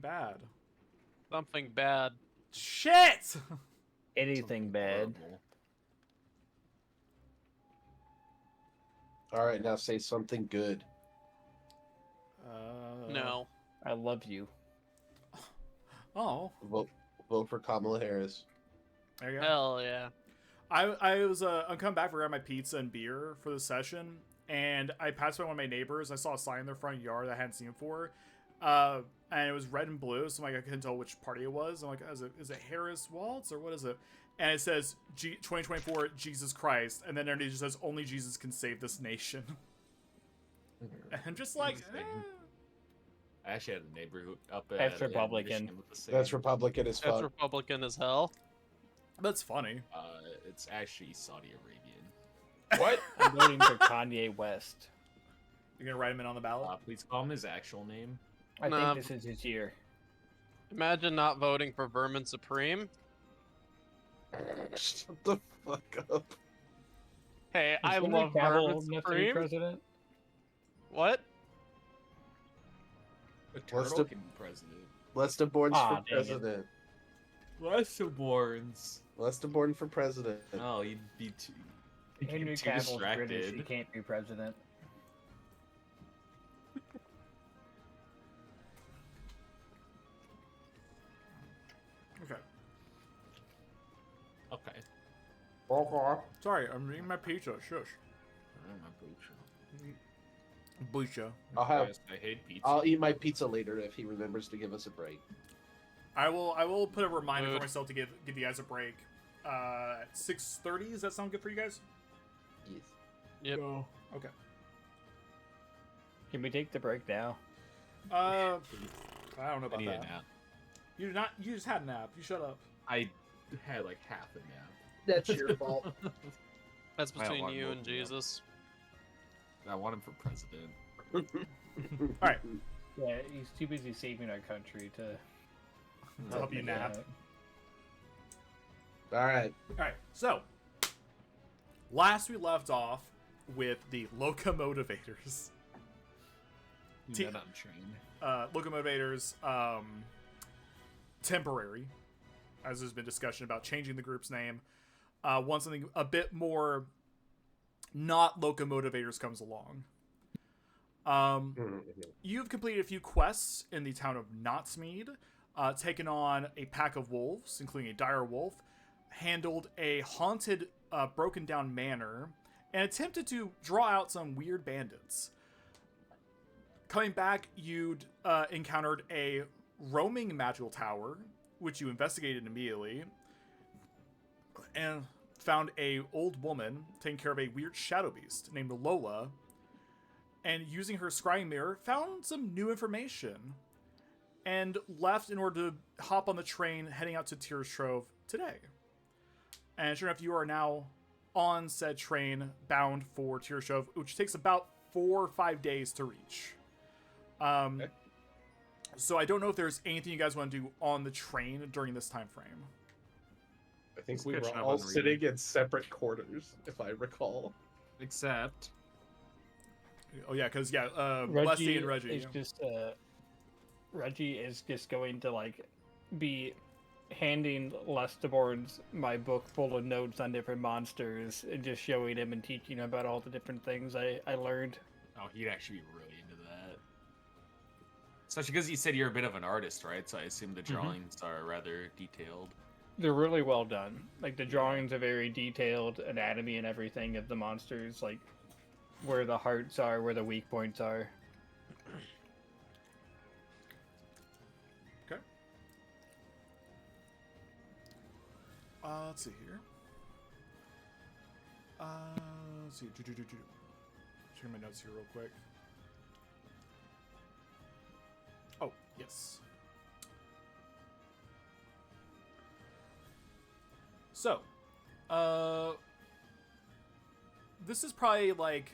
bad? Something bad. Shit! Anything bad. Horrible. All right, now say something good. No. I love you. Oh. Vote for Kamala Harris. There you go. Hell yeah. I'm coming back for grab my pizza and beer for the session, and I passed by one of my neighbors. I saw a sign in their front yard that I hadn't seen before, and it was red and blue. So I'm like, I couldn't tell which party it was. I'm like, is it Harris Waltz or what is it? And it says 2024 Jesus Christ, and then underneath it just says only Jesus can save this nation. And I'm just like, I actually had a neighbor who up at That's Republican. That's Republican as That's fuck. Republican as hell. That's funny. It's actually Saudi Arabian. What? I'm voting for Kanye West. You're gonna write him in on the ballot? Please call him his actual name. I Nah. think this is his year. Imagine not voting for Vermin Supreme. Shut the fuck up. Hey, I Is love Henry Cavill Vermin enough to be Supreme. president? What? A turtle can be president. Lester Bourne's Aw, for dang it. president. Westerborns. Lester Bourne for president. Oh, you'd be too. Henry too Cavill's distracted. British. He can't be president. Okay. Okay. Sorry, I'm eating my pizza. Shush. Busha. I hate pizza. I'll eat my pizza later if he remembers to give us a break. I will put a reminder for Good. myself to give you guys a break. At 6:30. Does that sound good for you guys? Yes. Yep. Okay. Can we take the break now? I don't know I about need a that. nap. You did not. You just had a nap. You shut up. I had like half a nap. That's your fault. That's I don't between want you more and than that. Jesus. I want him for president. All right. Yeah, he's too busy saving our country to help you nap. All right. All right. So, last we left off with the Locomotivators. T- Not untrained. Locomotivators, temporary, as there's been discussion about changing the group's name. Once something a bit more not Locomotivators comes along. You've completed a few quests in the town of Knotsmead, taken on a pack of wolves, including a dire wolf, handled a haunted, broken down manor, and attempted to draw out some weird bandits. Coming back, you'd encountered a roaming magical tower, which you investigated immediately, and found a old woman taking care of a weird shadow beast named Lola, and using her scrying mirror, found some new information, and left in order to hop on the train heading out to Tyrstrove today. And sure enough, you are now on said train bound for Tyrstrove, which takes about 4 or 5 days to reach. Okay. So I don't know if there's anything you guys want to do on the train during this time frame. I think Let's we were catch up all on sitting reading. in separate quarters, if I recall. Except Oh yeah, because Leslie Reggie and Reggie. is just Reggie is just going to like be handing Lesteborn's my book full of notes on different monsters and just showing him and teaching him about all the different things I learned. oh, he'd actually be really into that. Especially because you said you're a bit of an artist, right? So I assume the drawings are rather detailed. They're really well done. Like the drawings are very detailed, anatomy and everything of the monsters, like where the hearts are, where the weak points are. Okay. Let's see here. Let's see. Check my notes here real quick. Oh, yes. So, this is probably like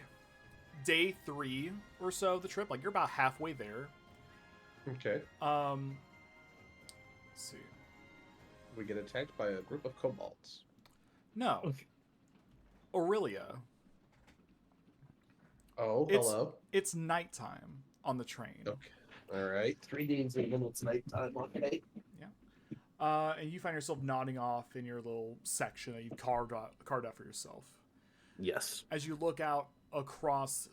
day 3 or so of the trip. Like you're about halfway there. Okay. Let's see. We get attacked by a group of kobolds. No. Aurelia. Oh, It's- hello. It's nighttime on the train. Okay. All right. 3 days in when it's nighttime. Okay. And you find yourself nodding off in your little section that you've carved out for yourself. Yes. As you look out across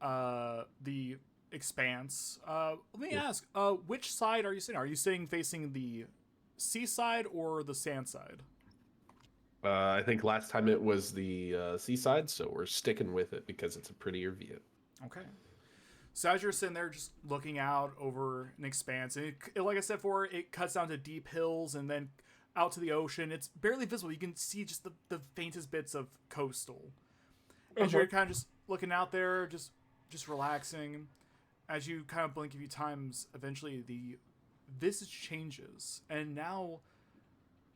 the expanse, let me ask, which side are you sitting? Are you sitting facing the seaside or the sand side? I think last time it was the seaside, so we're sticking with it because it's a prettier view. Okay. So as you're sitting there just looking out over an expanse, and like I said before, it cuts down to deep hills and then out to the ocean. It's barely visible. You can see just the faintest bits of coastal. As you're kind of just looking out there, just relaxing. As you kind of blink a few times, eventually the visage changes and now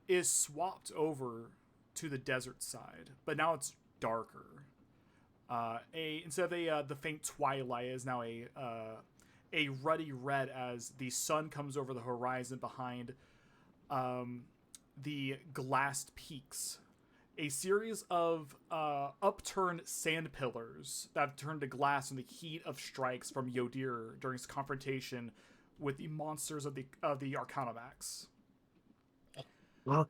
is swapped over to the desert side, but now it's darker. Instead of the faint twilight is now a ruddy red as the sun comes over the horizon behind the glassed peaks. A series of upturned sand pillars that have turned to glass in the heat of strikes from Yodir during his confrontation with the monsters of the Arcanamax. Well,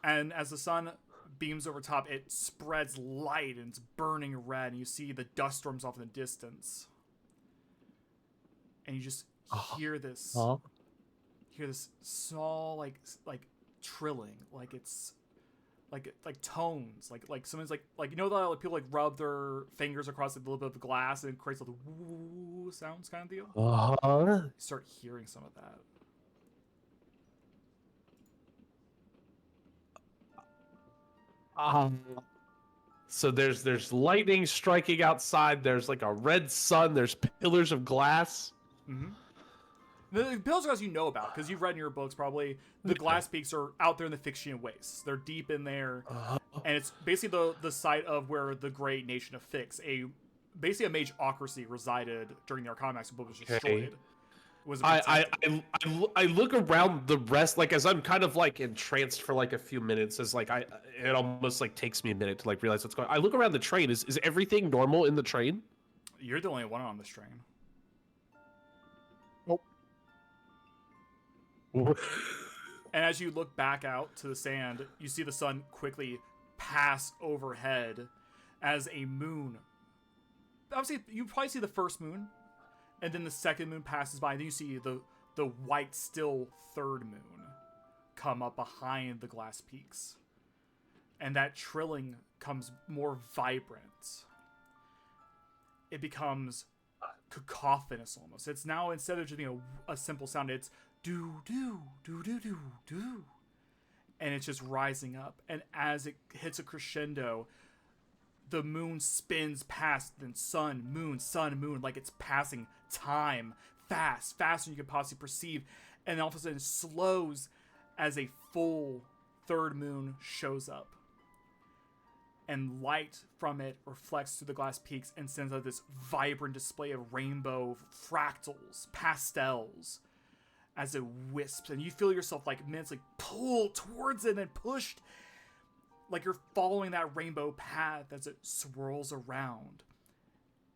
And as the sun beams over top, it spreads light and it's burning red, and you see the dust storms off in the distance. And you just hear this small like trilling, like it's like tones, like someone's like you know the like people like rub their fingers across a little bit of glass and it creates a little woo sounds kind of deal. You start hearing some of that. So there's lightning striking outside. There's like a red sun. There's pillars of glass. Mm-hmm. The pillars of glass you know about because you've read in your books probably. The glass peaks are out there in the Fixian wastes. They're deep in there, and it's basically the site of where the great nation of Fix, basically a mageocracy, resided during the Arcanamax book was destroyed. I look around the rest, like as I'm kind of like entranced for like a few minutes, as like it almost like takes me a minute to like realize what's going on. I look around the train. Is everything normal in the train? You're the only one on this train. Nope. And as you look back out to the sand, you see the sun quickly pass overhead as a moon. Obviously, you probably see the first moon, and then the second moon passes by, and then you see the white, still third moon come up behind the glass peaks. And that trilling comes more vibrant. It becomes cacophonous almost. It's now, instead of just being a simple sound, it's do do do do do do, and it's just rising up. And as it hits a crescendo, the moon spins past, then sun, moon, like it's passing time faster than you could possibly perceive, and all of a sudden it slows as a full third moon shows up, and light from it reflects through the glass peaks and sends out this vibrant display of rainbow fractals, pastels, as it wisps, and you feel yourself like pulled towards it and pushed, like you're following that rainbow path as it swirls around.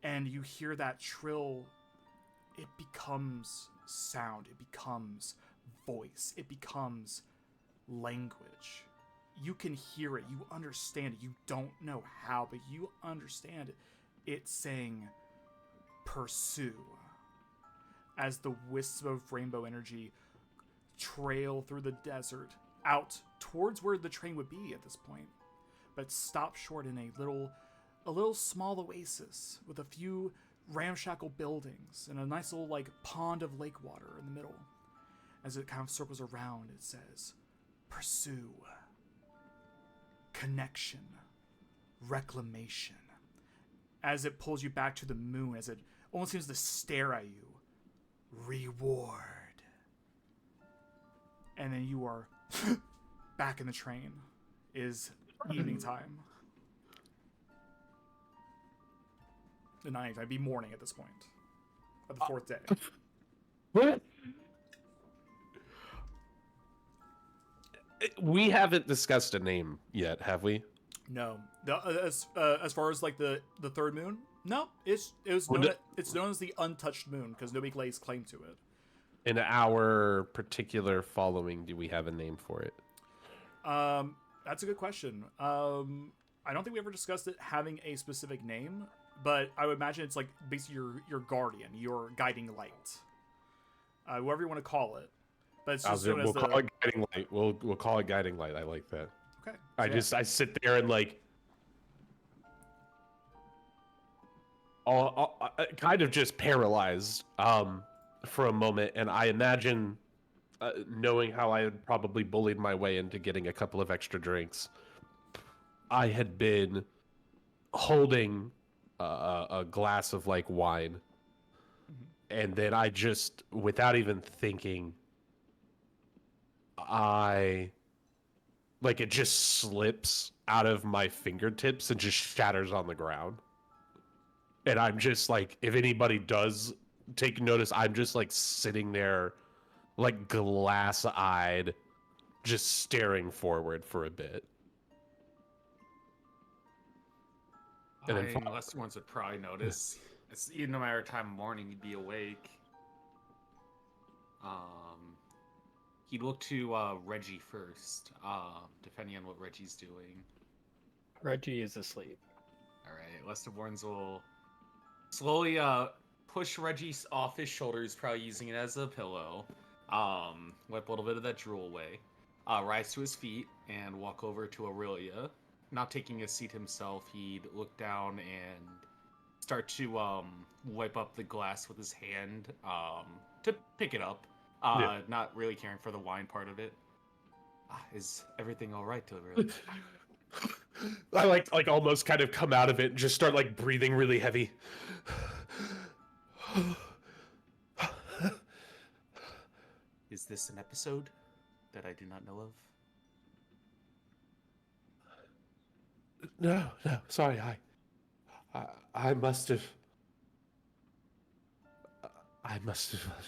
And you hear that trill. It becomes sound. It becomes voice. It becomes language. You can hear it. You understand it. You don't know how, but you understand it. It's saying, pursue. As the wisps of rainbow energy trail through the desert out towards where the train would be at this point, but stop short in a little small oasis with a few ramshackle buildings and a nice little like pond of lake water in the middle. As it kind of circles around, it says, pursue, connection, reclamation. As it pulls you back to the moon, as it almost seems to stare at you, reward. And then you are back in the train. Is evening time. The ninth, I'd be morning at this point. Of the fourth day. What? We haven't discussed a name yet, have we? No. As far as like the third moon? No, it's known as the untouched moon because nobody lays claim to it. In our particular following, do we have a name for it? That's a good question. I don't think we ever discussed it having a specific name, but I would imagine it's like basically your guardian, your guiding light, whatever you want to call it. But it's just known as the... call it guiding light. We'll call it guiding light. I like that. Okay. I sit there and like, kind of just paralyzed for a moment, and I imagine, knowing how I had probably bullied my way into getting a couple of extra drinks, I had been holding a glass of like wine, and then I just, without even thinking, it just slips out of my fingertips and just shatters on the ground. And I'm just like, if anybody does take notice, I'm just like sitting there, like glass-eyed, just staring forward for a bit. And then Unless ones would probably notice. It's even no matter time of morning, you'd be awake. He'd look to Reggie first, depending on what Reggie's doing. Reggie is asleep. Alright, Lestiborns will slowly push Reggie off his shoulders, probably using it as a pillow. Wipe a little bit of that drool away. Rise to his feet and walk over to Aurelia. Not taking a seat himself, he'd look down and start to wipe up the glass with his hand to pick it up. Not really caring for the wine part of it. Is everything all right, Aurelia? I like almost kind of come out of it and just start like breathing really heavy. Is this an episode that I do not know of? No, sorry, I must have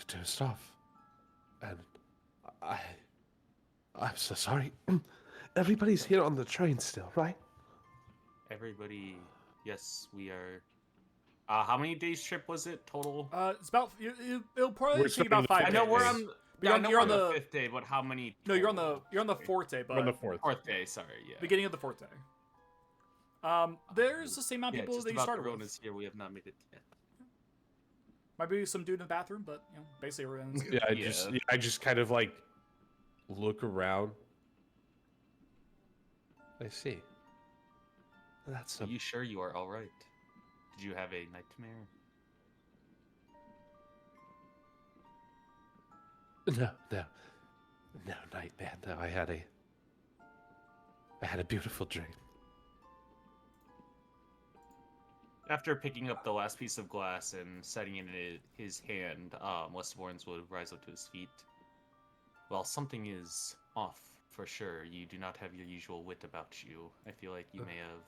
dozed off, and I'm so sorry. Everybody's here on the train still, right? Everybody, yes, we are. How many days trip was it total? It's about it'll probably take about 5 days. I know we're on. You're on the 5th day, but how many? No, you're on the 4th day, but We're on the fourth. 4th day. Sorry, yeah. Beginning of the 4th day. There's the same amount of people just that you about started everyone with. is here. We have not made it yet. Might be some dude in the bathroom, but basically everyone's good. Yeah, I just kind of like look around. I see. That's Are you sure you are all right? Did you have a nightmare? No nightmare. No, I had a beautiful dream. After picking up the last piece of glass and setting it in his hand, Westborns would rise up to his feet. Well, something is off for sure. You do not have your usual wit about you. I feel like you may have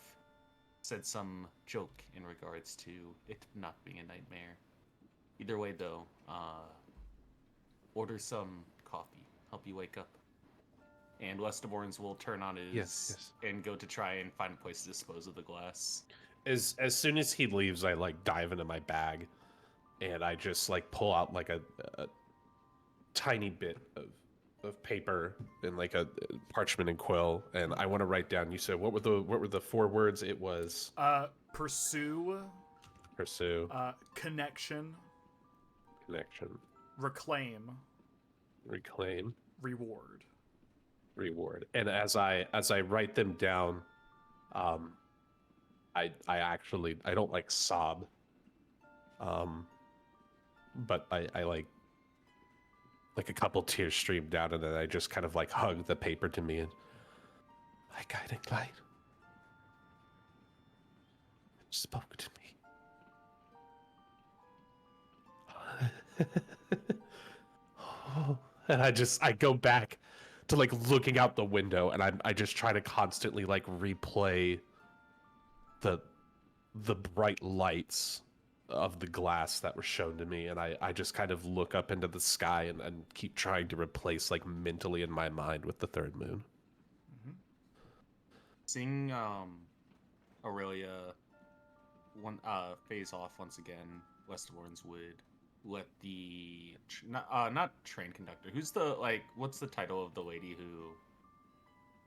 said some joke in regards to it not being a nightmare. Either way, though, order some coffee. Help you wake up. And Westborns will turn on his Yes. and go to try and find a place to dispose of the glass. As soon as he leaves, I like dive into my bag, and I just like pull out like a tiny bit of paper and like a parchment and quill, and I want to write down. You said what were the 4 words? It was Pursue, connection, reclaim, reward. And as I write them down, I don't like sob, but I like a couple tears stream down, and then I just kind of like hug the paper to me, and my guiding light spoke to me. And I go back to like looking out the window, and I just try to constantly like replay the bright lights of the glass that were shown to me, and I just kind of look up into the sky and keep trying to replace like mentally in my mind with the third moon. Seeing Aurelia phase off once again, Westerborns would let the not train conductor. Who's the what's the title of the lady who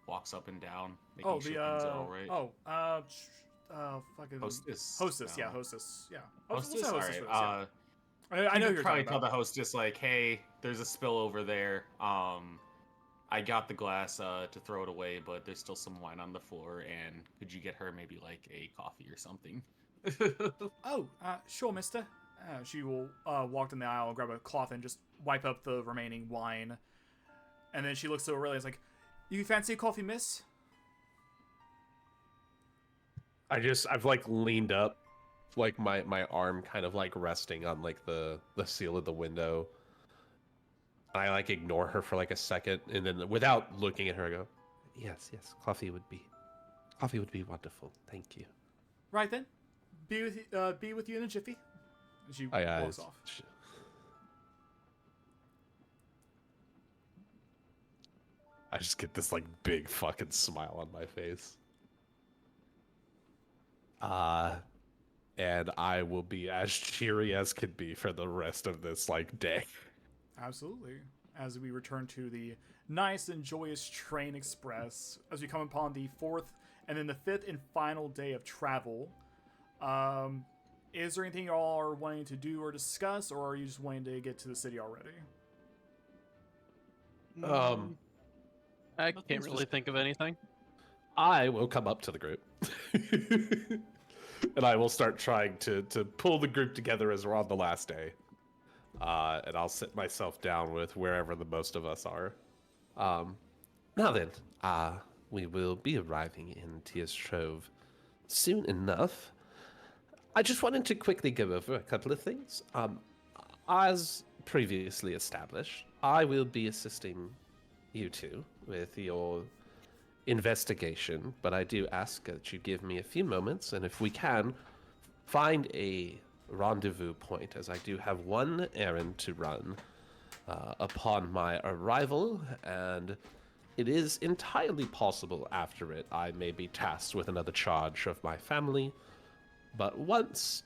walks up and down making Oh, sure the things are all right? fucking Hostess. Hostess, No. yeah, hostess, yeah. We'll say Hostess. All hostess right. for this, yeah. I You know who could you're probably talking tell the about. hostess like, "Hey, there's a spill over there. I got the glass to throw it away, but there's still some wine on the floor. And could you get her maybe like a coffee or something?" Oh, sure, mister. She will walk down the aisle, grab a cloth, and just wipe up the remaining wine. And then she looks to Aurelia and is like, "You fancy a coffee, miss?" I've like leaned up, like my arm kind of like resting on like the seal of the window. I like ignore her for like a second, and then without looking at her, I go, "Yes, coffee would be wonderful. Thank you." Right then. Be with you in a jiffy. And she walks off. I just get this like big fucking smile on my face. And I will be as cheery as could be for the rest of this like day. Absolutely. As we return to the nice and joyous train express, as we come upon the fourth and then the fifth and final day of travel, is there anything y'all are wanting to do or discuss, or are you just wanting to get to the city already? I can't really think of anything. I will come up to the group. And I will start trying to pull the group together as we're on the last day. And I'll sit myself down with wherever the most of us are. Now then, we will be arriving in Tyrstrove soon enough. I just wanted to quickly go over a couple of things. As previously established, I will be assisting you two with your investigation, but I do ask that you give me a few moments, and if we can, find a rendezvous point, as I do have one errand to run upon my arrival, and it is entirely possible after it I may be tasked with another charge of my family, but once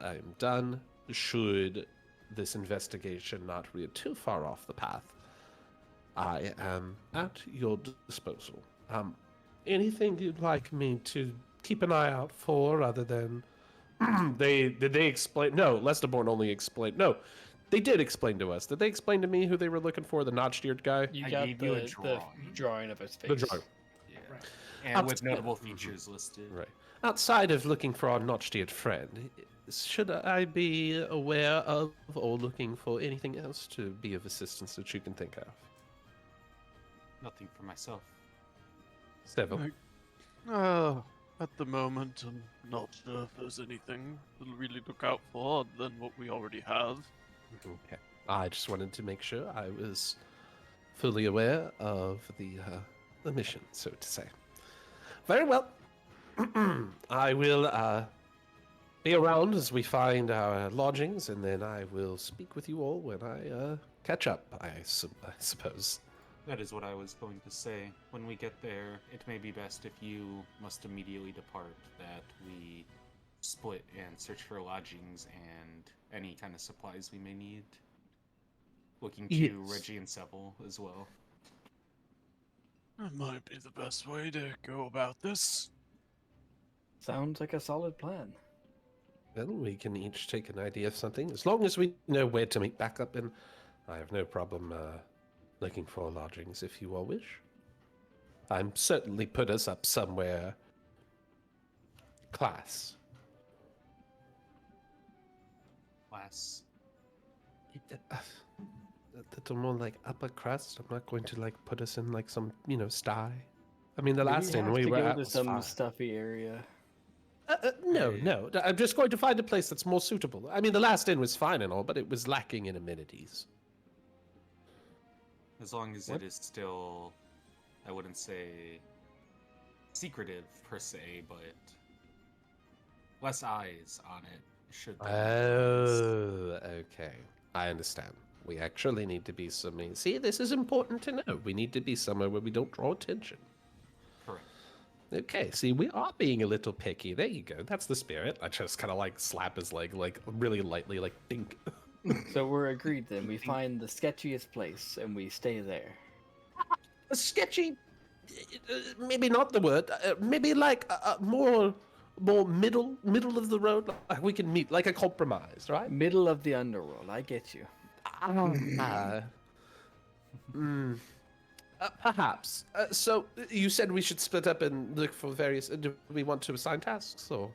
I'm done, should this investigation not veer too far off the path, I am at your disposal. Anything you'd like me to keep an eye out for other than did they explain? No, Lesterborn only explained. No, they did explain to us. Did they explain to me who they were looking for? The notched-eared guy? You I got gave you a the drawing. drawing of his face. The drawing. Yeah. Right. And with notable features listed. Right. Outside of looking for our notched-eared friend, should I be aware of or looking for anything else to be of assistance that you can think of? Nothing for myself. Seville. At the moment, I'm not sure if there's anything to really look out for other than what we already have. Okay. I just wanted to make sure I was fully aware of the mission, so to say. Very well. I will be around as we find our lodgings, and then I will speak with you all when I catch up, I suppose. That is what I was going to say. When we get there, it may be best if you must immediately depart, that we split and search for lodgings and any kind of supplies we may need. Looking to Yes. Reggie and Seville as well. That might be the best way to go about this. Sounds like a solid plan. Well, we can each take an idea of something, as long as we know where to meet back up, and I have no problem looking for lodgings if you all wish. I'm certainly put us up somewhere class. Class. A little more like upper crust. I'm not going to like put us in like some, sty. I mean, the last inn we were at to was some fine. stuffy area. No. I'm just going to find a place that's more suitable. I mean, the last inn was fine and all, but it was lacking in amenities. As long as What? it is still, I wouldn't say secretive per se, but less eyes on it should. Oh, okay. I understand. We actually need to be somewhere. See, this is important to know. We need to be somewhere where we don't draw attention. Correct. Okay, see, we are being a little picky. There you go. That's the spirit. I just kind of like slap his leg, like really lightly, like dink. So we're agreed then. We find the sketchiest place and we stay there. Sketchy, maybe not the word. Maybe like more middle of the road. Like we can meet like a compromise, right? Middle of the underworld. I get you. Ah, perhaps. So you said we should split up and look for various. Do we want to assign tasks or?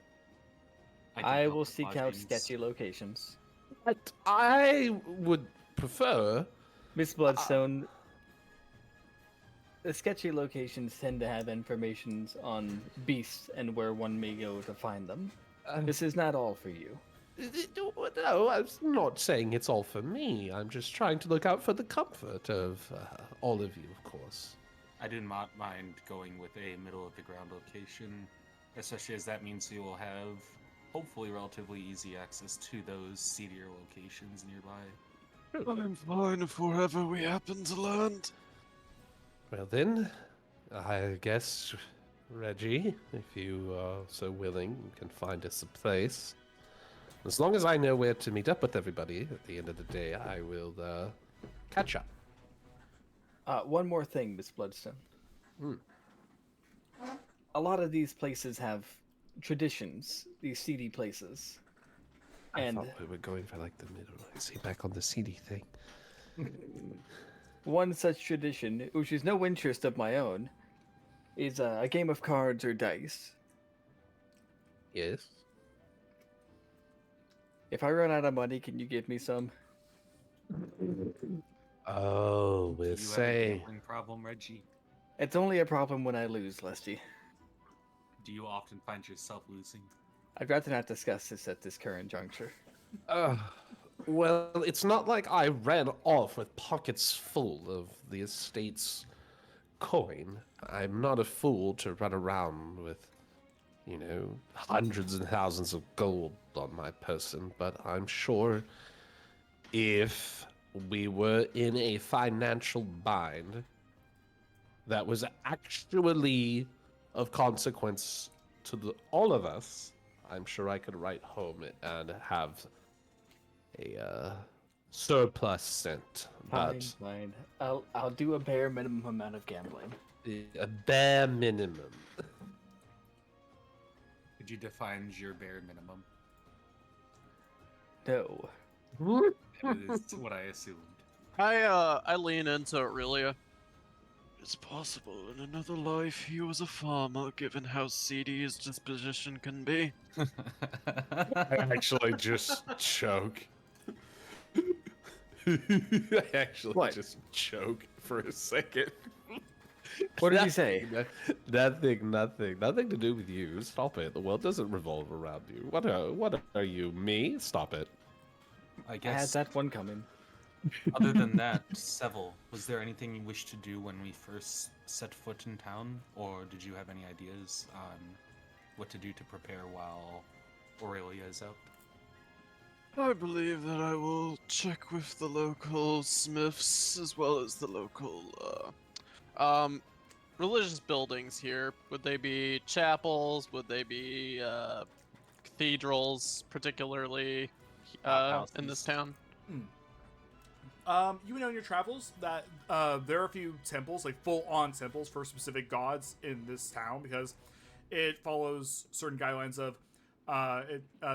can I help will with seek out lodgings. sketchy locations. But I would prefer. Miss Bloodstone, the sketchy locations tend to have informations on beasts and where one may go to find them. This is not all for you. No, I'm not saying it's all for me. I'm just trying to look out for the comfort of all of you, of course. I do not mind going with a middle of the ground location, especially as that means we will have hopefully relatively easy access to those seedier locations nearby. I'm fine if wherever we happen to land. Well then, I guess, Reggie, if you are so willing, you can find us a place. As long as I know where to meet up with everybody at the end of the day, I will catch up. One more thing, Miss Bloodstone. A lot of these places have traditions, these seedy places. I And thought we were going for like the middle. I see back on the CD thing. one such tradition, which is no interest of my own, is a game of cards or dice. Yes. If I run out of money, can you give me some? Oh, we'll Do you have a say. gambling problem, Reggie? It's only a problem when I lose, Lesty. Do you often find yourself losing? I'd rather not discuss this at this current juncture. Well, it's not like I ran off with pockets full of the estate's coin. I'm not a fool to run around with, hundreds and thousands of gold on my person, but I'm sure if we were in a financial bind that was actually of consequence to all of us, I'm sure I could write home and have a surplus sent. Fine, fine. I'll do a bare minimum amount of gambling. A bare minimum. Could you define your bare minimum? No. That is what I assumed. I lean into Aurelia. It's possible in another life he was a farmer, given how seedy his disposition can be. I actually just choke. I actually What? just choke for a second. What did you say? Nothing to do with you. Stop it. The world doesn't revolve around you. What are you? Me? Stop it. I I had guess, that one coming. other than that, Seville, was there anything you wished to do when we first set foot in town? Or did you have any ideas on what to do to prepare while Aurelia is out? I believe that I will check with the local smiths as well as the local religious buildings here. Would they be chapels? Would they be cathedrals, particularly in this town? You know in your travels that there are a few temples, like full-on temples for specific gods in this town because it follows certain guidelines of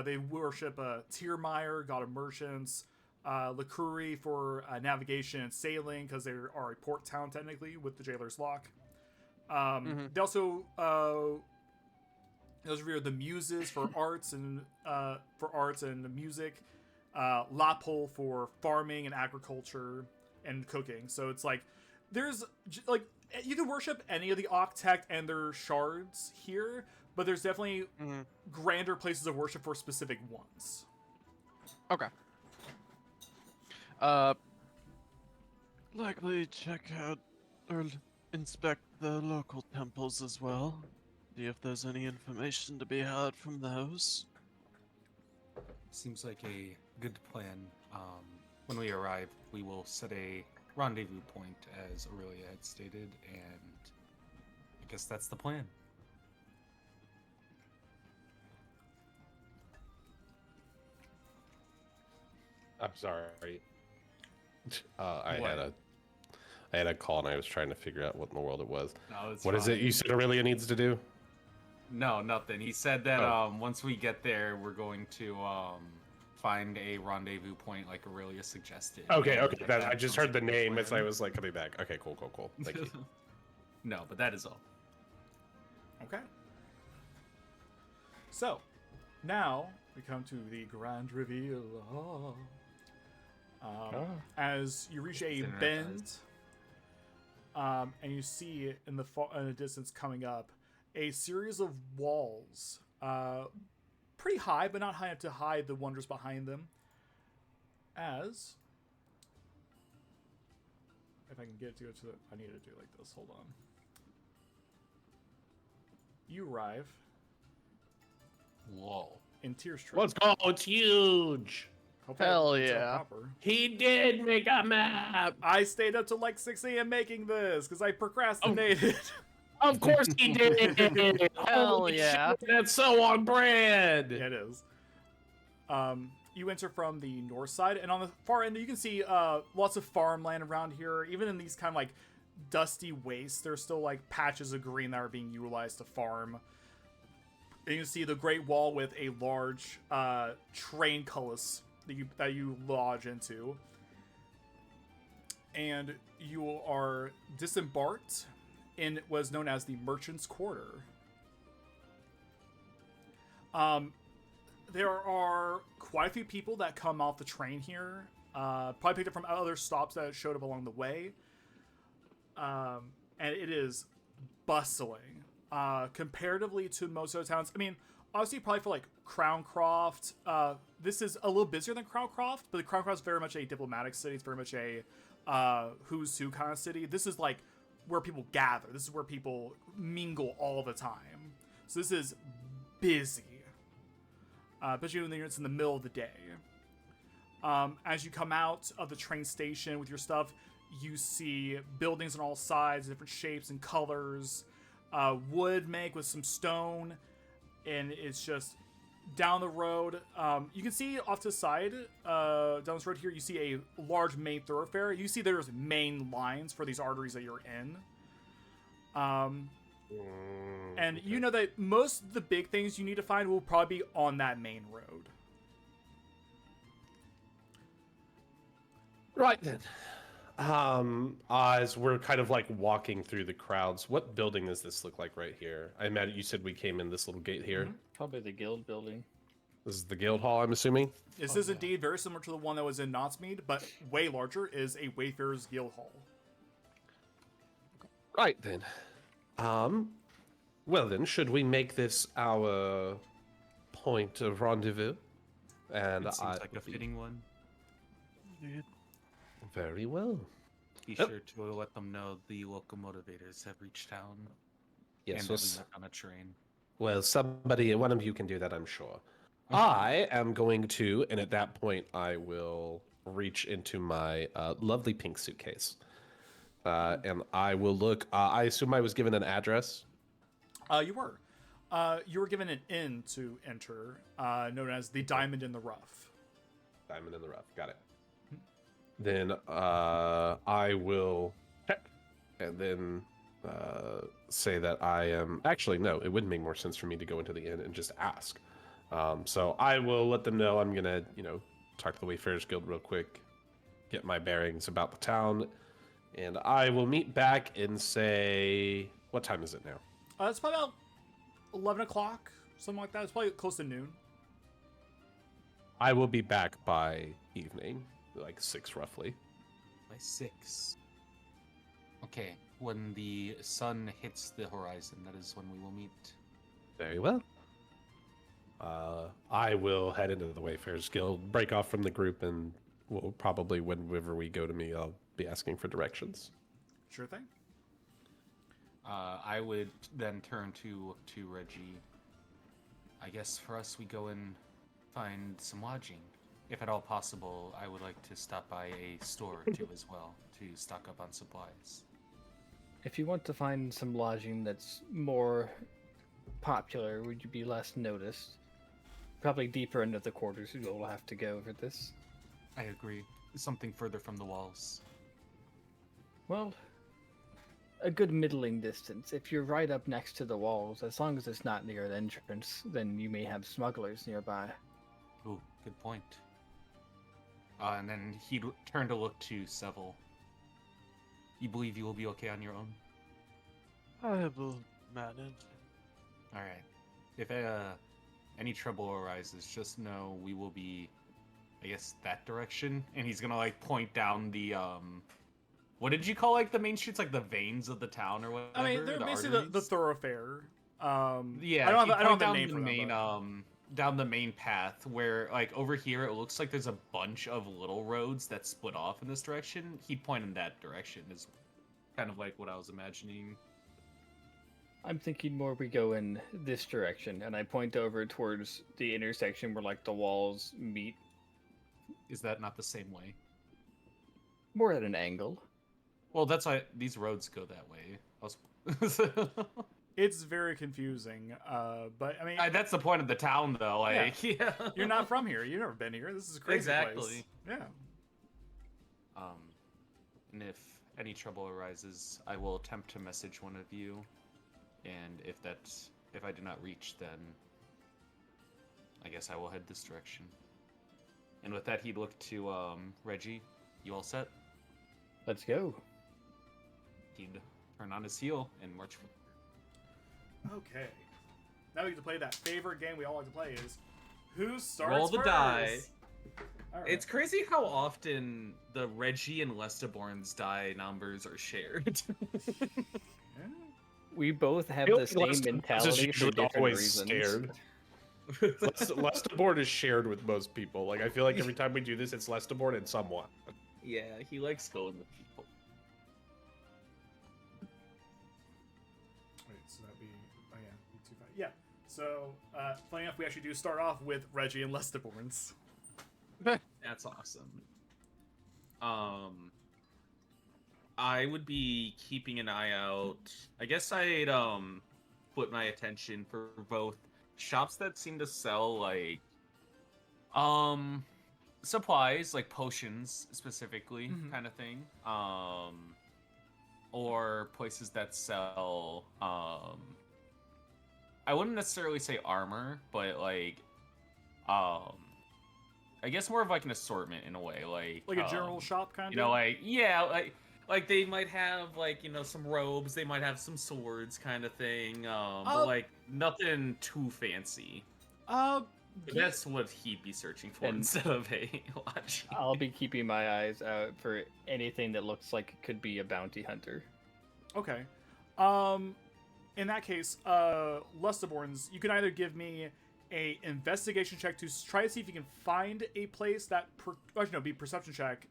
they worship Tyrmire, god of merchants, Lacuri for navigation and sailing because they are a port town technically with the Jailer's Lock. They also those revere the Muses for arts and music. Lapol for farming and agriculture and cooking. So it's like there's like you can worship any of the Octect and their shards here, but there's definitely grander places of worship for specific ones. Okay. Likely check out or inspect the local temples as well. See if there's any information to be had from those. Seems like a good plan. When we arrive, we will set a rendezvous point, as Aurelia had stated, and I guess that's the plan. I'm sorry. I What? had a call and I was trying to figure out what in the world it was. No, it's What is it fine. you said Aurelia needs to do? No, nothing. He said that Oh. once we get there, we're going to find a rendezvous point like Aurelia suggested. Okay, and okay. at That, that I just point, heard the we name as I plan. was like coming back. Okay, cool. Thank you. No, but that is all. Okay. So, now we come to the grand reveal. As you reach a Internet bend, and you see in the distance coming up a series of walls, pretty high, but not high enough to hide the wonders behind them. As if I can get to go to the, I need to do it like this. Hold on. You arrive Whoa. in Tyrstrove. Let's go! It's huge. Hope I Hell didn't tell yeah. proper. He did make a map. I stayed up till like 6 a.m. making this because I procrastinated. Of course he did. Hell Holy yeah. shit, that's so on brand. Yeah, it is. You enter from the north side, and on the far end, you can see lots of farmland around here. Even in these kind of like dusty wastes, there's still like patches of green that are being utilized to farm. And you can see the Great Wall with a large train cullis that you lodge into. And you are disembarked in what is known as the Merchant's Quarter. There are quite a few people that come off the train here. Probably picked up from other stops that showed up along the way. And it is bustling. Comparatively to most other towns. I mean, obviously probably for like Crowncroft, this is a little busier than Crowncroft, but Crowncroft is very much a diplomatic city. It's very much a who's who kind of city. This is like where people gather. This is where people mingle all the time. So this is busy. Especially when it's in the middle of the day. As you come out of the train station with your stuff, you see buildings on all sides, different shapes and colors. Wood make with some stone, and it's just down the road. You can see off to the side, down this road here, you see a large main thoroughfare. You see there's main lines for these arteries that you're in. And you know that most of the big things you need to find will probably be on that main road. Right then. As we're kind of like walking through the crowds, what building does this look like right here? I imagine you said we came in this little gate here. Mhm. Probably the guild building. This is the guild hall, I'm assuming. This Oh, is yeah. indeed very similar to the one that was in Knotsmead, but way larger, is a Wayfarer's Guild Hall. Right then. Well then, should we make this our point of rendezvous? And It seems I like a fitting one. Very well. Be Yep. sure to let them know the Locomotivators have reached town. Yes, and well, that we met on a train. well, somebody, one of you can do that, I'm sure. I am going to, and at that point, I will reach into my lovely pink suitcase. And I will look. I assume I was given an address. You were. You were given an inn to enter, known as the Diamond in the Rough. Diamond in the rough. Got it. Then I will check, and then say that I am. Actually, no. It would make more sense for me to go into the inn and just ask. So I will let them know I'm gonna, talk to the Wayfarers Guild real quick, get my bearings about the town, and I will meet back and say, what time is it now? It's probably about 11 o'clock, something like that. It's probably close to noon. I will be back by evening, like 6 roughly. By 6. Okay, when the sun hits the horizon, that is when we will meet. Very well. I will head into the Wayfarers Guild, break off from the group, and we'll probably, whenever we go to me, I'll be asking for directions. Sure thing. I would then turn to Reggie. I guess for us, we go and find some lodging. If at all possible, I would like to stop by a store or two as well to stock up on supplies. If you want to find some lodging that's more popular, would you be less noticed? Probably deeper into the quarters you'll have to go for this. I agree. Something further from the walls. Well, a good middling distance. If you're right up next to the walls, as long as it's not near an entrance, then you may have smugglers nearby. Ooh, good point. And then he turned to look to Seville. You believe you will be okay on your own? I will manage. All right. If any trouble arises, just know we will be, I guess, that direction. And he's gonna like point down the what did you call like the main streets, like the veins of the town or whatever? I mean, they're basically the arteries? thoroughfare. Yeah, I don't have a down name the for main them. down the main path where like over here it looks like there's a bunch of little roads that split off in this direction. He'd point in that direction is kind of like what I was imagining. I'm thinking more we go in this direction, and I point over towards the intersection where like the walls meet, Is that not the same way? more at an angle. Well, that's why these roads go that way. It's very confusing. But I mean, That's the point of the town, though. Like, yeah. you're not from here. You've never been here. This is a crazy place. Exactly. Yeah. And if any trouble arises, I will attempt to message one of you. And if I do not reach, then I guess I will head this direction. And with that, he'd look to Reggie. You all set? Let's go. He'd turn on his heel and march forward. Okay. Now we get to play that favorite game we all like to play is Who Starts Roll the First? die. All right. It's crazy how often the Reggie and Lestiborn's die numbers are shared. Yeah. We both have feel the like same Lester mentality is for usually different always reasons. scared. Lestiboard is shared with most people. Like I feel like every time we do this, it's Lestiboard and someone. Yeah, he likes going with people. Wait, so that'd be B25. Yeah. So, funny enough, we actually do start off with Reggie and Lestiborns. That's awesome. I would be keeping an eye out. I guess I'd put my attention for both shops that seem to sell like supplies, like potions specifically, kind of thing. Or places that sell I wouldn't necessarily say armor, but like I guess more of like an assortment in a way, Like a general shop kind you of? know, like yeah, like they might have like, you know, some robes, they might have some swords kind of thing, but like nothing too fancy. That's what he'd be searching for And instead of a lodge. I'll be keeping my eyes out for anything that looks like it could be a bounty hunter. Okay. In that case, Lestiborns, you can either give me a investigation check to try to see if you can find a place that, be perception check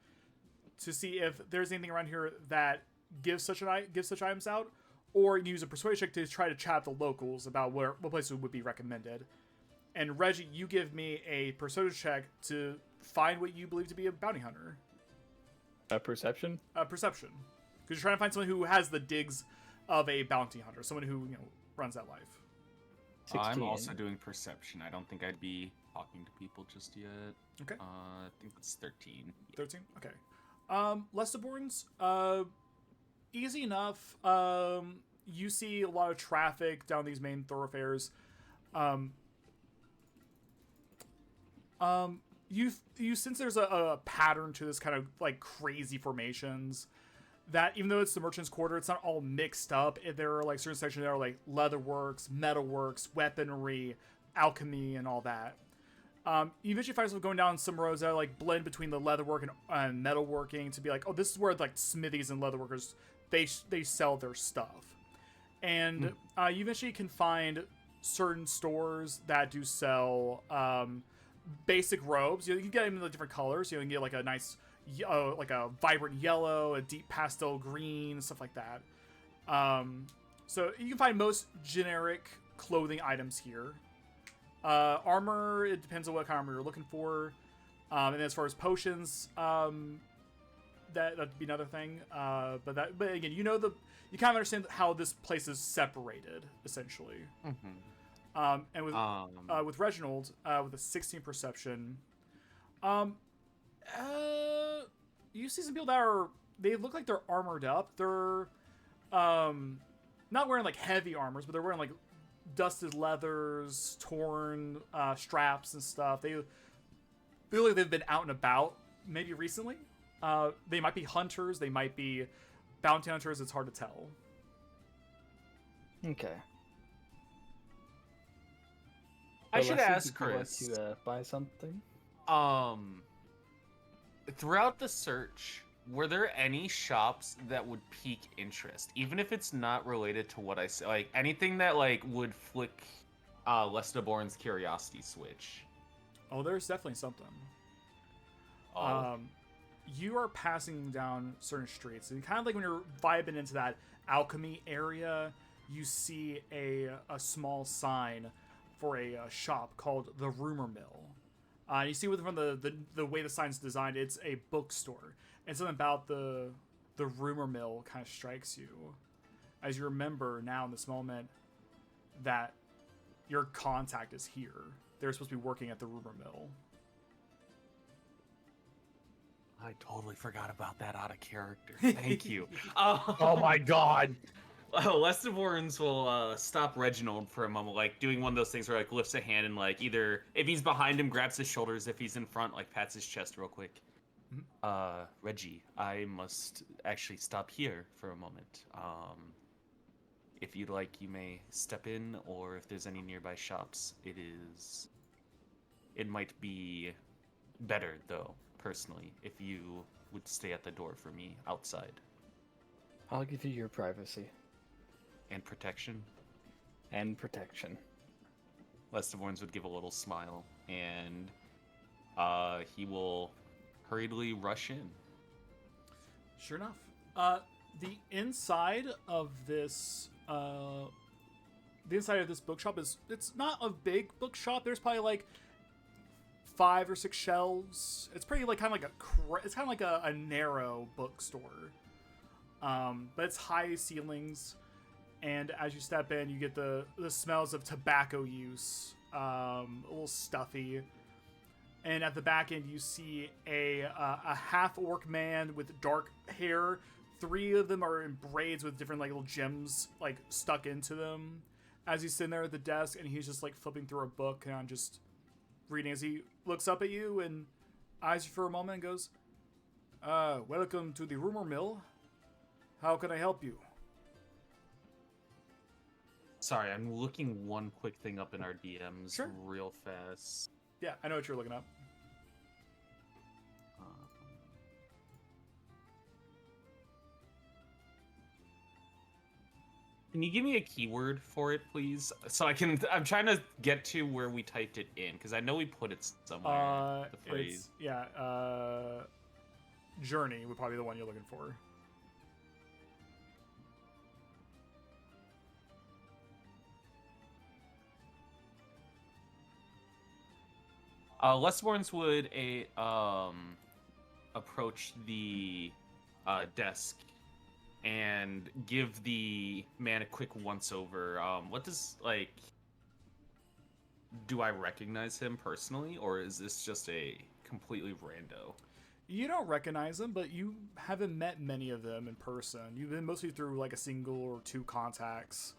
to see if there's anything around here that gives such items out, or you can use a persuasion check to try to chat the locals about what places would be recommended. And Reggie, you give me a persuasion check to find what you believe to be a bounty hunter. A perception? Perception, because you're trying to find someone who has the digs of a bounty hunter, someone who runs that life. 16. I'm also doing perception. I don't think I'd be talking to people just yet. Okay. I think it's 13. 13? Okay. Lestiborns, easy enough. You see a lot of traffic down these main thoroughfares. You sense there's a pattern to this kind of like crazy formations that even though it's the merchant's quarter, it's not all mixed up. There are like certain sections that are like leatherworks, metalworks, weaponry, alchemy, and all that. You eventually find yourself going down some roads that are like blend between the leatherwork and metalworking to be like, oh, this is where like smithies and leatherworkers they sell their stuff. And you eventually can find certain stores that do sell basic robes. You can get them in the different colors. You can get like a nice, like a vibrant yellow, a deep pastel green, stuff like that. So you can find most generic clothing items here. Armor, it depends on what kind of armor you're looking for. And as far as potions, that'd be another thing. But again, you kind of understand how this place is separated, essentially. And with Reginald, with a 16 perception, You see some people that are, they look like they're armored up. They're not wearing like heavy armors, but they're wearing like dusted leathers, torn straps and stuff. They feel like they've been out and about maybe recently. They might be hunters, they might be bounty hunters. It's hard to tell. Okay. I should Leslie, ask would you like Chris. to buy something. Throughout the search, were there any shops that would pique interest, even if it's not related to what I said? Like anything that like would flick Lestiborn's curiosity switch. Oh, there's definitely something. Oh. You are passing down certain streets, and kind of like when you're vibing into that alchemy area, you see a small sign for a shop called the Rumor Mill. You see from the way the sign's designed, it's a bookstore, and something about the Rumor Mill kind of strikes you, as you remember now in this moment that your contact is here. They're supposed to be working at the Rumor Mill. I totally forgot about that out of character. Thank you. Oh my god. Lestiborns will stop Reginald for a moment, like doing one of those things where like lifts a hand and like either if he's behind him, grabs his shoulders, if he's in front, like pats his chest real quick. Reggie, I must actually stop here for a moment. If you'd like, you may step in, or if there's any nearby shops, it might be better though, personally, if you would stay at the door for me outside. I'll give you your privacy. And protection. And protection. Lestiborns would give a little smile, and he will hurriedly rush in. Sure enough. The inside of this bookshop it's not a big bookshop. There's probably like 5 or 6 shelves. It's pretty like kind of like a narrow bookstore. But it's high ceilings, and as you step in, you get the smells of tobacco use, a little stuffy. And at the back end, you see a half-orc man with dark hair. 3 of them are in braids with different like little gems like stuck into them. As he's sitting there at the desk, and he's just like flipping through a book and just reading. As he looks up at you and eyes you for a moment and goes, "Welcome to the Rumor Mill. How can I help you?" Sorry, I'm looking one quick thing up in our DMs Sure. real fast. Yeah, I know what you're looking up. Can you give me a keyword for it, please? So I'm trying to get to where we typed it in, because I know we put it somewhere. The phrase. Journey would probably be the one you're looking for. Lestborns would approach the desk and give the man a quick once-over. What does, like... Do I recognize him personally, or is this just a completely rando? You don't recognize them, but you haven't met many of them in person. You've been mostly through like a single or 2 contacts.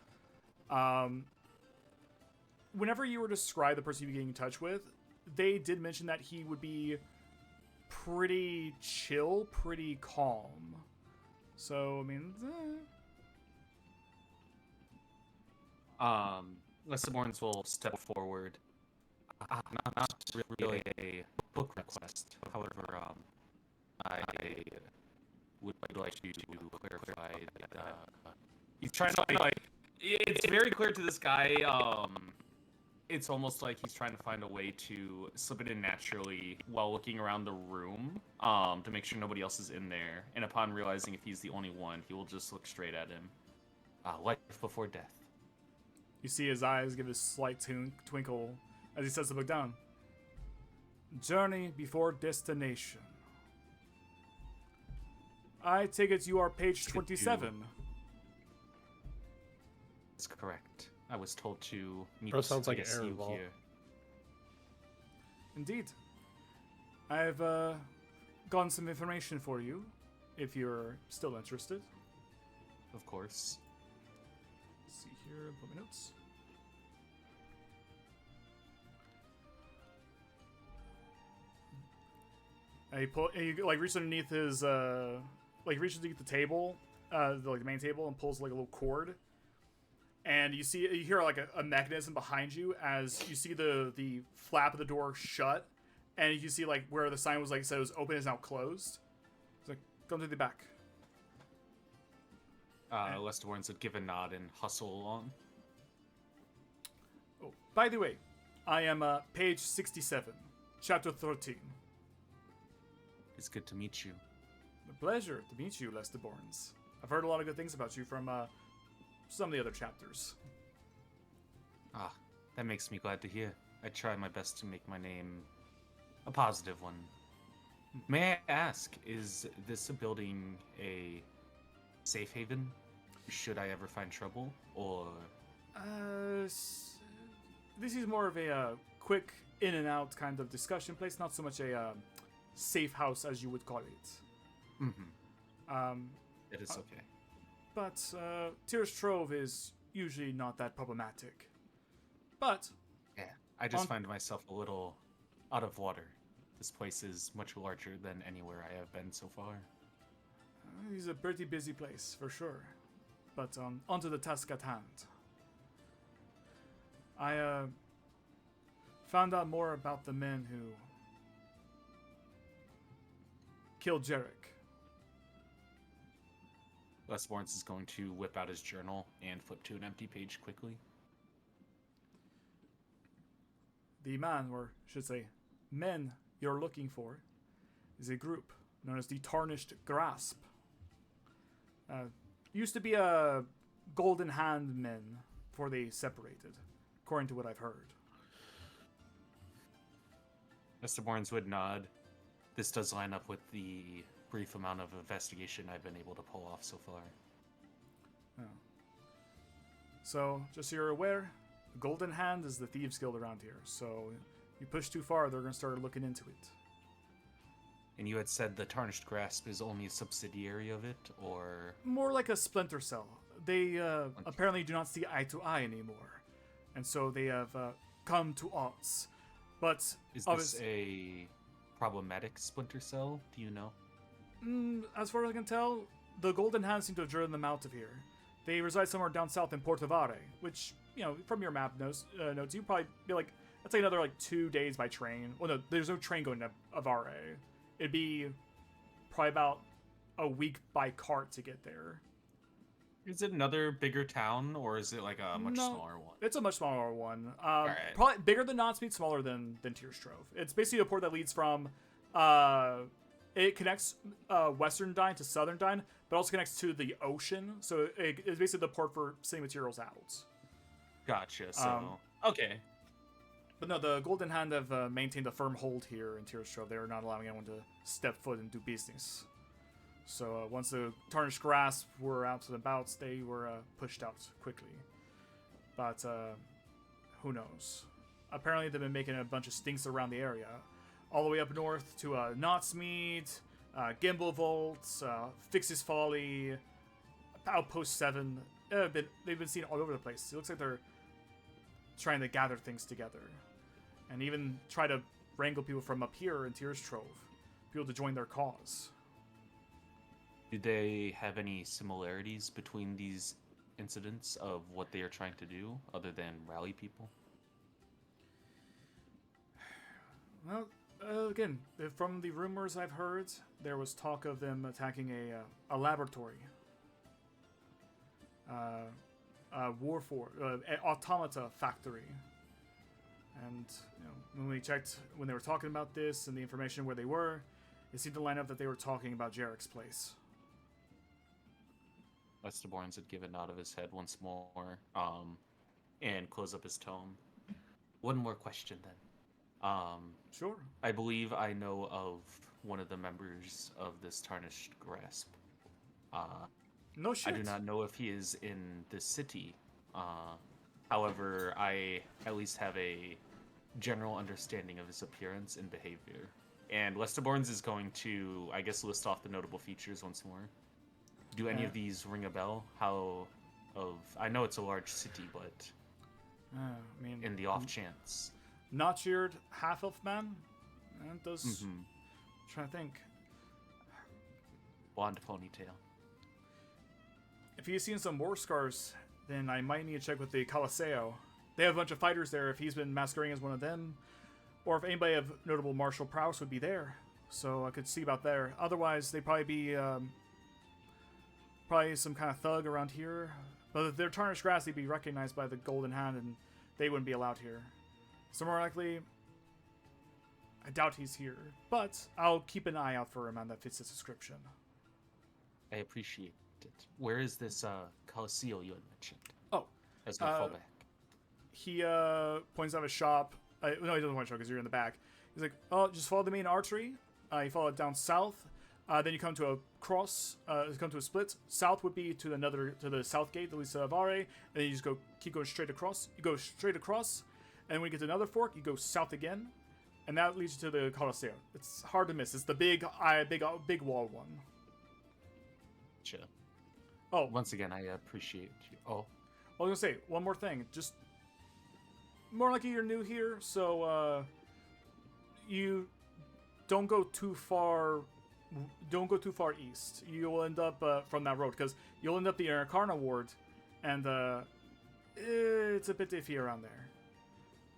Whenever you were to describe the person you were getting in touch with, they did mention that he would be pretty chill, pretty calm. So, I mean... Lestiborns will step forward. Not really a book request. However, I would like you to clarify that he's trying to like. It's very clear to this guy. It's almost like he's trying to find a way to slip it in naturally while looking around the room, to make sure nobody else is in there. And upon realizing if he's the only one, he will just look straight at him. Life before death. You see his eyes give a slight twinkle as he sets the book down. Journey before destination. I take it you are page 27. That's correct. I was told to meet Bro, sounds like you Aaron Ball. here. Indeed. I've gotten some information for you, if you're still interested. Of course. Let's see here, put my notes. And you like reach underneath his reaches underneath the table, the main table, and pulls like a little cord. And you hear like a mechanism behind you as you see the flap of the door shut, and you see like where the sign was like said it was open is now closed. It's like come to the back. Lesterborns would give a nod and hustle along. Oh, by the way, I am page 67, chapter 13. It's good to meet you. A pleasure to meet you, Lesterborns. I've heard a lot of good things about you from some of the other chapters. Ah, that makes me glad to hear. I try my best to make my name a positive one. May I ask, is this building a safe haven? Should I ever find trouble, or... This is more of a quick in and out kind of discussion place, not so much a safe house as you would call it. Mm-hmm. It is okay. But Tyrstrove is usually not that problematic. But Yeah, I just find myself a little out of water. This place is much larger than anywhere I have been so far. It's a pretty busy place, for sure. But onto the task at hand. I found out more about the men who killed Jarek. Lesterborns is going to whip out his journal and flip to an empty page quickly. The man, or should say, men you're looking for, is a group known as the Tarnished Grasp. Used to be a Golden Hand men before they separated, according to what I've heard. Lesterborns would nod. This does line up with the brief amount of investigation I've been able to pull off so far. Oh. So, just so you're aware, the Golden Hand is the Thieves Guild around here, so you push too far, they're going to start looking into it. And you had said the Tarnished Grasp is only a subsidiary of it, or... More like a splinter cell. They apparently do not see eye to eye anymore, and so they have come to odds. But is this a problematic splinter cell? Do you know? As far as I can tell, the Golden Hand seem to have driven them out of here. They reside somewhere down south in Portovare, which, you know, from your map notes, you probably be like, that's like another 2 days by train. Well, no, there's no train going to Avare. It'd be probably about a week by cart to get there. Is it another bigger town, or is it like a much smaller one? It's a much smaller one. Alright. Probably bigger than Knotspeed, smaller than Tyrstrove. It's basically a port that leads from... it connects Western Dine to Southern Dine, but also connects to the ocean. So it's basically the port for sending materials out. Gotcha, so... okay. But no, the Golden Hand have maintained a firm hold here in Tyrstrove. They're not allowing anyone to step foot and do business. So once the Tarnished Grasp were out and about, they were pushed out quickly. But who knows? Apparently they've been making a bunch of stinks around the area. All the way up north to Knotsmead, Gimbal Vaults, Fix's Folly, Outpost 7. They've been seen all over the place. It looks like they're trying to gather things together. And even try to wrangle people from up here in Tyrstrove. People to join their cause. Do they have any similarities between these incidents of what they are trying to do, other than rally people? Well, again, from the rumors I've heard, there was talk of them attacking a laboratory. A an automata factory. And you know, when we checked, when they were talking about this and the information where they were, it seemed to line up that they were talking about Jarek's place. Lesterborns would give a nod of his head once more, and close up his tome. One more question then. Sure. I believe I know of one of the members of this Tarnished Grasp. No shit. I do not know if he is in this city. However, I at least have a general understanding of his appearance and behavior. And Lestiborns is going to, I guess, list off the notable features once more. Do any of these ring a bell? I know it's a large city, but I mean, in the off chance. Notch-eared half-elf man? That does... trying to think. Blonde ponytail. If he's seen some war scars, then I might need to check with the Coliseo. They have a bunch of fighters there if he's been masquerading as one of them. Or if anybody of notable martial prowess would be there. So I could see about there. Otherwise, they'd probably be... probably some kind of thug around here. But if they're tarnished grass, they'd be recognized by the Golden Hand, and they wouldn't be allowed here. So more likely, I doubt he's here. But I'll keep an eye out for a man that fits this description. I appreciate it. Where is this Coliseo you had mentioned? Oh. As my fallback. He points out a shop. No, he doesn't want to show because you're in the back. He's like, oh, just follow the main artery. You follow it down south. Then you come to a cross. Come to a split. South would be to the south gate, the Lisa Vare, and then you just keep going straight across. You go straight across, and when you get to another fork, you go south again, and that leads you to the Coliseo. It's hard to miss. It's the big wall one. Sure. Oh, Once again, I appreciate you. Oh, I was gonna say one more thing. Just more likely you're new here, so you don't go too far. Don't go too far east. You'll end up from that road because you'll end up the Arcana Ward, and it's a bit iffy around there.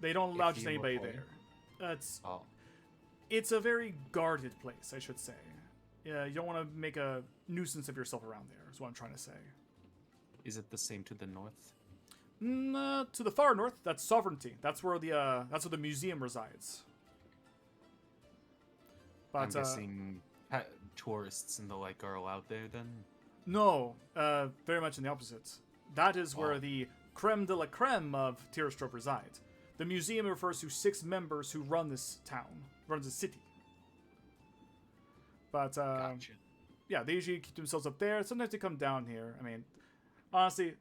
They don't allow just anybody there. It's a very guarded place, I should say. Yeah, you don't want to make a nuisance of yourself around there. Is what I'm trying to say. is it the same to the north? To the far north, that's Sovereignty. That's where the museum resides. But, I'm guessing tourists and the like are allowed there then? No, very much in the opposite. That is where the creme de la creme of Tyrstrove resides. The museum refers to 6 members who run this town, runs the city. But, Gotcha. yeah, they usually keep themselves up there. Sometimes they come down here. I mean, honestly,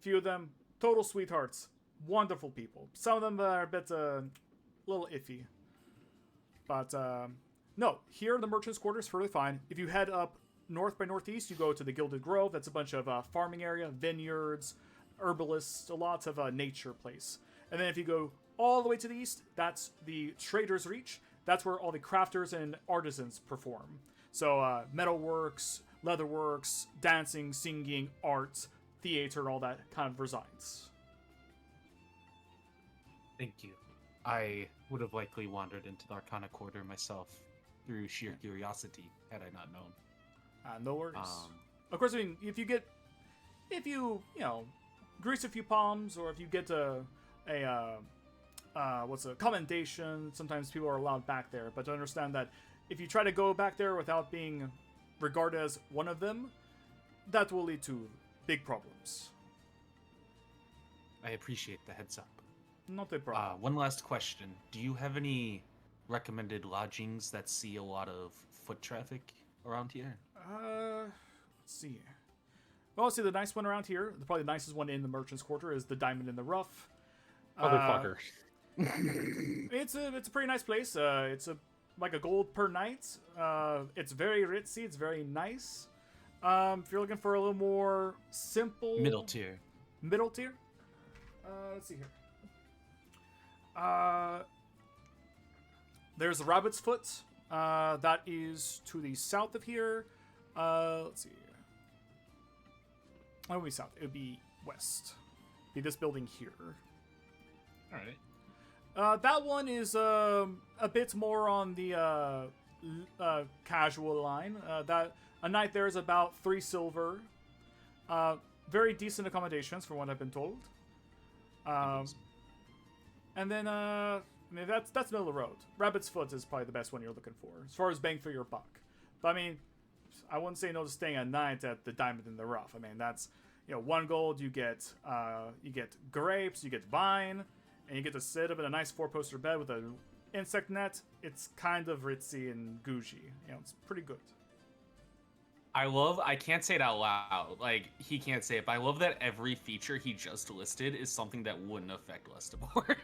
few of them, total sweethearts, wonderful people. Some of them are a bit, little iffy. But, no, here in the Merchant's Quarters, fairly fine. If you head up north by northeast, you go to the Gilded Grove. That's a bunch of farming area, vineyards, herbalists, lots of nature place. And then if you go all the way to the east, that's the Trader's Reach. That's where all the crafters and artisans perform. So metalworks, leatherworks, dancing, singing, art, theater, all that kind of resides. Thank you. I would have likely wandered into the Arcana Quarter myself through sheer curiosity had I not known. No worries. Of course, I mean, if you grease a few palms, or if you get a commendation, sometimes people are allowed back there. But to understand that if you try to go back there without being regarded as one of them, that will lead to big problems. I appreciate the heads up. Not a problem. One last question. Do you have any recommended lodgings that see a lot of foot traffic around here? Let's see. Well, see, the nice one around here, probably the nicest one in the Merchant's Quarter, is the Diamond in the Rough. Motherfucker. It's a pretty nice place. It's like a gold per night. It's very ritzy. It's very nice. If you're looking for a little more simple, Middle tier. Let's see here. There's the Rabbit's Foot. That is to the south of here. Let's see. It would be south. It would be west. Be this building here. All right. That one is a bit more on the casual line. That a night there is about 3 silver. Very decent accommodations, from what I've been told. And then I mean that's middle of the road. Rabbit's Foot is probably the best one you're looking for as far as bang for your buck. But I mean, I wouldn't say no to staying a night at the Diamond in the Rough. I mean that's 1 gold. You get grapes, you get vine. And you get to sit up in a nice 4-poster bed with an insect net. It's kind of ritzy and gougey. It's pretty good. I can't say it out loud. Like, he can't say it, but I love that every feature he just listed is something that wouldn't affect Lestiborn.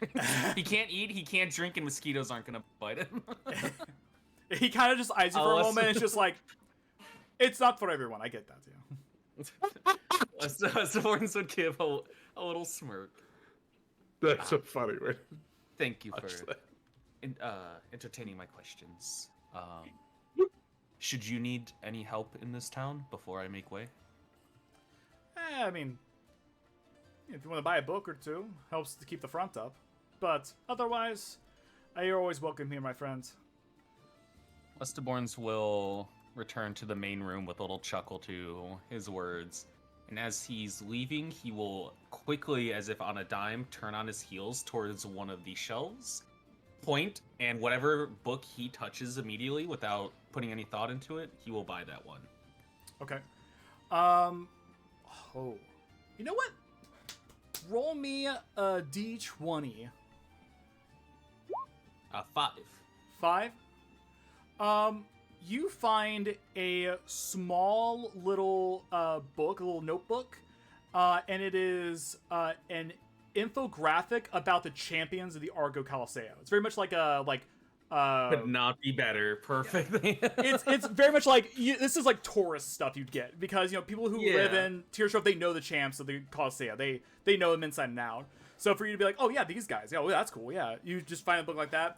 He can't eat, he can't drink, and mosquitoes aren't going to bite him. He kind of just eyes you for a let's- moment. And it's just like, it's not for everyone. I get that too. Lestiborns would give a little smirk. That's a funny way. Thank you for Actually. entertaining my questions. Should you need any help in this town before I make way? I mean, if you want to buy a book or two, helps to keep the front up. But otherwise, you're always welcome here, my friends. Lestiborns will return to the main room with a little chuckle to his words. And as he's leaving, he will quickly, as if on a dime, turn on his heels towards one of the shelves, point, and whatever book he touches immediately without putting any thought into it, he will buy that one. Okay. Oh. You know what? Roll me a d20. 5. 5. You find a small little book, a little notebook, and it is an infographic about the champions of the Argo Coliseum. It's very much like a Could not be better. Perfectly. it's very much like this is like tourist stuff you'd get because people who live Yeah. in Tyrstrove, they know the champs of the Coliseum. They know them inside and out. So for you to be like, oh yeah, these guys, yeah, well, that's cool. Yeah, you just find a book like that.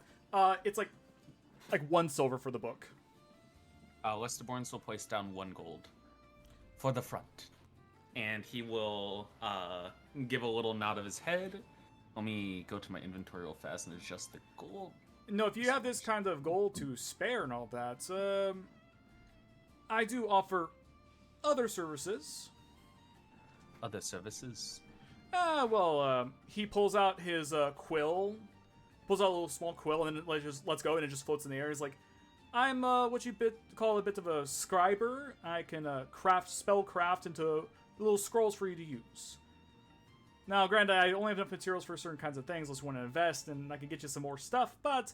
It's like 1 silver for the book. Lestiborns will place down 1 gold for the front, and he will give a little nod of his head. Let me go to my inventory real fast and adjust the gold. No, if you have this kind of gold to spare and all that, I do offer other services. Other services. He pulls out his quill, pulls out a little small quill, and then just lets go, and it just floats in the air. He's like, I'm what you call a bit of a scriber. I can spellcraft into little scrolls for you to use. Now, granted, I only have enough materials for certain kinds of things unless you want to invest, and I can get you some more stuff, but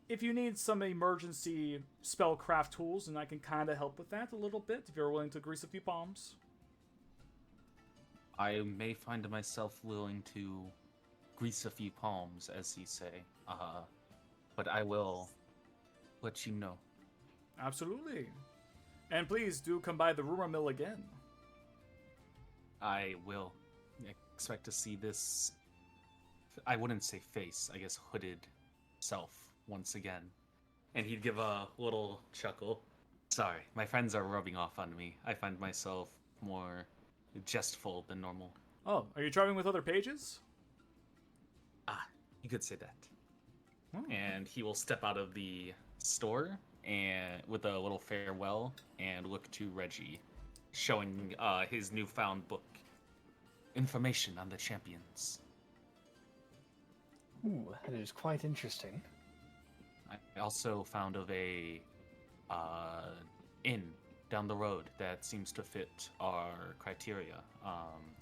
if you need some emergency spellcraft tools, and I can kind of help with that a little bit, if you're willing to grease a few palms. I may find myself willing to grease a few palms, as you say. But I will let you know. Absolutely. And please do come by the rumor mill again. I will expect to see this, I wouldn't say face, I guess hooded self once again. And he'd give a little chuckle. Sorry, my friends are rubbing off on me. I find myself more jestful than normal. Oh, are you traveling with other pages? You could say that. Oh. And he will step out of the store and with a little farewell and look to Reggie, showing his newfound book. Information on the champions. Ooh, that is quite interesting. I also found of a inn down the road that seems to fit our criteria.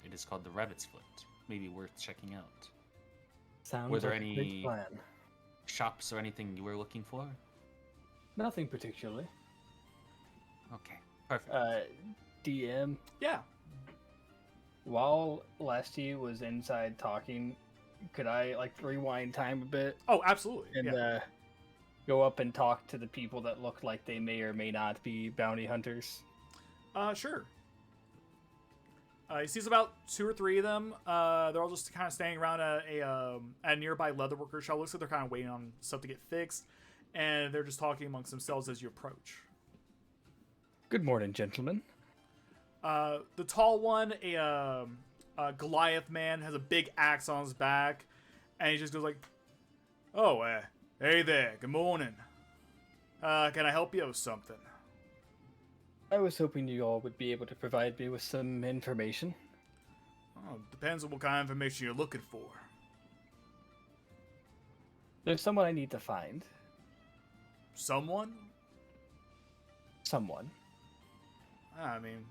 It is called the Rabbit's Foot. Maybe worth checking out. Sounds Were there like a great any- plan. Shops or anything you were looking for? Nothing particularly. Okay, perfect. DM, Yeah. while Lesty was inside talking, could I rewind time a bit Oh, absolutely. and yeah. go up and talk to the people that look like they may or may not be bounty hunters? Sure. He sees about 2 or 3 of them. They're all just kind of standing around a nearby leatherworker shop. Looks like they're kind of waiting on stuff to get fixed, and they're just talking amongst themselves as you approach. Good morning, gentlemen. The tall one, a Goliath man, has a big axe on his back, and he just goes like, "Oh, hey there, good morning. Can I help you with something?" I was hoping you all would be able to provide me with some information. Oh, depends on what kind of information you're looking for. There's someone I need to find. Someone? Someone. I mean,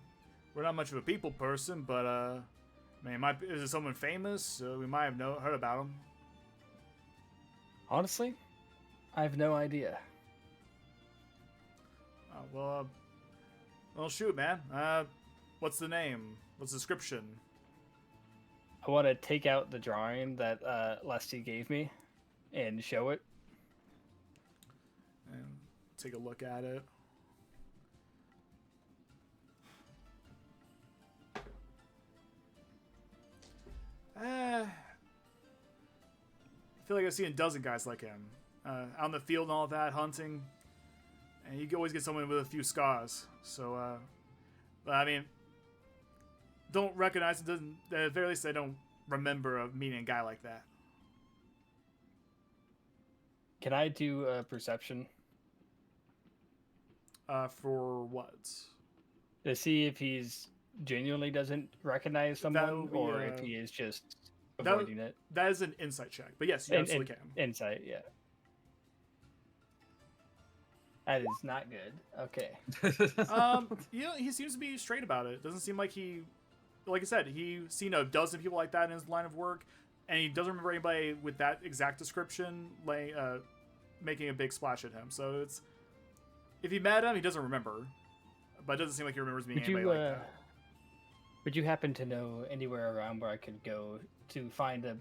we're not much of a people person, but I mean, is it someone famous? We might have heard about him. Honestly, I have no idea. Well, shoot, man. What's the name? What's the description? I want to take out the drawing that Lesty gave me and show it. take a look at it. I feel like I've seen a dozen guys like him. Out in the field and all that, hunting. And you can always get someone with a few scars. So, but I mean, don't recognize it. Doesn't, at the very least, I don't remember of meeting a guy like that. Can I do a perception For what? to see if he's genuinely doesn't recognize someone, would be, or if he is just that- avoiding it? That is an insight check. But yes, you absolutely can. Insight, yeah. That is not good. Okay. He seems to be straight about it. Doesn't seem like he, like I said, he's seen a dozen people like that in his line of work, and he doesn't remember anybody with that exact description making a big splash at him. So it's, if he met him, he doesn't remember, but it doesn't seem like he remembers meeting anybody like that. Would you happen to know anywhere around where I could go to find a,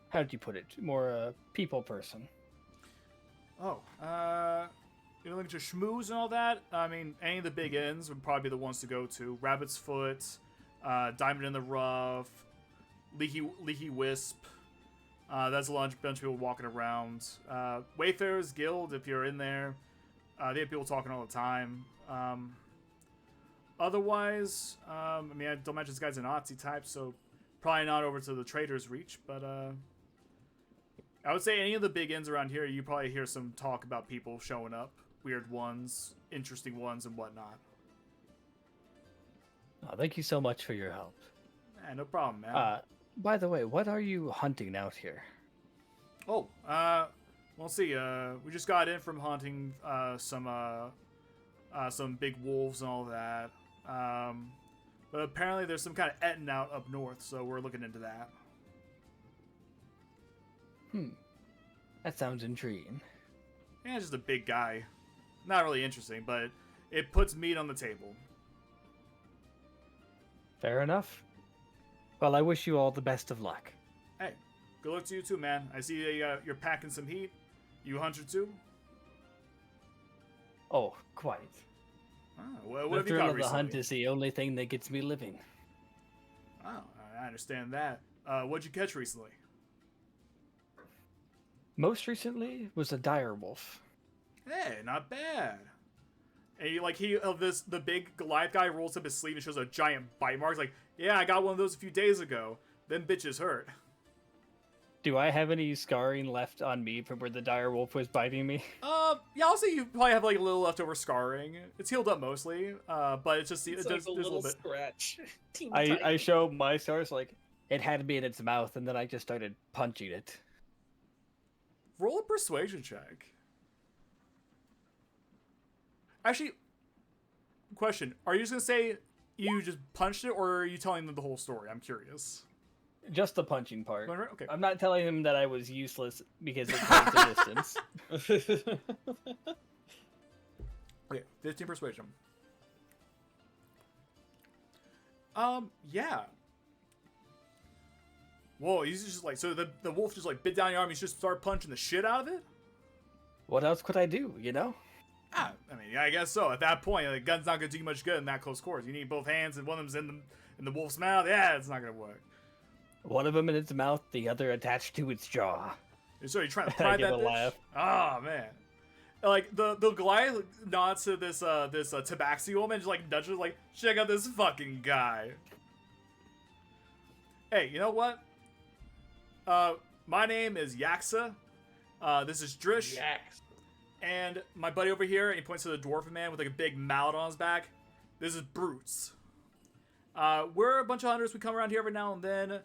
how did you put it, more people person? Oh, you're looking to schmooze and all that? I mean, any of the big inns would probably be the ones to go to. Rabbit's Foot, Diamond in the Rough, Leaky Wisp. That's a bunch of people walking around. Wayfarer's Guild, if you're in there. They have people talking all the time. Otherwise, I mean, I don't imagine this guy's an Nazi type, so probably not over to the Trader's Reach, but I would say any of the big inns around here, you probably hear some talk about people showing up. Weird ones, interesting ones, and whatnot. Oh, thank you so much for your help. No problem, man. By the way, what are you hunting out here? Oh, we'll see. We just got in from hunting some big wolves and all that. But apparently there's some kind of ettin out up north, so we're looking into that. That sounds intriguing. Yeah, just a big guy. Not really interesting, but it puts meat on the table. Fair enough. Well, I wish you all the best of luck. Hey, good luck to you too, man. I see you're packing some heat. You hunter too? Oh, quite. Oh, what The have you thrill got of the recently? hunt is the only thing that gets me living. Oh, I understand that. What'd you catch recently? Most recently was a dire wolf. Hey, not bad. And the big Goliath guy rolls up his sleeve and shows a giant bite mark. He's like, yeah, I got one of those a few days ago. Them bitches hurt. Do I have any scarring left on me from where the dire wolf was biting me? Yeah, I'll say you probably have like a little leftover scarring. It's healed up mostly, but it's just It's there's like a little bit. scratch. Teeny I tiny. show my scars, like, it had me in its mouth, and then I just started punching it. Roll a persuasion check. Actually, question: are you just gonna say you just punched it, or are you telling them the whole story? I'm curious. Just the punching part. Okay. I'm not telling him that I was useless because it takes a distance. Okay, 15 persuasion. Yeah. Whoa, he's just like, so the wolf just like bit down your arm, he's just start punching the shit out of it? What else could I do, you know? I mean, yeah, I guess so. At that point, the gun's not gonna do you much good in that close quarters. You need both hands, and one of them's in the wolf's mouth. Yeah, it's not gonna work. One of them in its mouth, the other attached to its jaw. So you're trying to I pry give that a bitch? laugh. Oh man. Like the Goliath nods to this tabaxi woman, just like nudges, like, check out this fucking guy. Hey, you know what? My name is Yaksa. This is Drish. And my buddy over here, and he points to the dwarf man with like a big mallet on his back. This is Brutes. We're a bunch of hunters. We come around here every now and then.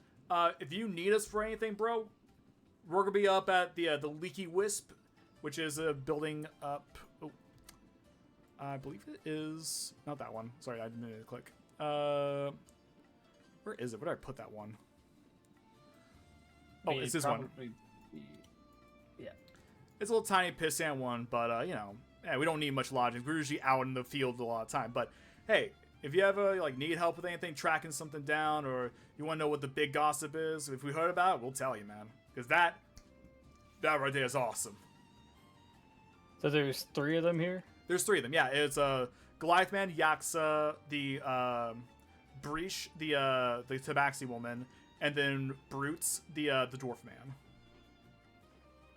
If you need us for anything, bro, we're gonna be up at the Leaky Wisp, which is a building up. Oh, I believe it is not that one. Sorry, I didn't mean to click. Where is it? Where did I put that one? Oh, it's this one. Yeah. It's a little tiny pissant one, but you know, we don't need much lodgings. We're usually out in the field a lot of time. But hey, if you ever like need help with anything, tracking something down, or you want to know what the big gossip is, if we heard about it, we'll tell you, man. Because that right there is awesome. So there's 3 of them here? There's 3 of them. Yeah, it's Goliath Man, Yaksa, the Breach, the Tabaxi woman, and then Brutes, the dwarf man.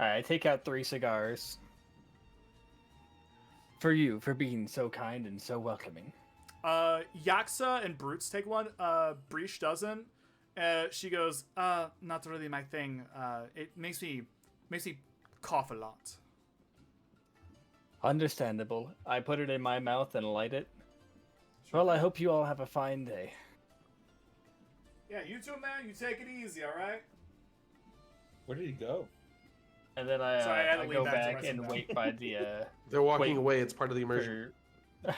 Alright, I take out 3 cigars. For you, for being so kind and so welcoming. Yaksa and Brutes take one. Breach doesn't. She goes, not really my thing. It makes me cough a lot. Understandable. I put it in my mouth and light it. Well, I hope you all have a fine day. Yeah, you too, man. You take it easy, all right? Where did he go? And then Sorry, I had to I leave go that to back rest and of that. wait by the They're walking Wait. away. It's part of the immersion.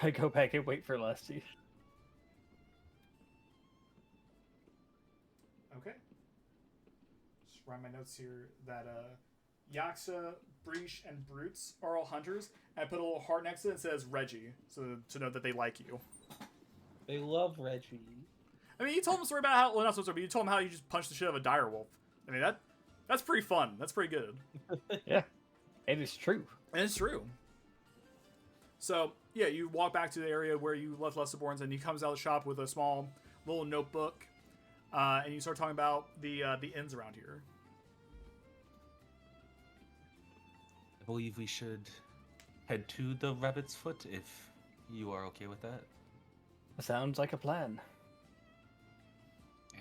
I go back and wait for Leslie. Okay. Just write my notes here that Yaksa, Breach, and Brutes are all hunters. And I put a little heart next to it that says Reggie, so to know that they like you. They love Reggie. I mean, you told them a story about how, well, not so story, but you told them how you just punched the shit out of a dire wolf. I mean, that's pretty fun. That's pretty good. Yeah, it is true. And it's true. So, yeah, you walk back to the area where you left Lesterborn's, and he comes out of the shop with a small little notebook, and you start talking about the inns around here. I believe we should head to the Rabbit's Foot if you are okay with that. Sounds like a plan.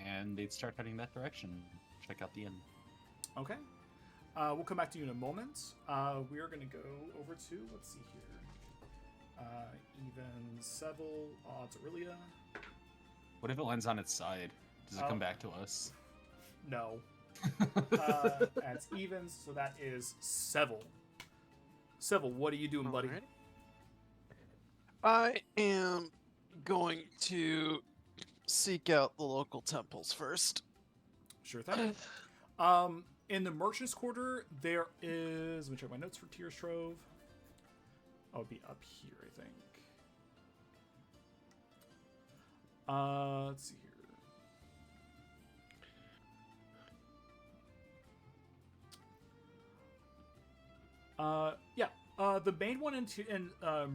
And they'd start heading that direction. Check out the inn. Okay. We'll come back to you in a moment. We are going to go over to, let's see here. Even Seville, odds Aurelia. What if it lands on its side? Does it come back to us? No. That's evens, so that is Seville. Seville, what are you doing, buddy? Alright. I am going to seek out the local temples first. Sure thing. In the Merchant's Quarter, there is... Let me check my notes for Tyrstrove. Oh, it'll be up here, I think. Let's see here. Yeah. The main one in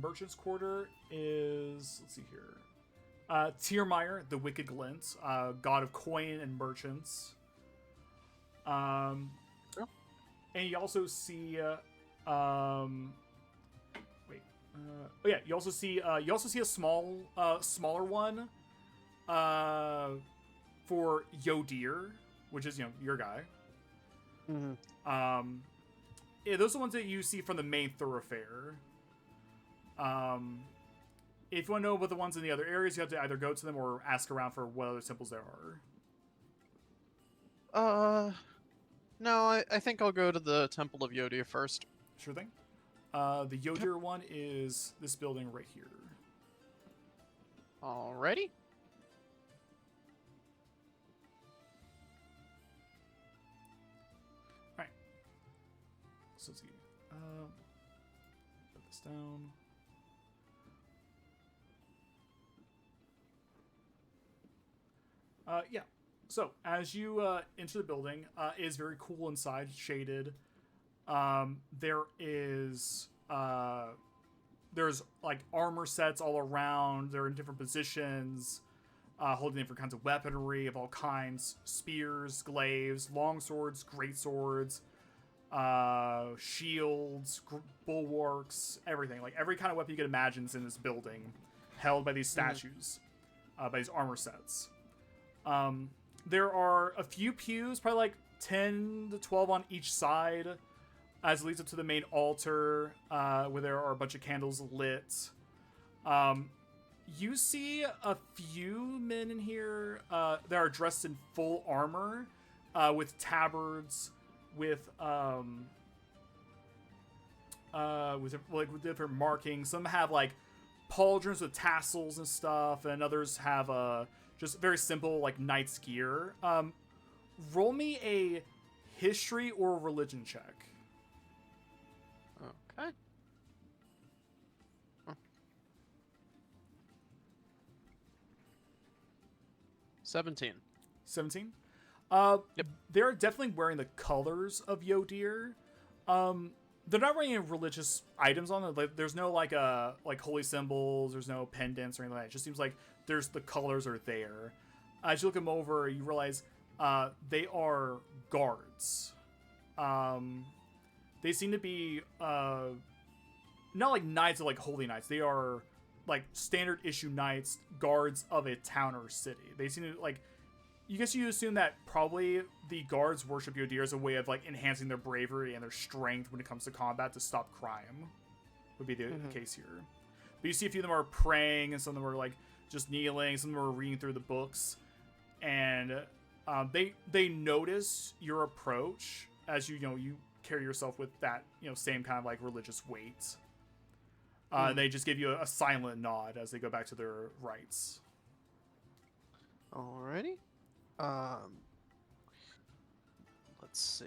Merchant's Quarter is... Let's see here. Tyrmeyer, the Wicked Glint, god of coin and merchants. And you also see... you also see a smaller one for Yodir, which is your guy. Mm-hmm. Yeah, those are the ones that you see from the main thoroughfare. If you want to know about the ones in the other areas, you have to either go to them or ask around for what other temples there are. No, I think I'll go to the Temple of Yodia first. Sure thing. The Yodir one is this building right here. Alrighty. Alright. So let's see. Put this down. Yeah. So as you enter the building, it is very cool inside, shaded. There is there's like armor sets all around. They're in different positions, holding different kinds of weaponry of all kinds: spears, glaives, long swords, great swords, shields, bulwarks, everything. Like every kind of weapon you could imagine is in this building, held by these statues, by these armor sets. There are a few pews, probably like 10 to 12 on each side, as it leads up to the main altar, where there are a bunch of candles lit. You see a few men in here that are dressed in full armor, with tabards, with different markings. Some have like pauldrons with tassels and stuff, and others have just very simple like knight's gear. Roll me a history or religion check. Okay. 17. 17. Yep. They're definitely wearing the colors of Yodir. They're not really any religious items on it. Like, there's no like holy symbols. There's no pendants or anything like that. It just seems like there's the colors are there. As you look them over, you realize they are guards. They seem to be not like knights or like holy knights. They are like standard issue knights, guards of a town or city. They seem to like. You guess you assume that probably the guards worship Yodir as a way of like enhancing their bravery and their strength when it comes to combat to stop crime. Would be the case here. But you see a few of them are praying, and some of them are like just kneeling. Some of them are reading through the books, and they notice your approach as you carry yourself with that same kind of like religious weight. They just give you a silent nod as they go back to their rites. Alrighty. Let's see.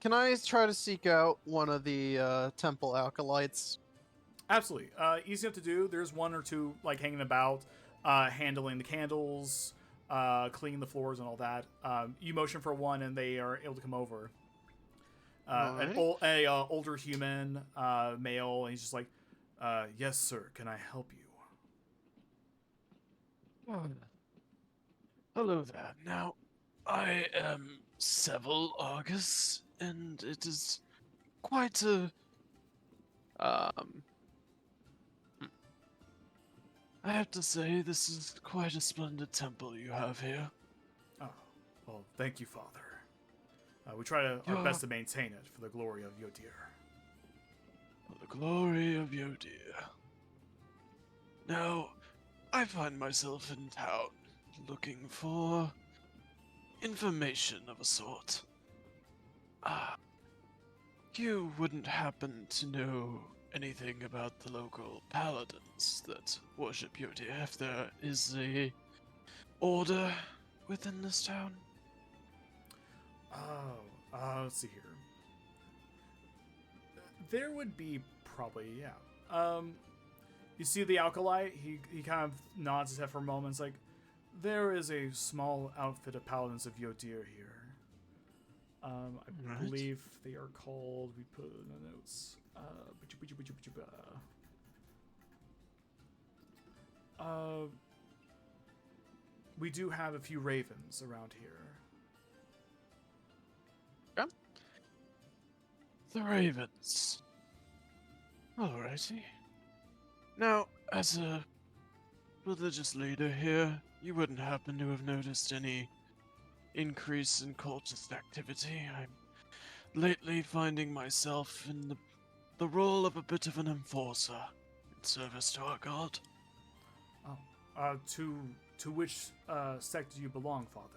Can I try to seek out one of the temple acolytes? Absolutely. Easy enough to do. There's one or two like hanging about, handling the candles, cleaning the floors and all that. You motion for one, and they are able to come over. An older human, male, and he's just like, "Yes, sir. Can I help you?" Hello there. Now, I am Seville Argus, and it is quite a I have to say, this is quite a splendid temple you have here. Oh, well, thank you, Father. We try our best to maintain it for the glory of Yodir. For the glory of Yodir. Now, I find myself in town looking for information of a sort. You wouldn't happen to know anything about the local paladins that worship Yodir, if there is a order within this town? Let's see here. There would be probably, yeah. You see the acolyte, he kind of nods his head for a moment. It's like, there is a small outfit of paladins of Yodir here. I believe they are called, we put in the notes, we do have a few ravens around here. The Ravens. Alrighty. Now, as a religious leader here, you wouldn't happen to have noticed any increase in cultist activity. I'm lately finding myself in the role of a bit of an enforcer in service to our god. Oh, to which sect do you belong, Father?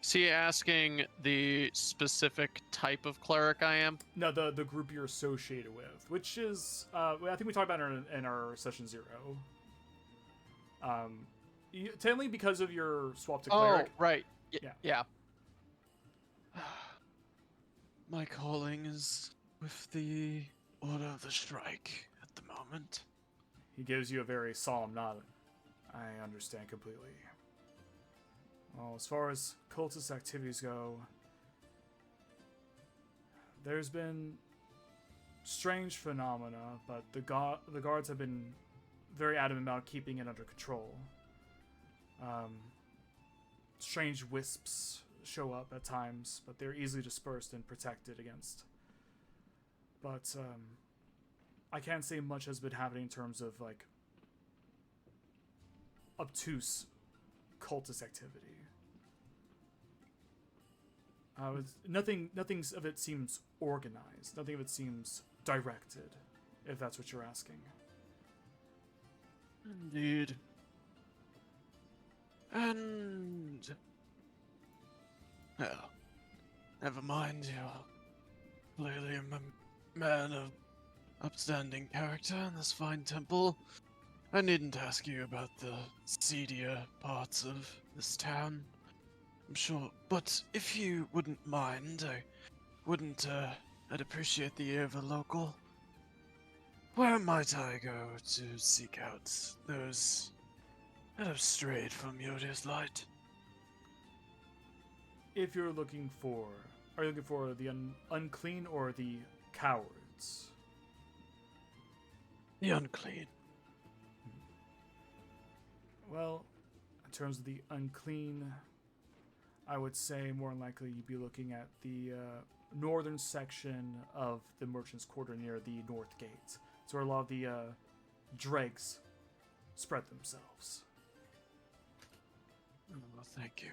Is he asking the specific type of cleric I am? No, the group you're associated with, which is I think we talked about it in our session 0. Technically, because of your swap to cleric. Oh, right. Yeah. My calling is with the Order of the Strike at the moment. He gives you a very solemn nod. I understand completely. Well, as far as cultist activities go, there's been strange phenomena, but the guards have been very adamant about keeping it under control. Strange wisps show up at times, but they're easily dispersed and protected against. But I can't say much has been happening in terms of like obtuse cultist activity. Nothing of it seems organized. Nothing of it seems directed, if that's what you're asking. Indeed. And... well, never mind, you're clearly a man of upstanding character in this fine temple. I needn't ask you about the seedier parts of this town, I'm sure. But if you wouldn't mind, I'd appreciate the ear of a local. Where might I go to seek out those that have strayed from Yodir's light? if you're looking for, are you looking for the unclean or the cowards? The unclean. Well, in terms of the unclean, I would say more than likely you'd be looking at the northern section of the Merchant's Quarter near the North Gate. It's where a lot of the dregs spread themselves. Oh, thank you.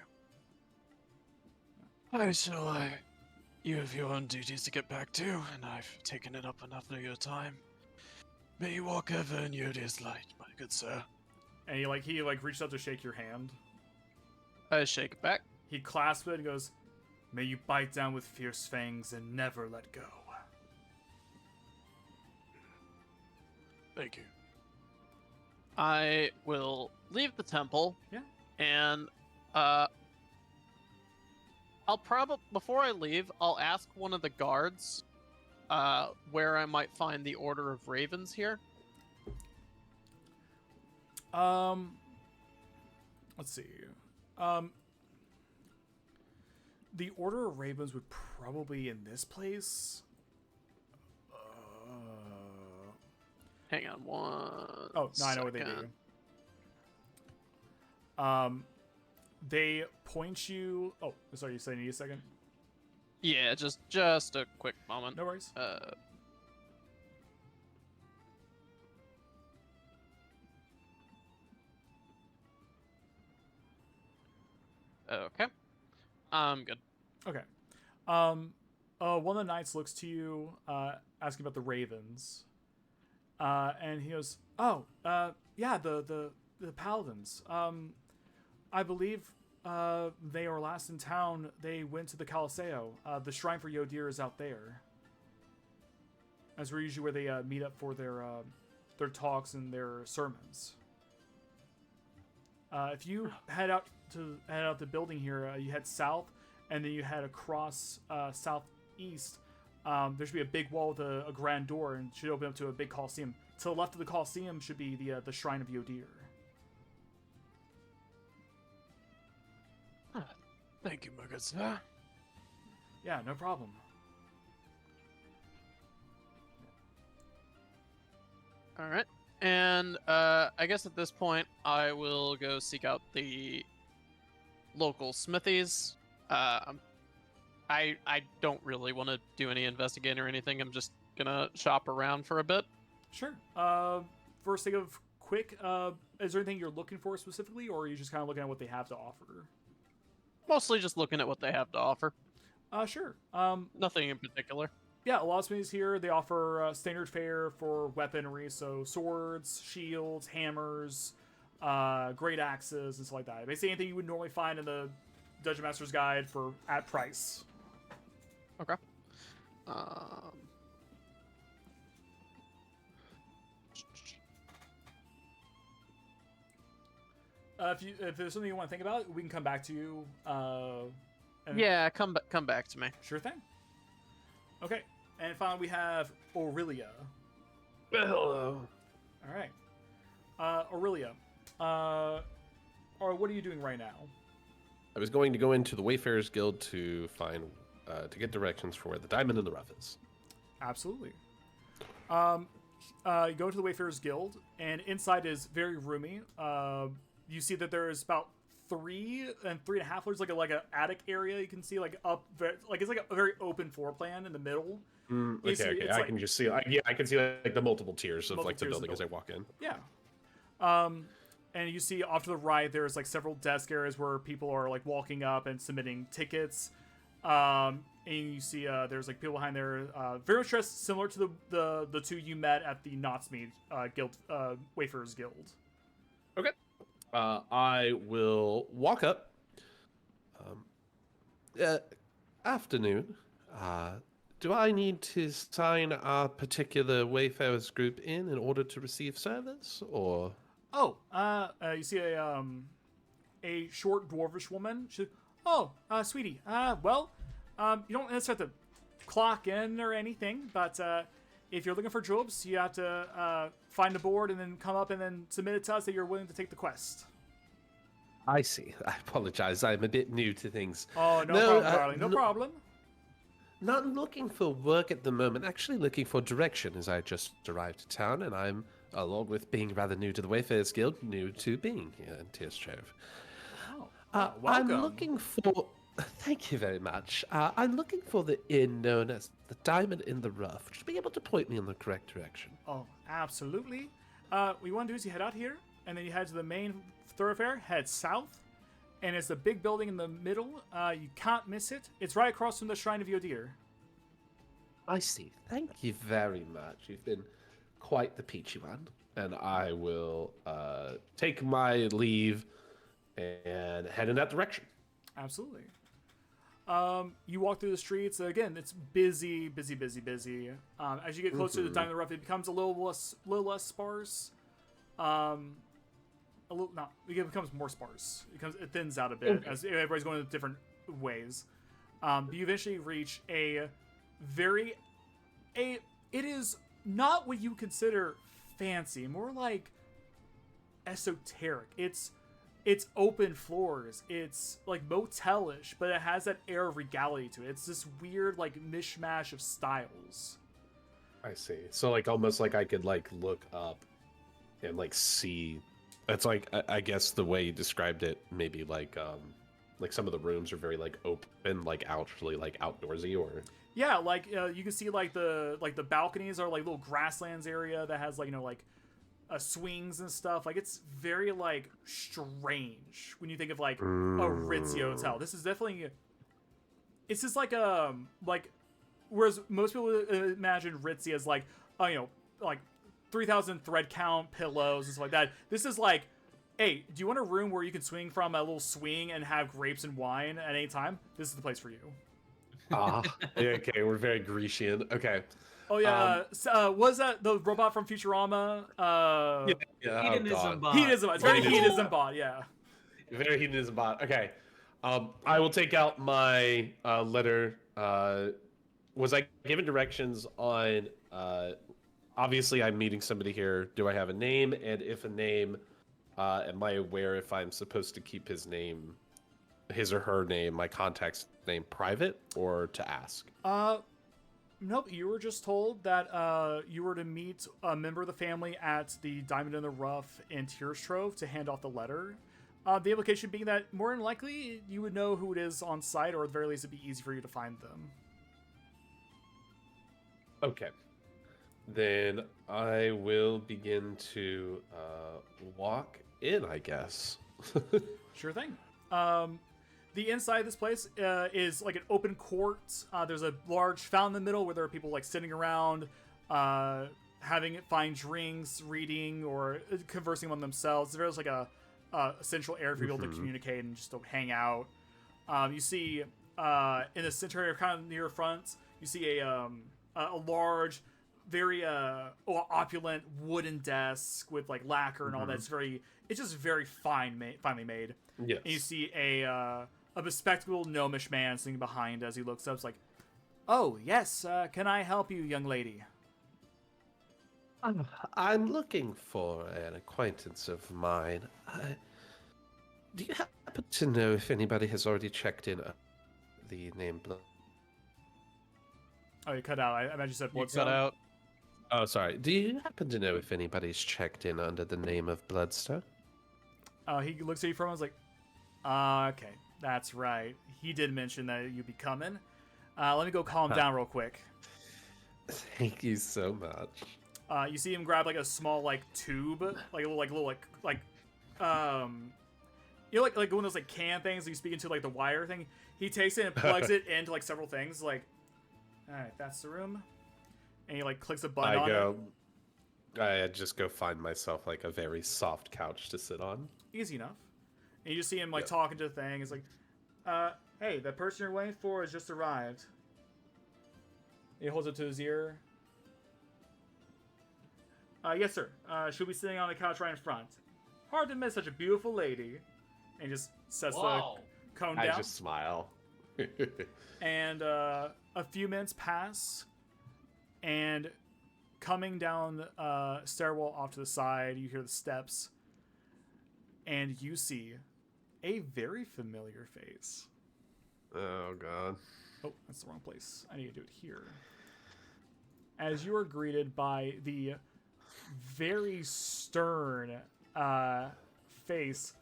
You have your own duties to get back to, and I've taken it up enough of your time. May you walk ever in Yodi's light, my good sir. And he reached out to shake your hand. I shake it back. He clasps it and goes, "May you bite down with fierce fangs and never let go." Thank you. I will leave the temple. Yeah. And I'll probably, before I leave, I'll ask one of the guards where I might find the Order of Ravens here. Let's see. The Order of Ravens would probably be in this place. Hang on one. Oh, no, I know what they second. do. They point you. Oh, sorry, you say need a second? Yeah, just a quick moment. No worries. Okay. I'm good. Okay. One of the knights looks to you, asking about the ravens. And he goes, "Oh, yeah, the paladins. I believe they were last in town. They went to the Caliseo. The shrine for Yodir is out there. That's usually where they meet up for their talks and their sermons. If you head out the building here, you head south, and then you head across southeast. There should be a big wall with a grand door, and it should open up to a big coliseum. To the left of the coliseum should be the shrine of Yodir." Thank you, my good sir. Yeah, no problem. All right. And I guess at this point, I will go seek out the local smithies. I don't really want to do any investigating or anything. I'm just gonna shop around for a bit. Sure. First thing of quick, is there anything you're looking for specifically, or are you just kind of looking at what they have to offer? Mostly just looking at what they have to offer. Sure. Nothing in particular. Yeah, a lot of smithies here, they offer standard fare for weaponry, so swords, shields, hammers, great axes, and stuff like that. Basically anything you would normally find in the Dungeon Master's Guide at price. Okay. If there's something you want to think about, we can come back to you. Yeah, come back to me. Sure thing. Okay, and finally we have Aurelia. Hello. All right, Aurelia. Or what are you doing right now? I was going to go into the Wayfarers Guild to get directions for where the diamond in the rough is. Absolutely. You go to the Wayfarers Guild, and inside is very roomy. You see that there is about 3 and 3.5 floors, like an attic area. You can see it's like a very open floor plan in the middle. Okay. I can just see. I can see like the multiple tiers of the building as I walk in. Yeah. And you see off to the right, there's like several desk areas where people are like walking up and submitting tickets. And you see there's like people behind there, very much dressed similar to the two you met at the Knotsmead Guild, Wayfarers Guild. Okay. I will walk up. Afternoon. Do I need to sign our particular Wayfarers group in order to receive service, or? Oh, you see a short dwarvish woman. She's, sweetie. Well, you don't necessarily have to clock in or anything, but if you're looking for jobs, you have to find a board and then come up and then submit it to us that you're willing to take the quest. I see. I apologize. I'm a bit new to things. Oh, no, No, problem, darling. No no- problem. Not looking for work at the moment. Actually looking for direction as I just arrived to town, and I'm, along with being rather new to the Wayfarers Guild, new to being here in Tyrstrove. Oh, I'm welcome. looking for... Thank you very much. I'm looking for the inn known as the Diamond in the Rough. Would you be able to point me in the correct direction? Oh, absolutely. What you want to do is you head out here, and then you head to the main thoroughfare, head south, and it's a big building in the middle. You can't miss it. It's right across from the Shrine of Yodir. I see. Thank you very much. You've been quite the peachy one. And I will take my leave and head in that direction. Absolutely. You walk through the streets. Again, it's busy, busy, busy, busy. As you get closer to the Diamond in the Rough, it becomes a little less sparse. It becomes more sparse. It thins out a bit as everybody's going different ways. But you eventually reach it is not what you consider fancy, more like esoteric. It's open floors. It's like motelish, but it has that air of regality to it. It's this weird like mishmash of styles. I see. So like almost like I could like look up and like see. It's like I guess the way you described it, maybe like some of the rooms are very like open, like actually like outdoorsy, or yeah, like you can see like the balconies are like little grasslands area that has like like swings and stuff. Like it's very like strange when you think of like a ritzy hotel. This is definitely it's just like whereas most people imagine ritzy as like like 3,000 thread count pillows and stuff like that. This is like, hey, do you want a room where you can swing from a little swing and have grapes and wine at any time? This is the place for you. Okay, we're very Grecian. Okay. Oh yeah, was that the robot from Futurama? Yeah. Hedonism bot. Hedonism. It's very hedonism bot. Yeah. Very hedonism bot. Okay. I will take out my letter. Was I given directions on? Obviously, I'm meeting somebody here. Do I have a name? And if a name, am I aware if I'm supposed to keep his name, his or her name, my contact's name, private, or to ask? Nope. You were just told that you were to meet a member of the family at the Diamond in the Rough in Tyrstrove to hand off the letter. The implication being that more than likely you would know who it is on site, or at the very least it'd be easy for you to find them. Okay. Then I will begin to walk in, I guess. Sure thing. The inside of this place is like an open court. There's a large fountain in the middle where there are people like sitting around, having fine drinks, reading, or conversing among themselves. There's like a central area for people to communicate and just to hang out. You see in the center area, kind of near the front, you see a large, very opulent wooden desk with like lacquer and all that. It's just very finely made. Yes. And you see a bespectacled gnomish man sitting behind as he looks up. It's like, oh yes, can I help you, young lady? I'm looking for an acquaintance of mine. Do you happen to know if anybody has already checked in the name? Oh, you cut out. I imagine you said You what's cut out. Oh, sorry. Do you happen to know if anybody's checked in under the name of Bloodstone? He looks at you from. I was like, okay, that's right. He did mention that you'd be coming. Let me go calm him down real quick. Thank you so much. You see him grab like a small like tube, like a little like you know like one of those like can things that you speak into like the wire thing. He takes it and plugs it into like several things. Like, all right, that's the room. And he like clicks a button on it. I just go find myself like a very soft couch to sit on. Easy enough. And you just see him like talking to the thing. It's like, hey, the person you're waiting for has just arrived. He holds it to his ear. Yes, sir. She'll be sitting on the couch right in front. Hard to miss such a beautiful lady. And he just sets the cone down. I just smile. And a few minutes pass. And coming down the stairwell off to the side, you hear the steps. And you see a very familiar face. Oh god. Oh, that's the wrong place. I need to do it here. As you are greeted by the very stern face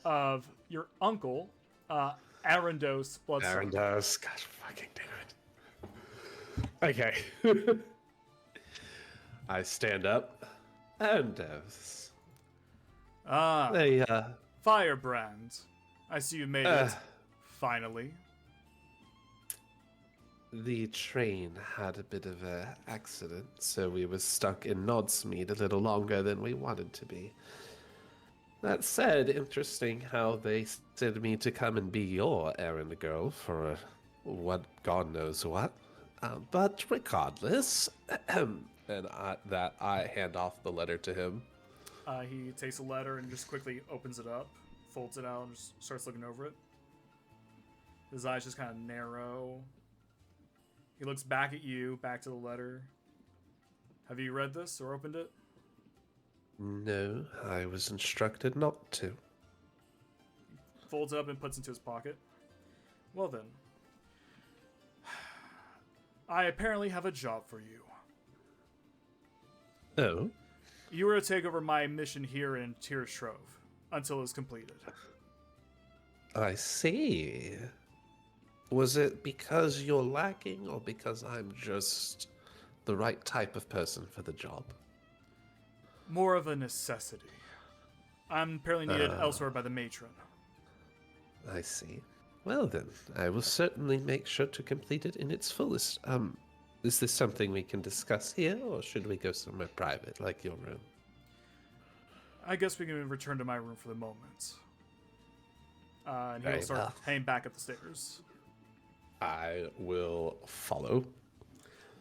of your uncle, Arandos Bloodsucker. Arandos, gosh fucking damn it. Okay. I stand up. Arandos. Ah, They, Firebrand. I see you made it. Finally. the train had a bit of a accident, so we were stuck in Nodsmead a little longer than we wanted to be. That said, interesting how they sent me to come and be your errand girl for what God knows what. But regardless, and I hand off the letter to him. He takes a letter and just quickly opens it up, folds it out, and just starts looking over it. His eyes just kind of narrow. He looks back at you, back to the letter. Have you read this or opened it? No, I was instructed not to. Folds it up and puts it into his pocket. Well then. I apparently have a job for you. Oh? You are to take over my mission here in Tyrstrove until it's completed. I see. Was it because you're lacking, or because I'm just the right type of person for the job? More of a necessity. I'm apparently needed elsewhere by the matron. I see. Well then, I will certainly make sure to complete it in its fullest. Is this something we can discuss here, or should we go somewhere private, like your room? I guess we can return to my room for the moment. And he'll Very start well. heading back up the stairs. I will follow.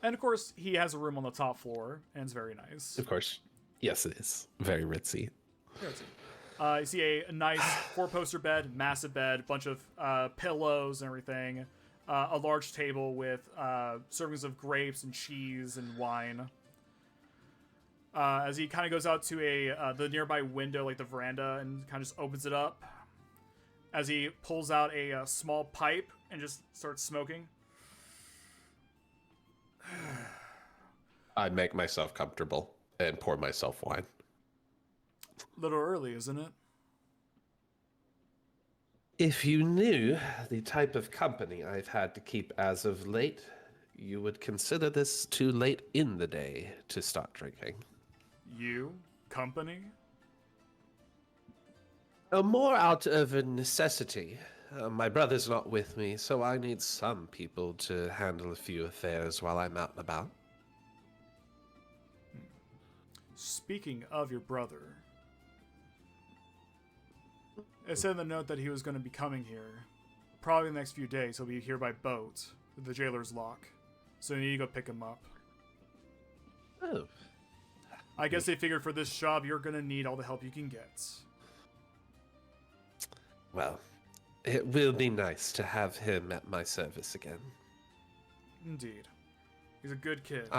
And of course, he has a room on the top floor, and it's very nice. Of course. Yes, it is. Very ritzy. You see a nice four-poster bed, massive bed, bunch of pillows and everything. A large table with servings of grapes and cheese and wine. As he kind of goes out to the nearby window, like the veranda, and kind of just opens it up. As he pulls out a small pipe and just starts smoking. I make myself comfortable and pour myself wine. A little early, isn't it? If you knew the type of company I've had to keep as of late, you would consider this too late in the day to start drinking. You? Company? More out of a necessity. My brother's not with me, so I need some people to handle a few affairs while I'm out and about. Speaking of your brother, it said in the note that he was going to be coming here. Probably in the next few days, he'll be here by boat with the jailer's lock. So you need to go pick him up. Oh. I guess they figured for this job, you're going to need all the help you can get. Well, it will be nice to have him at my service again. Indeed. He's a good kid.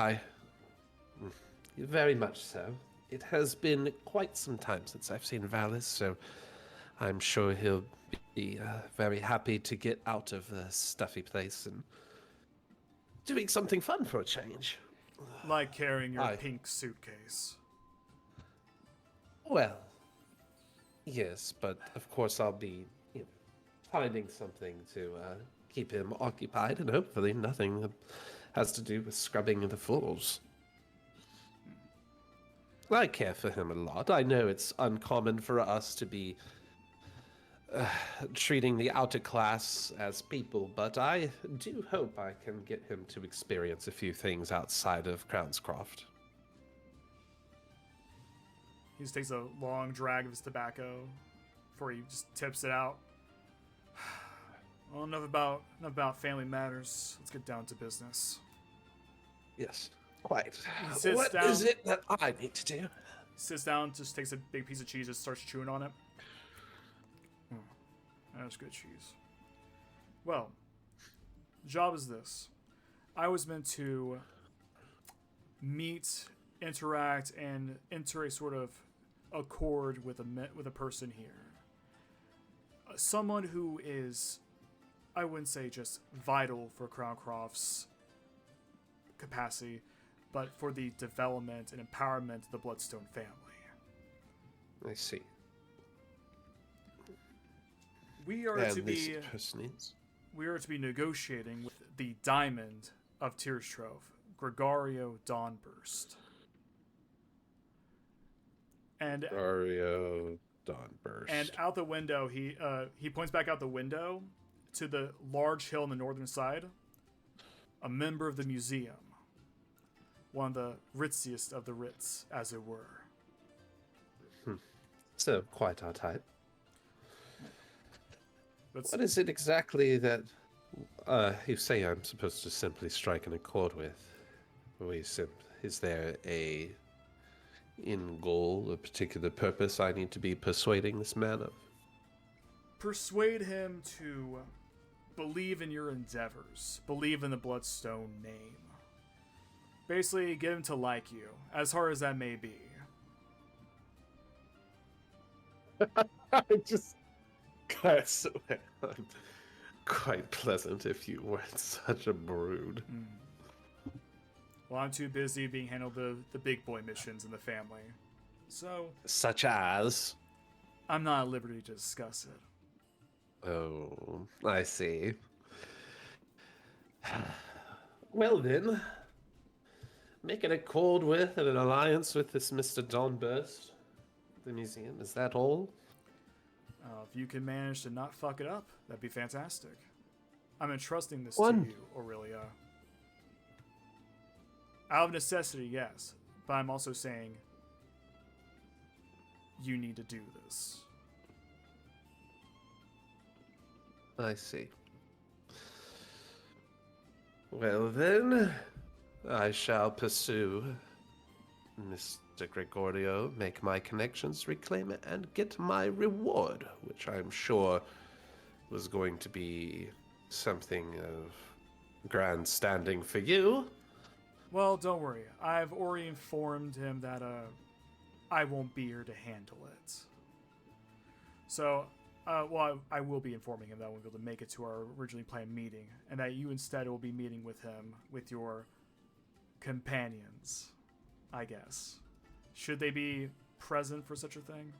Very much so. It has been quite some time since I've seen Valis, so I'm sure he'll be very happy to get out of the stuffy place and doing something fun for a change. Like carrying your pink suitcase. Well, yes, but of course I'll be finding something to keep him occupied, and hopefully nothing that has to do with scrubbing the floors. I care for him a lot. I know it's uncommon for us to be treating the outer class as people, but I do hope I can get him to experience a few things outside of Crownscroft. He just takes a long drag of his tobacco before he just tips it out. Well, enough about family matters. Let's get down to business. Yes, quite. He sits What down. is it that I need to do? He sits down, just takes a big piece of cheese and starts chewing on it. That's good cheese. Well, the job is this. I was meant to meet, interact, and enter a sort of accord with a person here. someone who is, I wouldn't say just vital for Crowncroft's capacity, but for the development and empowerment of the Bloodstone family. I see. We are And to this be person is? we are to be negotiating with the Diamond of Tyrstrove, Gregorio Dawnburst. And Dario Dawnburst. And out the window, he points back out the window to the large hill on the northern side. A member of the museum, one of the ritziest of the Ritz, as it were. So, quite our type. But What is it exactly that you say I'm supposed to simply strike an accord with? Is there a in goal, a particular purpose I need to be persuading this man of? persuade him to believe in your endeavors, believe in the Bloodstone name. Basically, get him to like you, as hard as that may be. I just quite, quite pleasant if you weren't such a brood. Well, I'm too busy being handled the big boy missions in the family. So, Such as? I'm not at liberty to discuss it. Oh, I see. Well then, make an accord with and an alliance with this Mr. Dawnburst, the museum. Is that all? If you can manage to not fuck it up, that'd be fantastic. I'm entrusting this One. to you, Aurelia. Out of necessity, yes, but I'm also saying you need to do this. I see. Well then, I shall pursue Mr. Gregorio, make my connections, reclaim it, and get my reward, which I'm sure was going to be something of grand standing for you. Well, don't worry. I've already informed him that I won't be here to handle it. So, I will be informing him that I won't be able to make it to our originally planned meeting, and that you instead will be meeting with him with your companions, I guess. Should they be present for such a thing?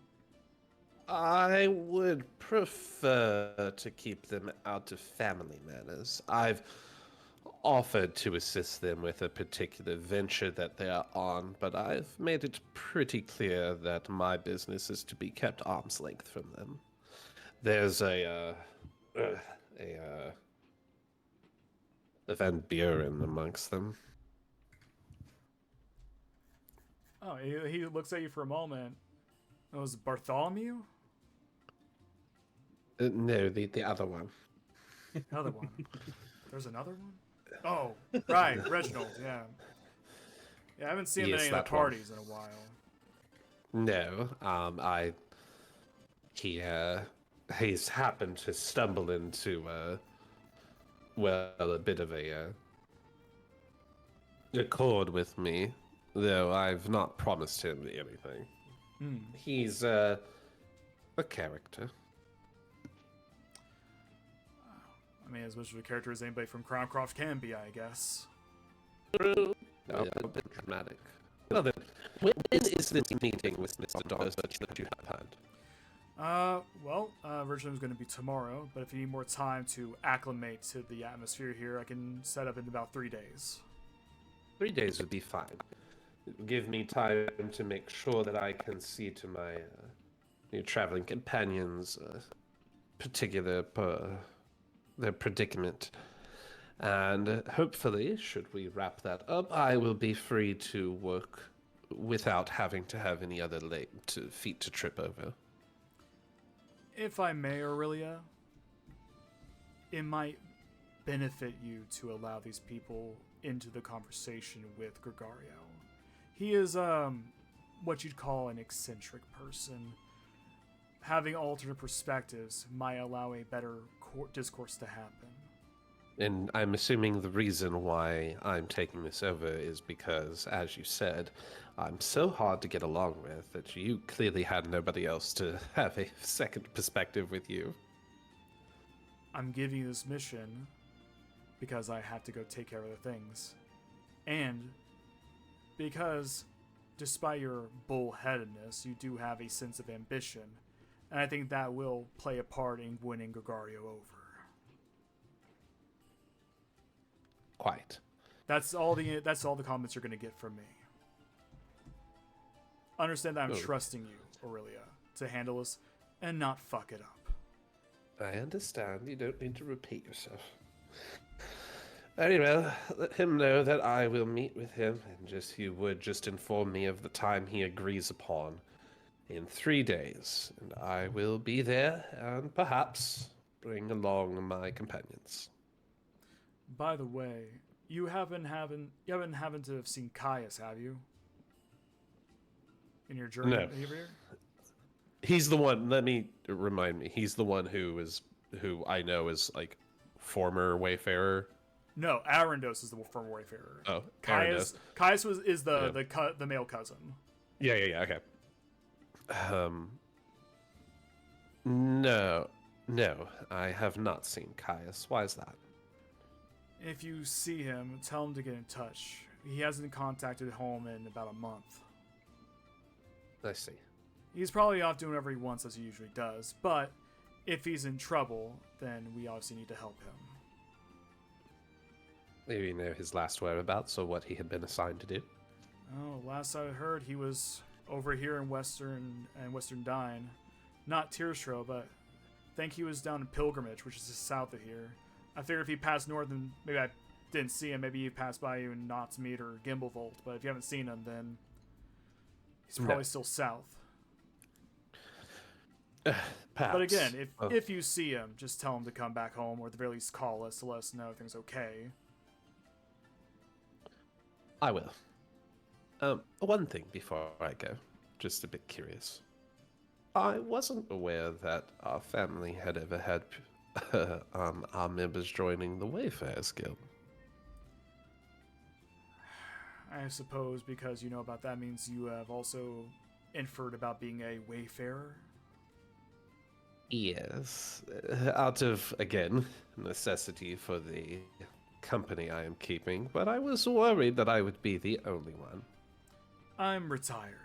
I would prefer to keep them out of family matters. I've offered to assist them with a particular venture that they are on, but I've made it pretty clear that my business is to be kept arm's length from them. There's a Van Buren amongst them. Oh, he looks at you for a moment. It was Bartholomew? No, the other one. Another one. There's another one? Oh, right, Reginald, yeah. Yeah, I haven't seen him at Yes, any of the that one. parties in a while. No, he's happened to stumble into, a bit of a accord with me, though I've not promised him anything. He's, a character. I mean, as much of a character as anybody from Crowncroft can be, I guess. No, a bit dramatic. Well then, when is this meeting with Mr. Dawes that you have had? Originally it was going to be tomorrow, but if you need more time to acclimate to the atmosphere here, I can set up in about 3 days. 3 days would be fine. Give me time to make sure that I can see to my new traveling companions' their predicament. And hopefully, should we wrap that up, I will be free to work without having to have any other feet to trip over. If I may, Aurelia, it might benefit you to allow these people into the conversation with Gregorio. He is, what you'd call an eccentric person. Having alternate perspectives might allow a better discourse to happen. And I'm assuming the reason why I'm taking this over is because, as you said, I'm so hard to get along with that you clearly had nobody else to have a second perspective with you. I'm giving you this mission because I have to go take care of other things. And because, despite your bullheadedness, you do have a sense of ambition. And I think that will play a part in winning Gregario over. Quite. That's all the comments you're going to get from me. Understand that I'm trusting you, Aurelia, to handle this and not fuck it up. I understand. You don't need to repeat yourself. Very well. Let him know that I will meet with him, and just inform me of the time he agrees upon in 3 days, and I will be there, and perhaps bring along my companions. By the way, you haven't to have seen Caius, have you? In your journey No. over here? He's the one. Let me remind me. He's the one who I know is like former Wayfarer. No, Arandos is the former Wayfarer. Oh, Caius is the male cousin. Yeah. Okay. No, I have not seen Caius. Why is that? If you see him, tell him to get in touch. He hasn't contacted home in about a month. I see. He's probably off doing whatever he wants as he usually does, but if he's in trouble, then we obviously need to help him. Maybe you know his last whereabouts or what he had been assigned to do. Oh, last I heard, he was over here in Western Dine. Not Tyrstrove, but I think he was down in Pilgrimage, which is just south of here. I figured if he passed north, and maybe I didn't see him, maybe he passed by you in Knottsmead or Gimblebolt, but if you haven't seen him, then he's probably still south. Perhaps. But again, if you see him, just tell him to come back home, or at the very least call us to let us know everything's okay. I will. One thing before I go, just a bit curious. I wasn't aware that our family had ever had our members joining the Wayfarers Guild. I suppose because you know about that means you have also inferred about being a Wayfarer. Yes, out of, again, necessity for the company I am keeping, but I was worried that I would be the only one. I'm retired.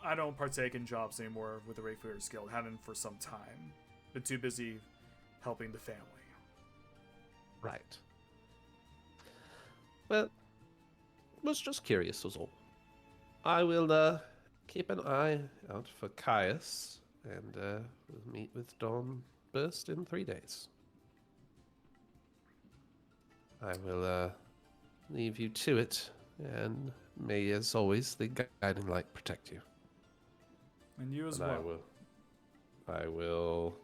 I don't partake in jobs anymore with the Wayfarers Guild. Haven't for some time. Been too busy helping the family. Right. Well, was just curious was all. I will keep an eye out for Caius, and we'll meet with Dawn Burst in 3 days. I will leave you to it, and may, as always, the guiding light protect you. And you as And well. I will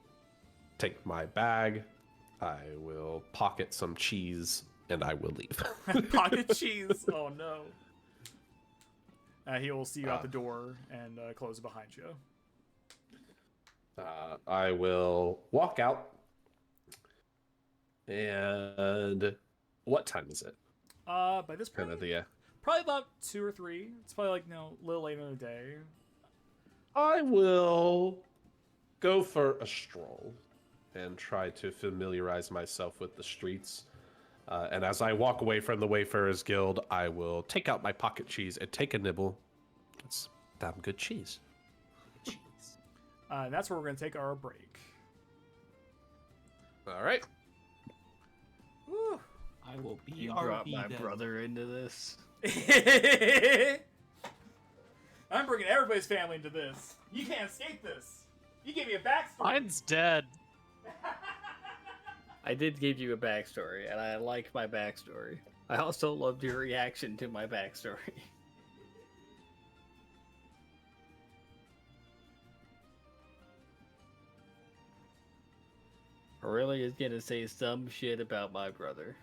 take my bag, I will pocket some cheese, and I will leave. Pocket cheese. Oh no. He will see you out the door and close it behind you. I will walk out. And what time is it? By this point, Kind of the. probably about 2 or 3. It's probably like a little later in the day. I will go for a stroll and try to familiarize myself with the streets. And as I walk away from the Wayfarers Guild, I will take out my pocket cheese and take a nibble. It's damn good cheese. And that's where we're going to take our break. All right. Woo. I will be You brought my brother into this. I'm bringing everybody's family into this. You can't escape this. You gave me a backstory. Mine's dead. I did give you a backstory, and I like my backstory. I also loved your reaction to my backstory. Aurelia is gonna say some shit about my brother.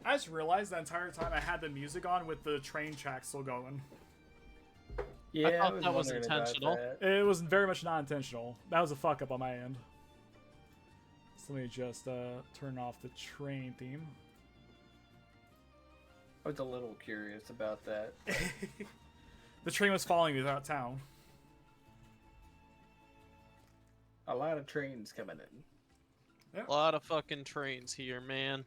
I just realized the entire time I had the music on with the train track still going. Yeah, thought was that was wondering about intentional. that. It was very much not intentional. That was a fuck up on my end. So let me just turn off the train theme. I was a little curious about that. The train was following me throughout town. A lot of trains coming in. A lot of fucking trains here, man.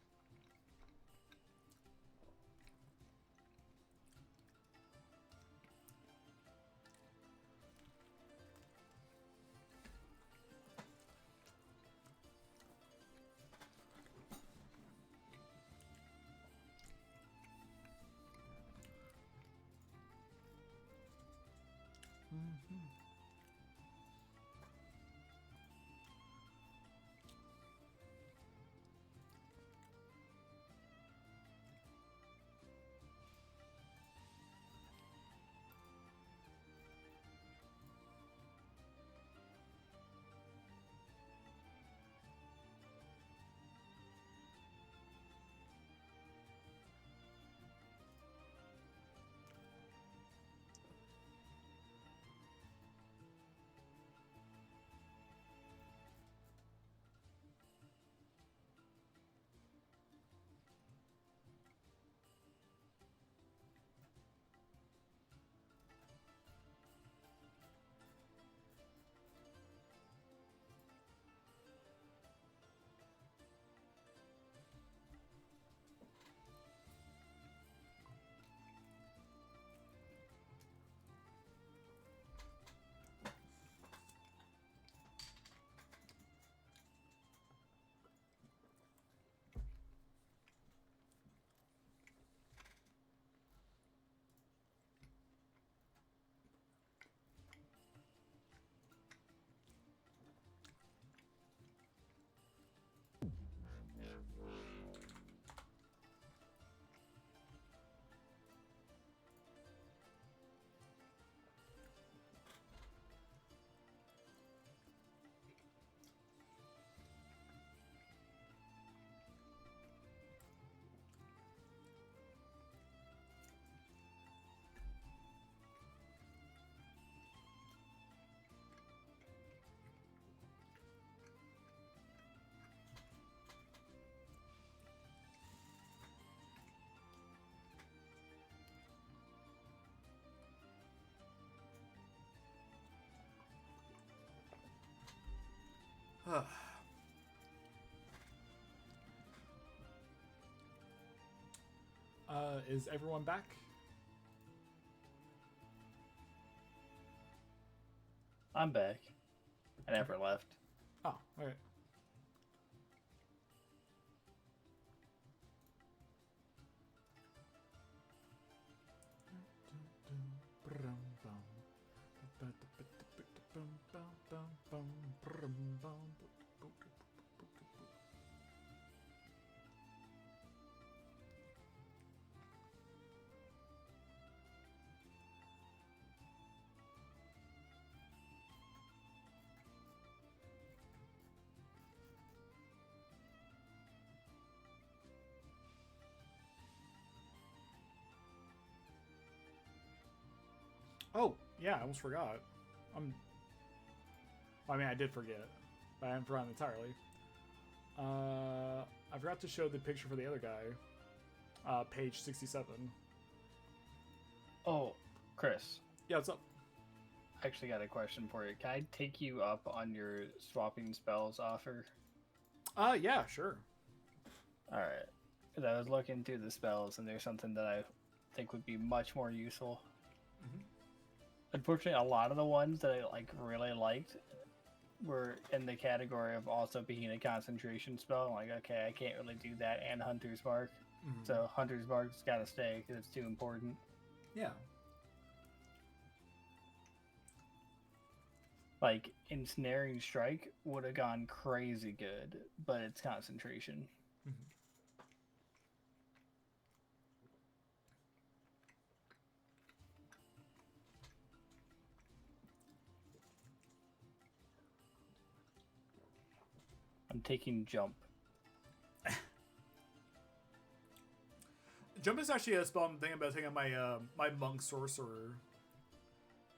Is everyone back? I'm back. I never left. Oh, alright. Oh, yeah, I almost forgot. I mean, I did forget, but I haven't forgotten entirely. I forgot to show the picture for the other guy. Page 67. Oh, Chris, Yeah, what's up? I actually got a question for you. Can I take you up on your swapping spells offer? Yeah, sure. All right. Because I was looking through the spells, and there's something that I think would be much more useful. Mhm. Unfortunately, a lot of the ones that I really liked were in the category of also being a concentration spell. I'm like, okay, I can't really do that and Hunter's Mark. Mhm. So Hunter's Mark's got to stay because it's too important. Yeah. Like, Ensnaring Strike would have gone crazy good, but it's concentration. Mhm. I'm taking Jump. Jump is actually a spell I'm thinking about taking on my my monk sorcerer.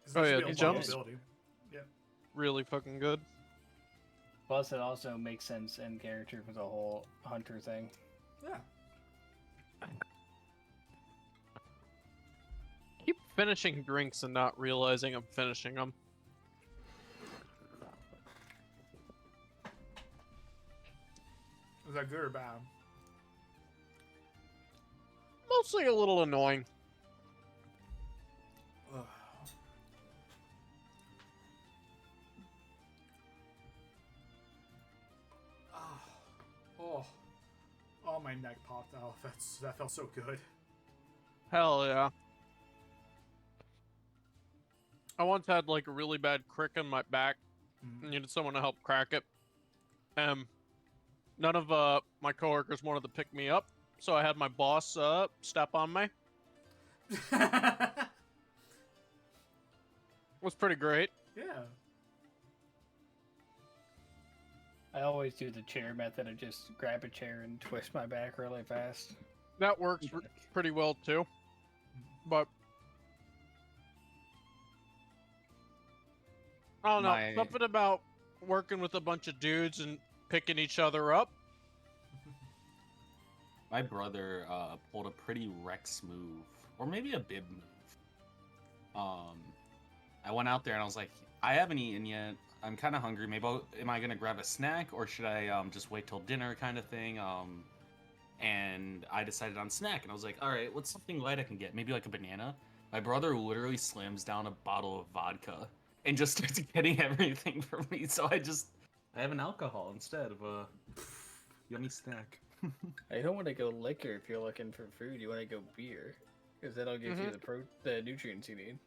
'Cause Oh, that should yeah, be a the long jumps? ability. Really fucking good. Plus, it also makes sense in character for the whole Hunter thing. Yeah. Keep finishing drinks and not realizing I'm finishing them. Is that good or bad? Mostly a little annoying. Ugh. Ah. Oh, my neck popped off. That felt so good. Hell yeah. I once had like a really bad crick in my back Mhm. and needed someone to help crack it. None of my coworkers wanted to pick me up, so I had my boss step on me. It was pretty great. Yeah. I always do the chair method of just grab a chair and twist my back really fast. That works pretty well too. But I don't know, My- something about working with a bunch of dudes and picking each other up. My brother pulled a pretty Rex move, or maybe a bib move. I went out there and I was like, I haven't eaten yet. I'm kind of hungry. Maybe am I gonna grab a snack or should I just wait till dinner, kind of thing? And I decided on snack, and I was like, all right, what's something light I can get? Maybe like a banana. My brother literally slams down a bottle of vodka and just starts getting everything from me. So I have an alcohol instead of a yummy snack. I don't want to go liquor if you're looking for food. You want to go beer, because that'll give you the nutrients you need.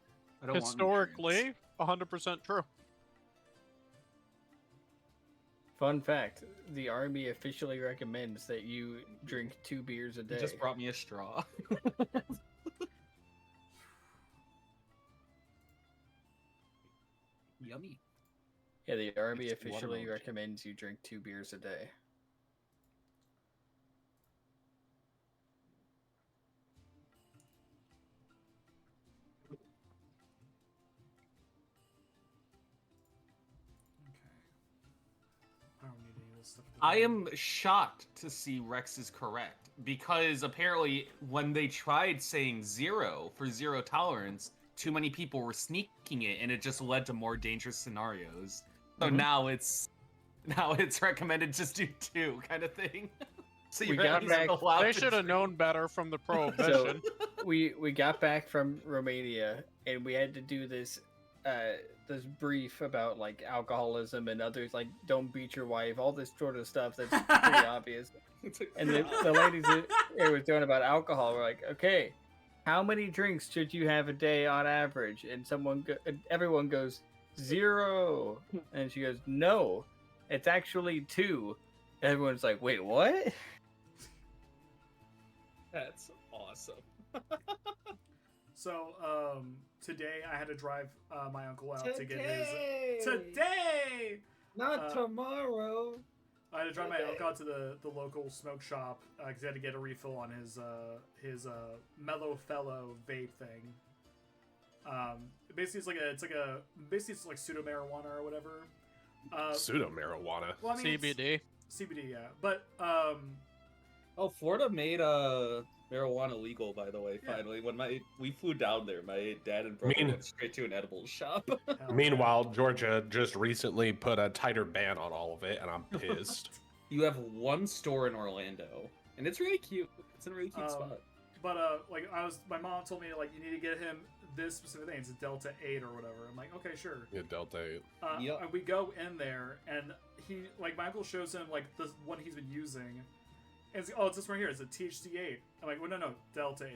I don't want Historically, 100% true. Fun fact: the army officially recommends that you drink 2 beers a nutrients. day. He just brought me a straw. Yummy. Yeah, the army It's officially watermelon. recommends you drink 2 beers a day. I don't need any of this stuff. I am shocked to see Rex is correct because apparently when they tried saying 0 for zero tolerance, too many people were sneaking it, and it just led to more dangerous scenarios. So now it's recommended just do 2 kind of thing. So We you're got at least back- allowed They to should have drink. known better from the prohibition. We got back from Romania and we had to do this this brief about like alcoholism and others, like don't beat your wife, all this sort of stuff that's pretty obvious. And the ladies that it was doing about alcohol were like, okay, how many drinks should you have a day on average? And everyone goes 0, and she goes, no, it's actually 2. Everyone's like, wait, what? That's awesome. So, today I had to drive my uncle out to get his. Today! Not tomorrow. I had to drive my uncle out to the local smoke shop because he had to get a refill on his Mellow Fellow vape thing. Basically, it's like pseudo marijuana or whatever. Pseudo marijuana. Well, I mean, it's CBD. CBD, yeah. But Oh, Florida made marijuana legal, by the way. Yeah. Finally, when we flew down there, my dad and brother Mean- went straight to an edibles shop. hell Meanwhile, Georgia just recently put a tighter ban on all of it, and I'm pissed. You have one store in Orlando, and it's really cute. It's in a really cute spot. But like my mom told me like you need to get him this specific thing. It's a Delta 8 or whatever. I'm like, okay, sure. Yeah, Delta 8. Yep. And we go in there, and he like my uncle shows him like the one he's been using, and it's, oh, it's this one here. It's a THC 8. I'm like, well, no, Delta 8.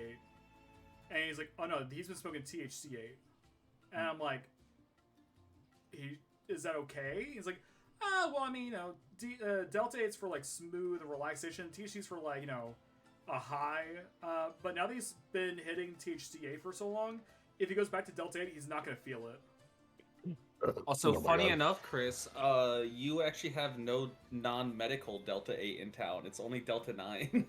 And he's like, oh no, he's been smoking THC 8. And I'm like, is that okay? He's like, well, I mean, you know, Delta 8's for like smooth relaxation. THC's for like, you know, a high. But now that he's been hitting THC 8 for so long, if he goes back to Delta 8, he's not gonna feel it. Also, Oh my funny God. enough, Chris, you actually have no non-medical Delta 8 in town. It's only Delta 9.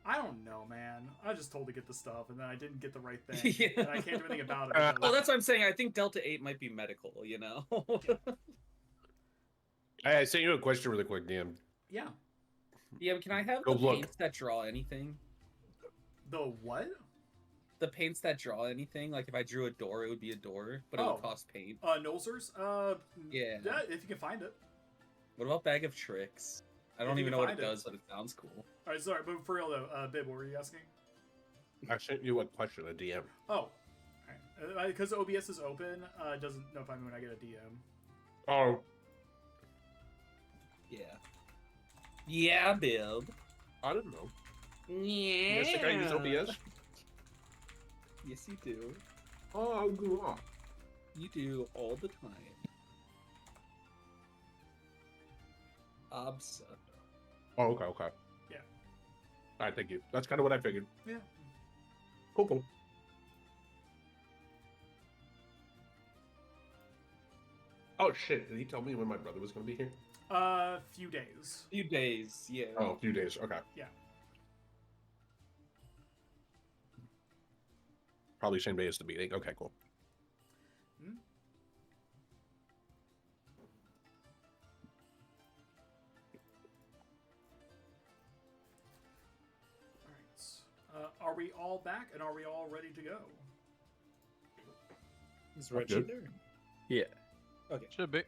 I don't know, man. I was just told to get the stuff, and then I didn't get the right thing, Yeah. and I can't do anything about it. Well, because- that's what I'm saying. I think Delta 8 might be medical, you know? Hey, I sent you a question really quick, DM. yeah. Yeah, can I have Go the look. paints that draw anything? The what? The paints that draw anything? Like, if I drew a door, it would be a door, but it Oh. would cost paint. Nolsers? Yeah. If you can find it. What about Bag of Tricks? I If don't you even can know what it find it. does, but it sounds cool. All right, sorry, but for real though, Bib, what were you asking? I sent you a question, a DM. Oh, because OBS is open, it doesn't notify me when I get a DM. Oh, Yeah. Yeah, Bib. I don't know. Yeah. Yes, I gotta use OBS. Yes, you do. Oh, go on. You do all the time. Obsa. Oh, okay. Yeah. All right, thank you. That's kind of what I figured. Yeah. Cool. Oh shit! Did he tell me when my brother was gonna be here? Few days. Few days, yeah. Oh, a few days. Okay. Yeah. Probably same day as the meeting. Okay, cool. All right. Are we all back, and are we all ready to go? Is Reggie Reggie good. there? Yeah. Okay. Should be.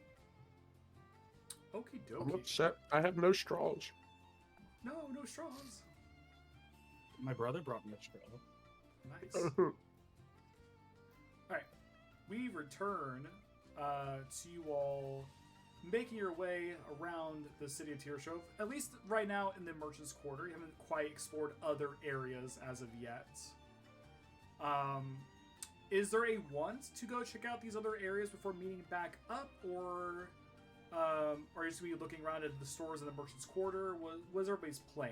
Okie I'm dokie. upset. I have no straws. No straws. My brother brought me a straw. Nice. Alright. We return to you all making your way around the city of Tyrstrove. At least right now in the Merchant's Quarter. You haven't quite explored other areas as of yet. Is there a want to go check out these other areas before meeting back up, or are you just going to be looking around at the stores in the Merchant's Quarter? What is everybody's plan?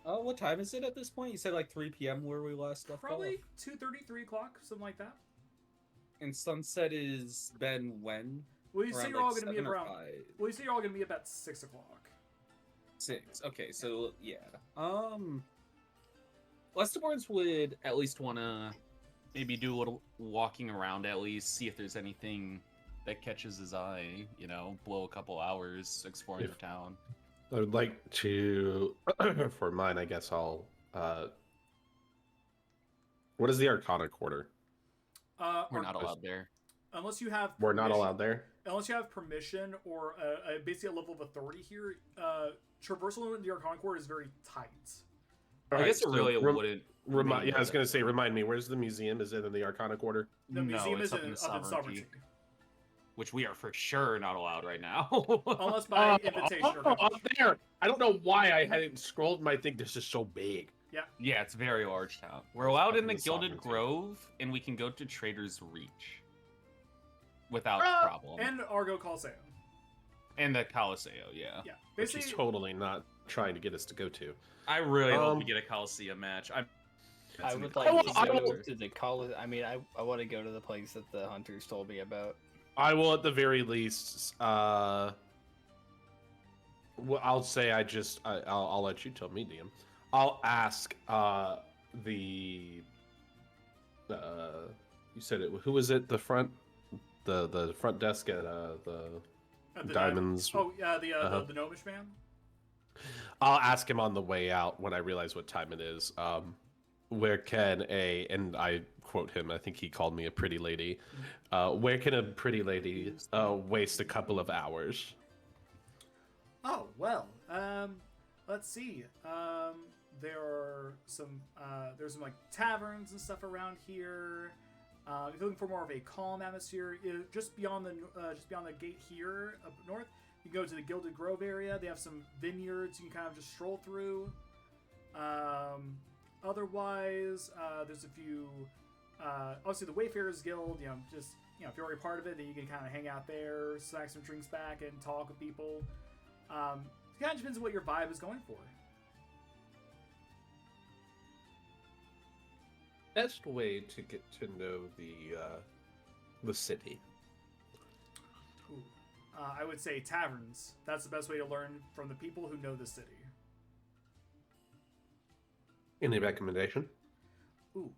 What time is it at this point? You said like 3 p.m. where we last left Probably off. 2:30, 3 o'clock, something like that. And sunset is then when? Well, you say Around, you're all like, going to be 7 or around. 5? Well, you say you're all going to be about 6 o'clock. 6. Okay, so yeah. Lesteborns would at least want to maybe do a little walking around, at least see if there's anything that catches his eye. You know, blow a couple hours exploring the town. I would like to, for mine, I guess I'll. What is the Arcana Quarter? We're not allowed there. Unless you have. We're not permission- allowed there. Unless you have permission or basically a level of authority here. Traversal in the Arcana Court is very tight. I guess it really wouldn't. Remind. Yeah, I was gonna say, remind me. Where's the museum? Is it in the Arcana Quarter? The museum it's is up in in Sovereignty. Sovereignty. Which we are for sure not allowed right now. Unless by invitation or up compulsion. there. I don't know why I hadn't scrolled my thing. This is so big. Yeah, it's a very large town. We're allowed in the Fucking Gilded Sovereignty. Grove, and we can go to Trader's Reach without problem. And Argo Coliseum. And the Coliseo, yeah. Yeah. Which Basically, he's totally not trying to get us to go to. I really hope we Um, get a Coliseum match. I would I like will- to I go will- to the college. I mean, I want to go to the place that the hunters told me about. I will, at the very least. Well, I'll say I'll let you tell me, DM. I'll ask the. You said it. Who was it? The front, the front desk at the At the diamonds. Oh, yeah, the Uh-huh. the gnomish man. I'll ask him on the way out when I realize what time it is. Where can and I quote him, I think he called me a pretty lady. Where can a pretty lady waste a couple of hours? Oh well. Let's see. There are some there's some like taverns and stuff around here. If you're looking for more of a calm atmosphere, just beyond the gate here up north, you can go to the Gilded Grove area. They have some vineyards you can kind of just stroll through. Otherwise, there's a few. Obviously, the Wayfarers Guild. Just if you're already part of it, then you can kind of hang out there, snack some drinks back, and talk with people. It kind of depends on what your vibe is going for. Best way to get to know the city. Ooh. I would say taverns. That's the best way to learn from the people who know the city. Any recommendation? Ooh.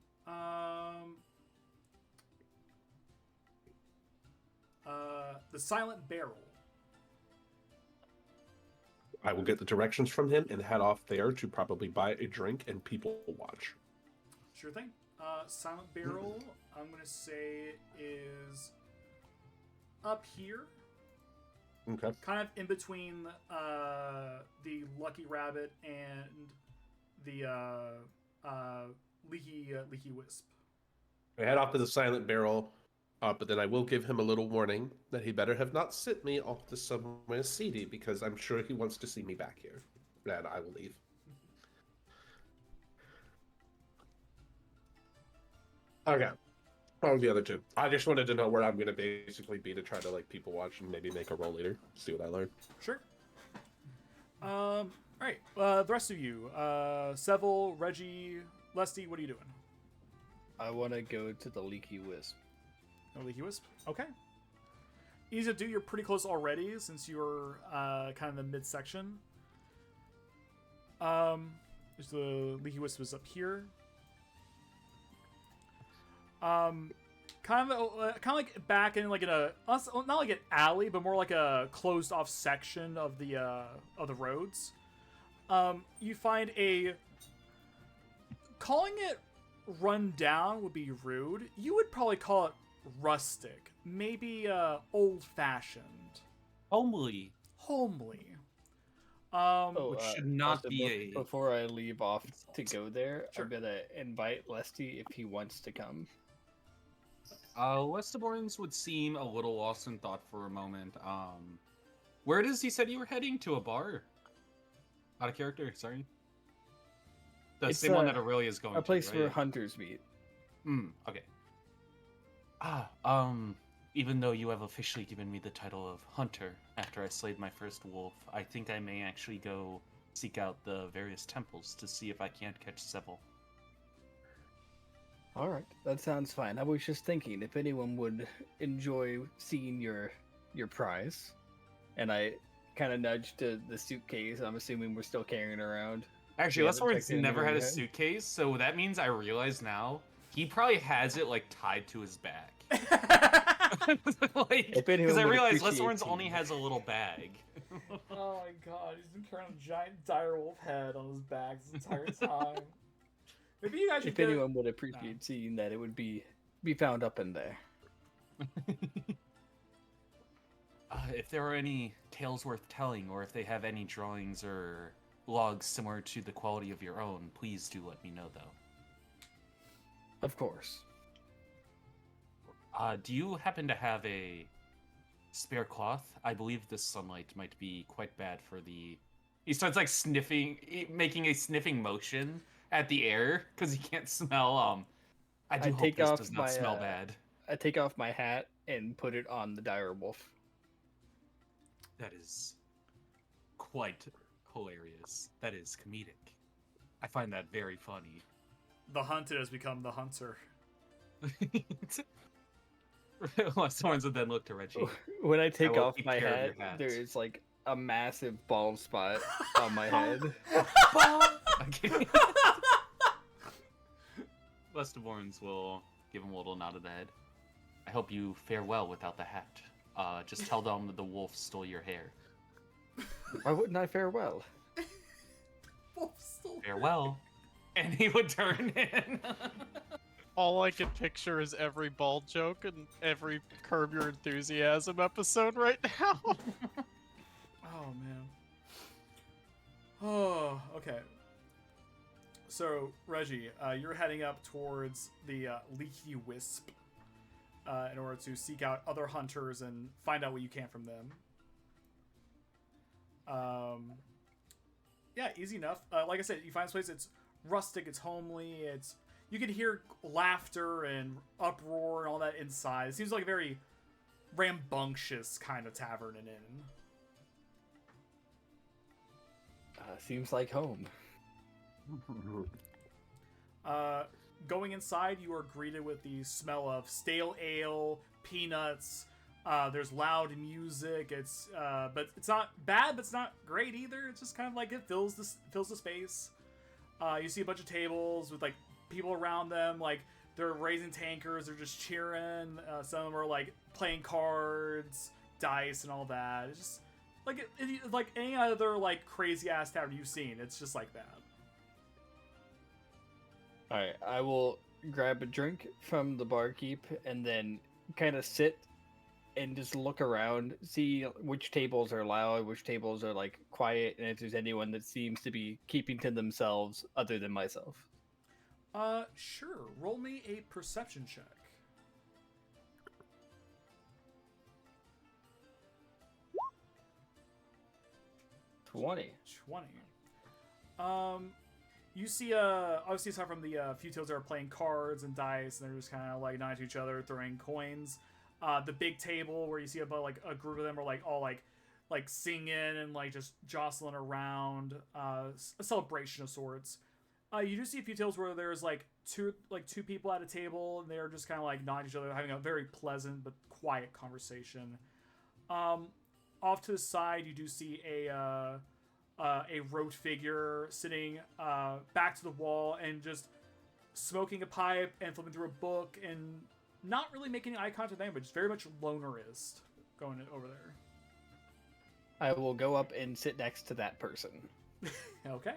The Silent Barrel. I will get the directions from him and head off there to probably buy a drink and people watch. Sure thing. Silent Barrel, I'm going to say, is up here. Okay. Kind of in between the Lucky Rabbit and the Leaky Wisp. I head off to the Silent Barrel, but then I will give him a little warning that he better have not sent me off to somewhere seedy because I'm sure he wants to see me back here. And I will leave. Okay. Oh, the other two. I just wanted to know where I'm going to basically be to try to like people watch and maybe make a roll later. See what I learn. Sure. All right. The rest of you, Seville, Reggie, Lesty, what are you doing? I want to go to the Leaky Wisp. No Leaky Wisp. Okay. Easy to do. You're pretty close already since you're kind of in the midsection. There's the Leaky Wisp is up here. Kind of like back in like not like an alley, but more like a closed off section of the roads. You find calling it run down would be rude. You would probably call it rustic, maybe old fashioned, Homely. homely. Which should not also, be a... Before I leave off to go there, Sure. I'm gonna invite Lesty if he wants to come. Westaborns would seem a little lost in thought for a moment. Where does he said you were heading? To a bar? Out of character, sorry. The It's same one that Aurelia is going to, A place right? where hunters meet. Okay. Even though you have officially given me the title of Hunter after I slayed my first wolf, I think I may actually go seek out the various temples to see if I can't catch Seville. All right, that sounds fine. I was just thinking if anyone would enjoy seeing your prize, and I kind of nudged to the suitcase. I'm assuming we're still carrying around. Actually, We haven't Westward's checked in never had a yet. suitcase, so that means I realize now he probably has it like tied to his back. Like, If anyone because I would realized appreciate Westward's seeing only it. has a little bag. Oh my god, he's been carrying a giant direwolf head on his back this entire time. Maybe you guys should If get... anyone would appreciate seeing that, it would be found up in there. If there are any tales worth telling, or if they have any drawings or logs similar to the quality of your own, please do let me know, though. Of course. Do you happen to have a spare cloth? I believe the sunlight might be quite bad for the... He starts like sniffing, making a sniffing motion at the air because he can't smell. I do hope take this off does not my, smell bad. I take off my hat and put it on the dire wolf. That is quite hilarious. That is comedic. I find that very funny. The hunted has become the hunter. Someone would then look to Reggie. When I take will off keep my care of hat, your hat. there is like a massive bald spot on my head. Okay. Westaborns will give him a little nod of the head. I hope you fare well without the hat. Just tell them that the wolf stole your hair. Why wouldn't I fare well? Wolf stole Farewell. And he would turn in. All I can picture is every ball joke and every Curb Your Enthusiasm episode right now. Oh man. Oh, okay. So Reggie, you're heading up towards the Leaky Wisp in order to seek out other hunters and find out what you can from them. Yeah, easy enough. Like I said, you find this place. It's rustic. It's homely. You can hear laughter and uproar and all that inside. It seems like a very rambunctious kind of tavern and inn. Seems like home. Going inside, you are greeted with the smell of stale ale, peanuts. There's loud music. But it's not bad, but it's not great either. It's just kind of like it fills the space. You see a bunch of tables with like people around them, like they're raising tankers, they're just cheering. Some of them are like playing cards, dice, and all that. It's just like any other like crazy ass tavern you've seen. It's just like that. All right, I will grab a drink from the barkeep and then kind of sit and just look around, see which tables are loud, which tables are like quiet, and if there's anyone that seems to be keeping to themselves other than myself. Sure. Roll me a perception check. 20. 20. You see, obviously aside from the few tables that are playing cards and dice, and they're just kind of like nodding to each other, throwing coins. The big table where you see about like a group of them are like all like singing and like just jostling around, a celebration of sorts. You do see a few tables where there's like two people at a table, and they're just kind of like nodding to each other, having a very pleasant but quiet conversation. Off to the side, you do see a rote figure sitting back to the wall and just smoking a pipe and flipping through a book and not really making eye contact with anyone, but just very much lonerist going over there. I will go up and sit next to that person. Okay.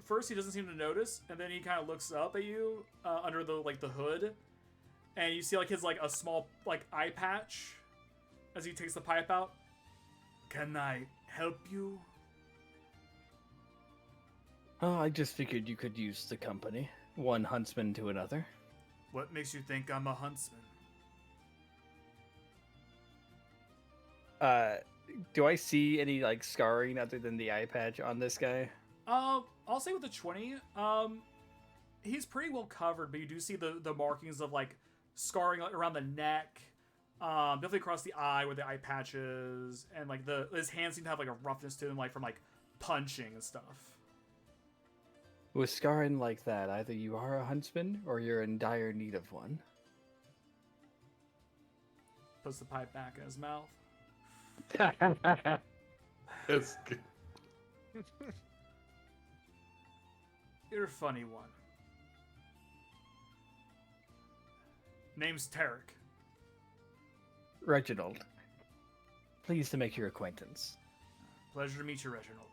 First he doesn't seem to notice, and then he kind of looks up at you under the hood, and you see like his like a small like eye patch as he takes the pipe out. Can I help you? Oh, I just figured you could use the company. One huntsman to another. What makes you think I'm a huntsman? Do I see any like scarring other than the eye patch on this guy? I'll say with a 20, he's pretty well covered, but you do see the markings of like scarring around the neck, definitely across the eye where the eye patch is, and like his hands seem to have like a roughness to them, like from like punching and stuff. With scarring like that, either you are a huntsman or you're in dire need of one. Puts the pipe back in his mouth. That's good. You're a funny one. Name's Tarek. Reginald. Pleased to make your acquaintance. Pleasure to meet you, Reginald.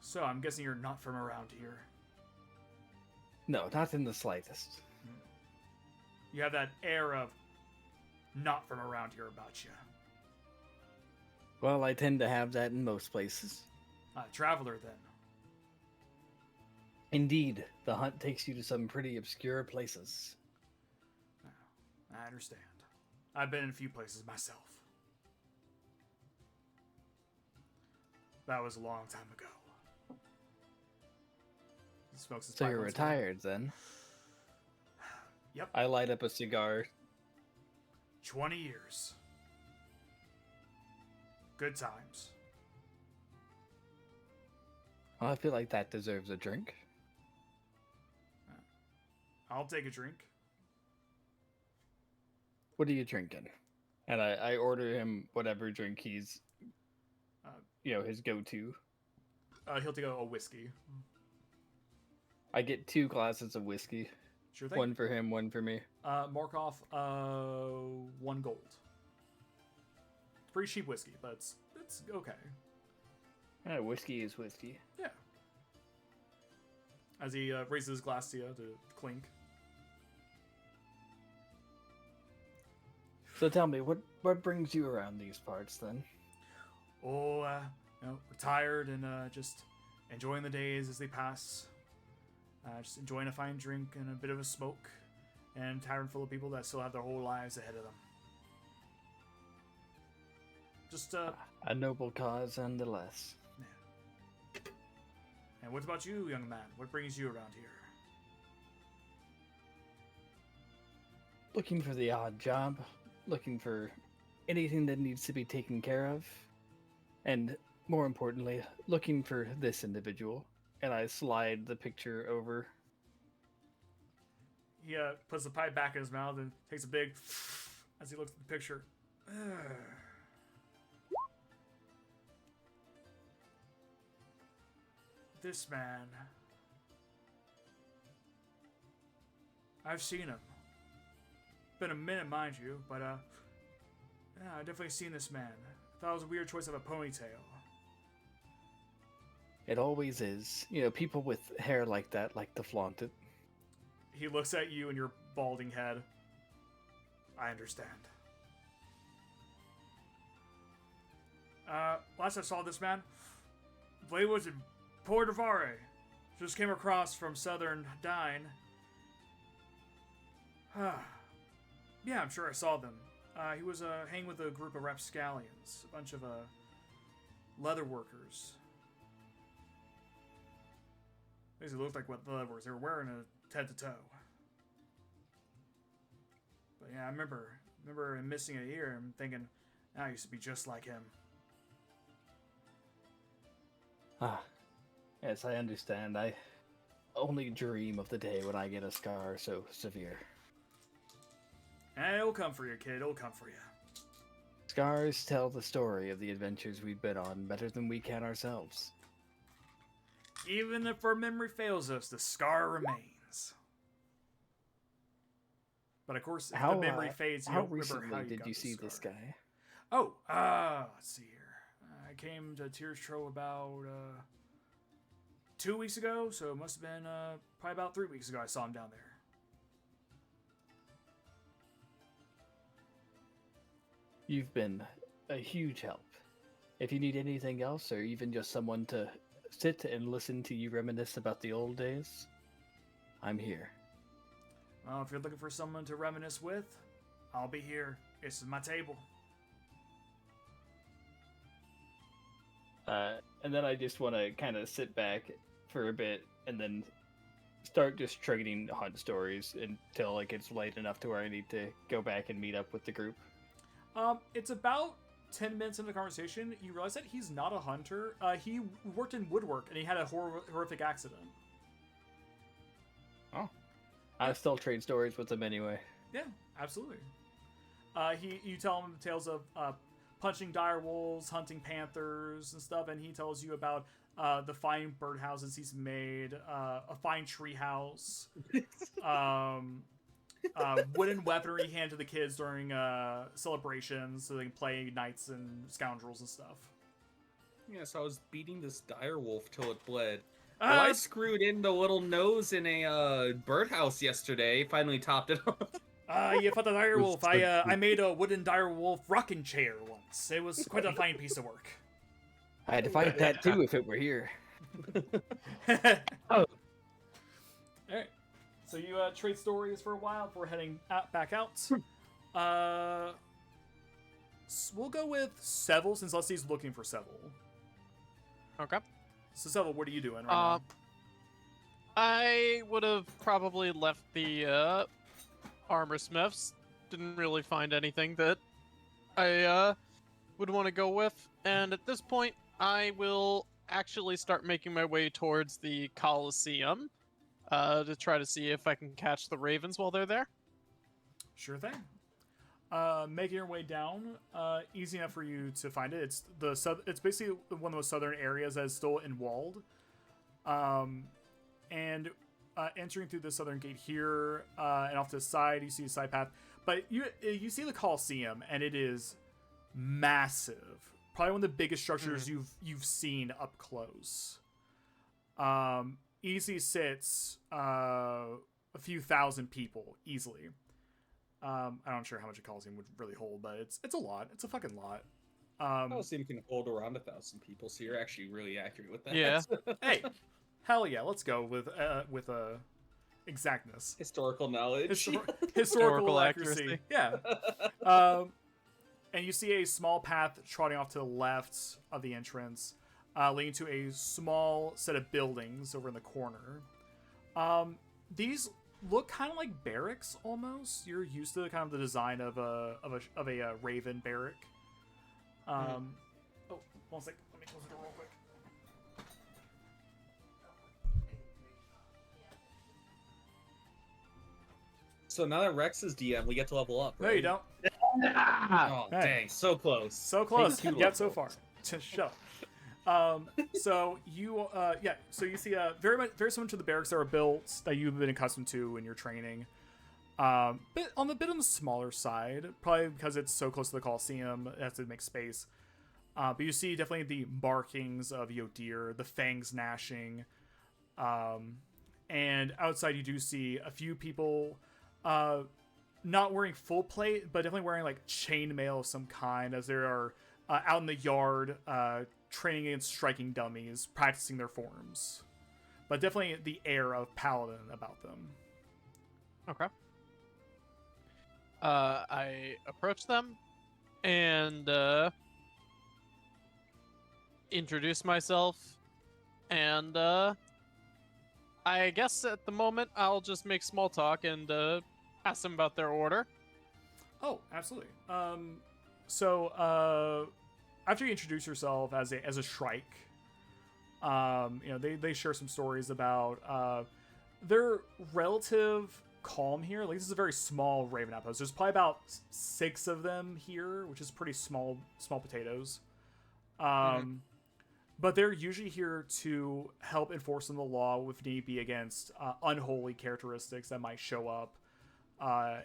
So, I'm guessing you're not from around here. No, not in the slightest. You have that air of not from around here about you. Well, I tend to have that in most places. Traveler, then. Indeed, the hunt takes you to some pretty obscure places. I understand. I've been in a few places myself. That was a long time ago. He smokes his So pipe you're once more. retired then? Yep. I light up a cigar. 20 years. Good times. Well, I feel like that deserves a drink. I'll take a drink. What are you drinking? And I order him whatever drink he's, his go-to. He'll take a whiskey. I get 2 glasses of whiskey. Sure thing. One for him, one for me. Mark off 1 gold. It's pretty cheap whiskey, but it's okay. Whiskey is whiskey. Yeah. As he raises his glass to you to clink. So tell me, what brings you around these parts then? Oh, retired and just enjoying the days as they pass. Just enjoying a fine drink and a bit of a smoke. And a tavern full of people that still have their whole lives ahead of them. Just, A noble cause, nonetheless. Yeah. And what about you, young man? What brings you around here? Looking for the odd job. Looking for anything that needs to be taken care of. And more importantly, looking for this individual. And I slide the picture over. He puts the pipe back in his mouth and takes a big as he looks at the picture. This man. I've seen him. Been a minute, mind you, but yeah, I've definitely seen this man. Thought it was a weird choice of a ponytail. It always is. You know, people with hair like that like to flaunt it. He looks at you and your balding head. I understand. Last I saw this man, I believe it was in Port of Vare. Just came across from southern Dine. Yeah, I'm sure I saw them. He was hanging with a group of rapscallions, a bunch of leather workers. Basically looked like what the leather workers. They were wearing a head to toe. But yeah, I remember him missing a ear and thinking, I used to be just like him. Yes, I understand. I only dream of the day when I get a scar so severe. And it'll come for you, kid. It'll come for you. Scars tell the story of the adventures we've been on better than we can ourselves. Even if our memory fails us, the scar remains. But of course, if the memory fades, you how don't remember recently how you did got you the see scar. this guy? Oh, let's see here. I came to Tyrstrove about 2 weeks ago, so it must have been probably about 3 weeks ago I saw him down there. You've been a huge help. If you need anything else, or even just someone to sit and listen to you reminisce about the old days, I'm here. Well, if you're looking for someone to reminisce with, I'll be here. This is my table. And then I just want to kind of sit back for a bit and then start just trading hunt stories until it gets late enough to where I need to go back and meet up with the group. It's about 10 minutes into the conversation, you realize that he's not a hunter. He worked in woodwork, and he had a horrific accident. Oh. I still trade stories with him anyway. Yeah, absolutely. You tell him tales of punching dire wolves, hunting panthers and stuff, and he tells you about the fine birdhouses he's made, a fine tree house, wooden weaponry handed to the kids during celebrations so they can play knights and scoundrels and stuff. Yeah, so I was beating this dire wolf till it bled. Well, I screwed in the little nose in a birdhouse yesterday. Finally topped it off. You fought the dire wolf. I made a wooden dire wolf rocking chair once. It was quite a fine piece of work. I had to fight that too if it were here. All right. So you trade stories for a while before heading back out. We'll go with Seville since Leslie's looking for Seville. Okay. So Seville, what are you doing right now? I would have probably left the armor smiths. Didn't really find anything that I would want to go with. And at this point, I will actually start making my way towards the Colosseum to try to see if I can catch the ravens while they're there. Sure thing. Making your way down, easy enough for you to find it. It's basically one of those southern areas that is still in walled. And entering through the southern gate here, and off to the side, you see a side path. But you see the Colosseum, and it is massive. Probably one of the biggest structures you've seen up close. Easy sits a few thousand people easily. I'm not sure how much a Coliseum would really hold, but it's a lot. It's a fucking lot. Coliseum can hold around 1,000 people, so you're actually really accurate with that. Yeah. Hey, hell yeah, let's go with exactness, Historical knowledge. historical accuracy. accuracy. Yeah. And you see a small path trotting off to the left of the entrance, leading to a small set of buildings over in the corner. These look kind of like barracks almost. You're used to kind of the design of a Raven barrack. Oh, one sec. Let me close the door real quick. So now that Rex is DM, we get to level up, right? No, you don't. Oh, Hey. dang. So close. So close. Thank you, Yet so level. far. Just shut up. So you so you see very similar to the barracks that are built that you've been accustomed to in your training. But on the smaller side, probably because it's so close to the Colosseum, it has to make space. But you see definitely the markings of Yodir, the fangs gnashing. And outside you do see a few people not wearing full plate, but definitely wearing like chainmail of some kind, as they are out in the yard training against striking dummies, practicing their forms. But definitely the air of paladin about them. Okay. I approach them and introduce myself, and I guess at the moment I'll just make small talk and ask them about their order. Oh, absolutely. So after you introduce yourself as a Shrike, they share some stories about their relative calm here. Like, this is a very small Raven outpost. There's probably about 6 of them here, which is pretty small potatoes. But they're usually here to help enforcing the law if need be against unholy characteristics that might show up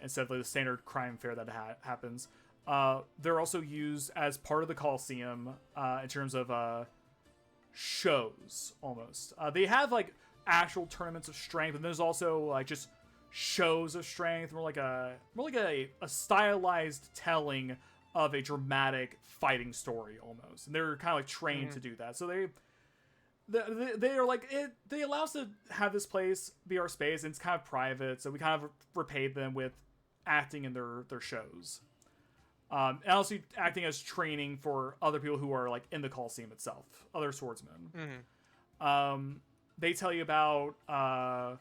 instead of like the standard crime fair that happens. They're also used as part of the Colosseum in terms of shows almost. They have like actual tournaments of strength, and there's also like just shows of strength, more like a stylized telling of a dramatic fighting story almost, and they're kind of like trained to do that. So they are like it. They allow us to have this place be our space, and it's kind of private. So we kind of repaid them with acting in their shows, and also acting as training for other people who are like in the Colosseum itself, other swordsmen. They tell you about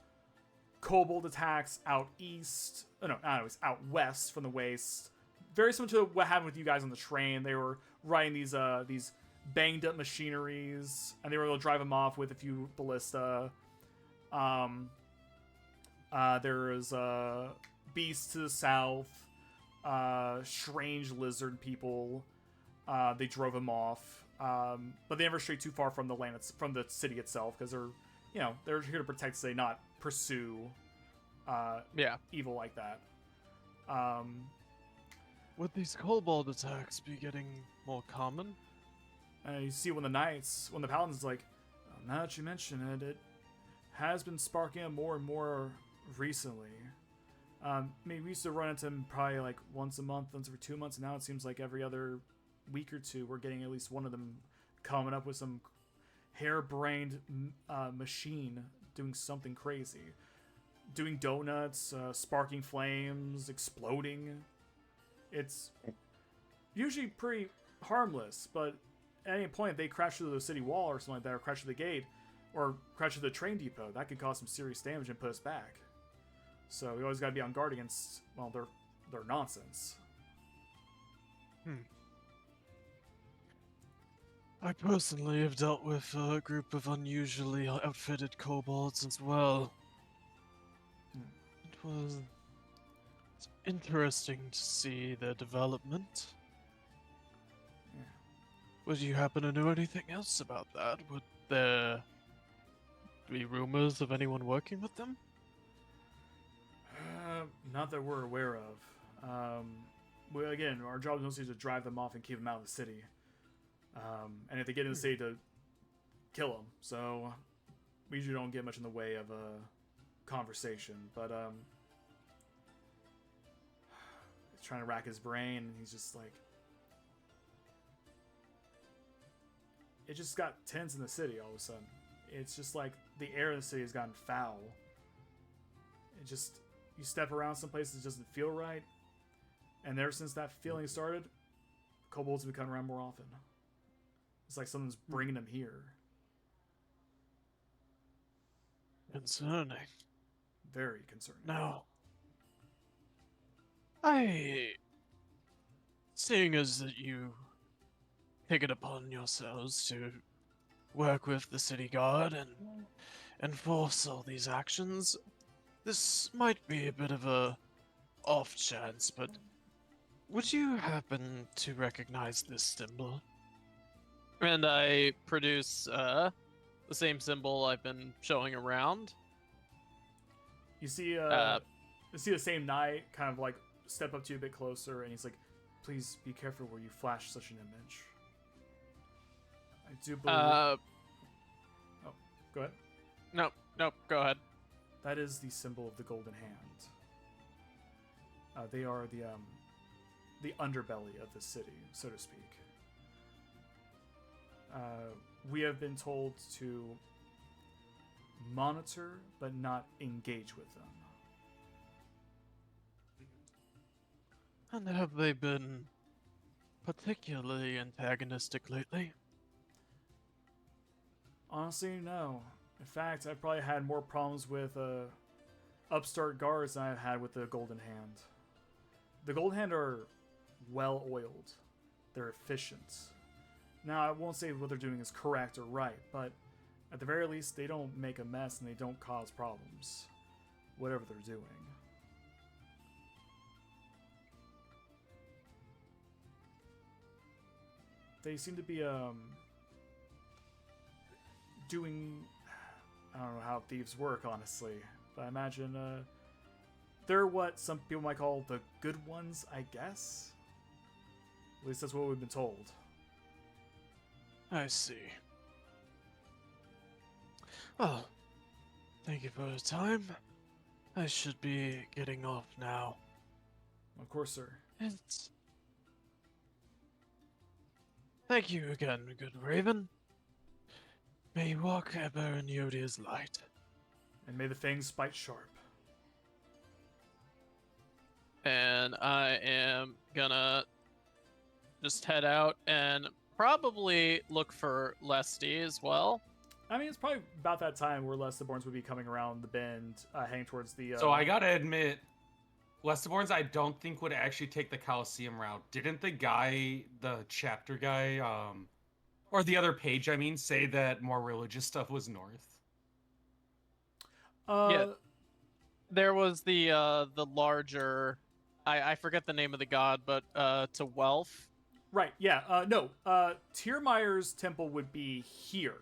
kobold attacks out east. Oh, no, not always, out west from the waste. Very similar to what happened with you guys on the train. They were riding these banged up machineries, and they were able to drive them off with a few ballista. There's beasts to the south, strange lizard people. They drove them off, but they never strayed too far from the land, from the city itself, because they're here to protect, say, not pursue evil like that. Would these kobold attacks be getting more common? You see when the paladin's like, now that you mention it, it has been sparking up more and more recently. We used to run into them probably like once a month, once every 2 months, and now it seems like every other week or two we're getting at least one of them coming up with some harebrained machine doing something crazy. Doing donuts, sparking flames, exploding. It's usually pretty harmless, but at any point they crash through the city wall or something like that, or crash through the gate, or crash through the train depot, that could cause some serious damage and put us back. So we always got to be on guard against, well, their nonsense. I personally have dealt with a group of unusually outfitted kobolds as well. It was interesting to see their development. Would you happen to know anything else about that? Would their be rumors of anyone working with them? Not that we're aware of. Well, again, our job is mostly to drive them off and keep them out of the city. And if they get in the city, to kill them. So we usually don't get much in the way of a conversation. But he's trying to rack his brain, and he's just like, it just got tense in the city all of a sudden. It's just like the air in the city has gotten foul. It just, you step around some places, it doesn't feel right. And ever since that feeling started, kobolds have been coming around more often. It's like someone's bringing them here. Concerning. Very concerning. Now, seeing as that you take it upon yourselves to work with the city guard and enforce all these actions, this might be a bit of a off chance, but would you happen to recognize this symbol? And I produce the same symbol I've been showing around. You see, you see the same knight kind of like step up to you a bit closer, and he's like, "Please be careful where you flash such an image." I do believe. Oh, go ahead. Nope, go ahead. That is the symbol of the Golden Hand. They are the underbelly of the city, so to speak. We have been told to monitor, but not engage with them. And have they been particularly antagonistic lately? Honestly, no. In fact, I've probably had more problems with upstart guards than I've had with the Golden Hand. The Golden Hand are well-oiled. They're efficient. Now, I won't say what they're doing is correct or right, but at the very least, they don't make a mess and they don't cause problems. Whatever they're doing. They seem to be, doing... I don't know how thieves work, honestly. But I imagine, they're what some people might call the good ones, I guess? At least that's what we've been told. I see. Well, thank you for your time. I should be getting off now. Of course, sir. It's... Thank you again, good Raven. May you walk ever in Yodia's light. And may the fangs bite sharp. And I am gonna just head out and probably look for Lesty as well. I mean, it's probably about that time where Lestiborns would be coming around the bend, heading towards the... So I gotta admit, Lestiborns I don't think would actually take the Coliseum route. Didn't the guy, the chapter guy, or the other page, I mean, say that more religious stuff was north? Yeah. There was the larger... I forget the name of the god, but to Welf. Right, yeah. No, Tyrmire's temple would be here.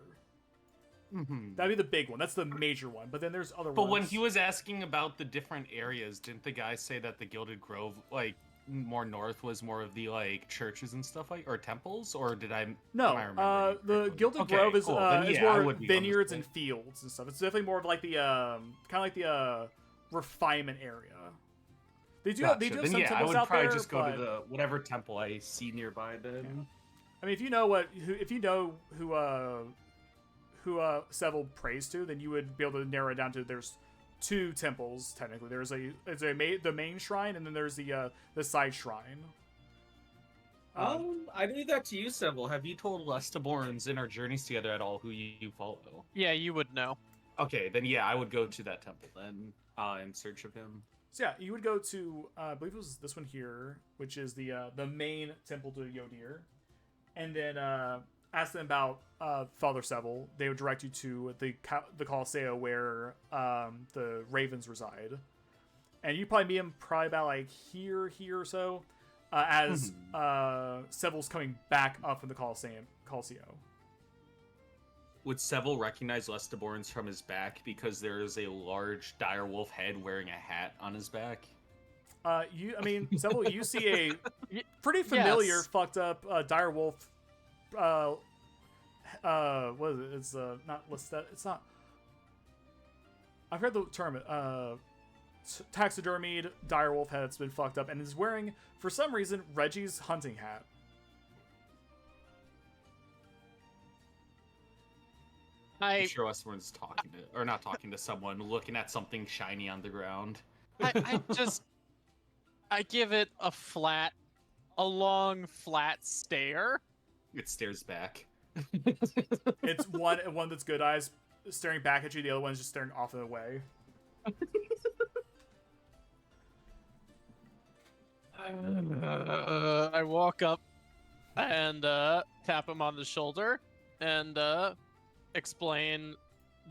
Mm-hmm. That'd be the big one. That's the major one. But then there's other ones. But when he was asking about the different areas, didn't the guy say that the Gilded Grove, like, more north was more of the, like, churches and stuff, like, or temples? Or did I... No, the Gilded Grove is, cool. is more vineyards and fields and stuff. It's definitely more of like the, kind of like the, refinement area. They do have, they do have some temples out there, I would probably just go to the whatever temple I see nearby then. Yeah. I mean, if you know who Seville prays to, then you would be able to narrow it down to there's two temples technically. There's the main shrine, and then there's the side shrine. I leave that to you, Seville. Have you told Lestiborns in our journeys together at all who you follow? Yeah, you would know. Okay, then yeah, I would go to that temple then, in search of him. So yeah, you would go to I believe it was this one here, which is the main temple to Yodir, and then ask them about Father Seville. They would direct you to the Coliseum where the Ravens reside, and you probably meet him probably about like here or so, as Seville's coming back up from the Coliseum. would Seville recognize Lestiborn's from his back because there is a large direwolf head wearing a hat on his back? Seville, you see a Y- pretty familiar yes. fucked up direwolf. What is it? It's not listed. It's not. I forgot the term. Taxidermied direwolf head that's been fucked up and is wearing, for some reason, Reggie's hunting hat. I'm sure Lestiborn's talking to, or not talking to someone, looking at something shiny on the ground. I give it a long flat stare. It stares back. It's one that's good eyes staring back at you. The other one's just staring off and away. I walk up and tap him on the shoulder and explain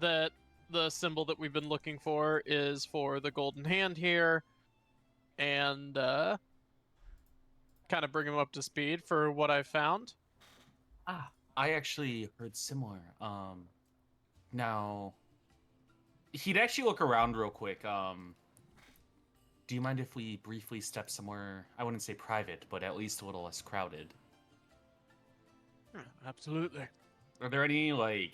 that the symbol that we've been looking for is for the golden hand here, and kind of bring him up to speed for what I found. Ah, I actually heard similar. Now, he'd actually look around real quick. Do you mind if we briefly step somewhere, I wouldn't say private, but at least a little less crowded? Absolutely. Are there any, like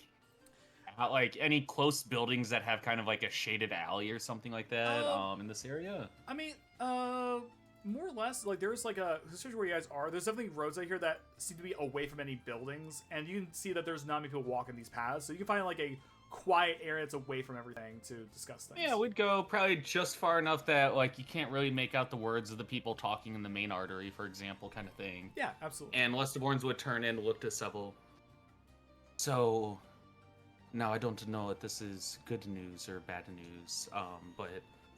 any close buildings that have kind of like a shaded alley or something like that in this area? I mean, more or less, like, there's like especially where you guys are, there's definitely roads out here that seem to be away from any buildings, and you can see that there's not many people walking these paths, so you can find like a quiet area that's away from everything to discuss things. Yeah, we'd go probably just far enough that like you can't really make out the words of the people talking in the main artery, for example, kind of thing. Yeah, absolutely. And Lestiborns would turn and look to Seville. So, now I don't know if this is good news or bad news, but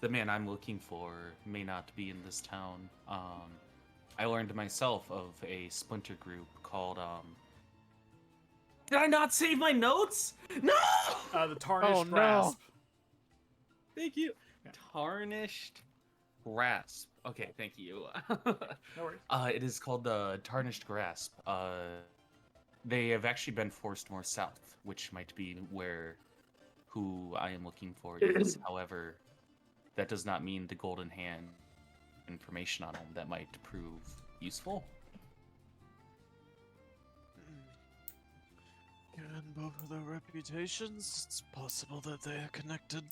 the man I'm looking for may not be in this town. I learned myself of a splinter group called, Did I not save my notes? No! The Tarnished no. Grasp. Thank you. Yeah. Tarnished Grasp. Okay, thank you. No worries. It is called the Tarnished Grasp. They have actually been forced more south, which might be who I am looking for is. However, that does not mean the Golden Hand information on them that might prove useful. Given both of their reputations, it's possible that they are connected.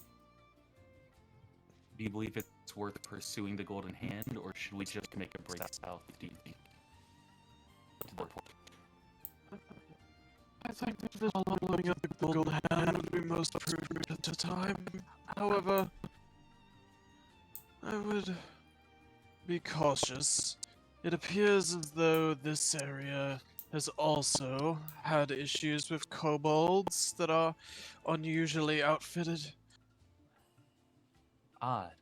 Do you believe it's worth pursuing the Golden Hand, or should we just make a break south, do you think? I think that following up the Golden Hand would be most prudent at the time. However, I would be cautious. It appears as though this area has also had issues with kobolds that are unusually outfitted. Odd.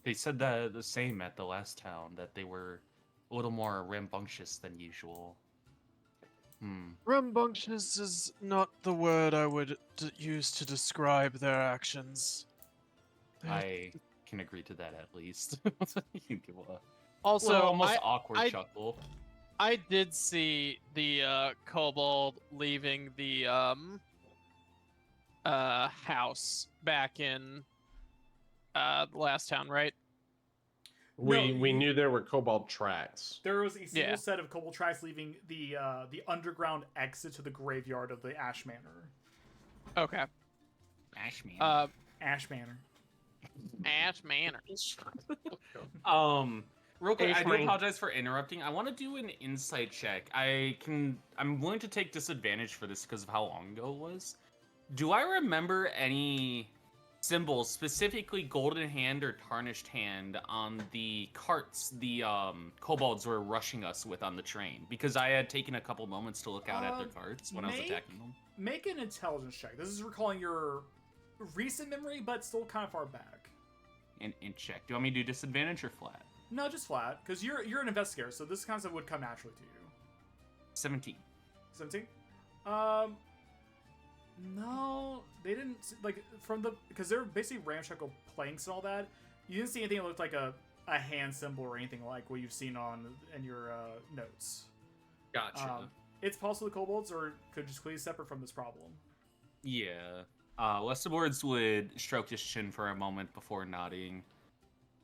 They said that the same at the last town, that they were a little more rambunctious than usual. Rambunctious is not the word I would use to describe their actions. I can agree to that at least. You give a Also, almost awkward chuckle. I did see the kobold leaving the house back in the last town, right? We knew there were cobalt tracks. There was a single Yeah. set of kobold tracks leaving the underground exit to the graveyard of the Ash Manor. Okay. Ashman. Ash Manor. Ash Manor. Real quick, I do Ashman. apologize for interrupting. I want to do an insight check. I'm willing to take disadvantage for this because of how long ago it was. Do I remember any symbols, specifically Golden Hand or Tarnished Hand, on the carts the kobolds were rushing us with on the train? Because I had taken a couple moments to look out at their carts when I was attacking them. Make an intelligence check. This is recalling your recent memory, but still kind of far back. And check. Do you want me to do disadvantage or flat? No, just flat, because you're an investigator, so this concept would come naturally to you. 17. 17? No, they didn't, like, because they're basically ramshackle planks and all that, you didn't see anything that looked like a hand symbol or anything like what you've seen in your notes. Gotcha. It's possible the kobolds could just completely separate from this problem. Yeah. Lestiboards would stroke his chin for a moment before nodding.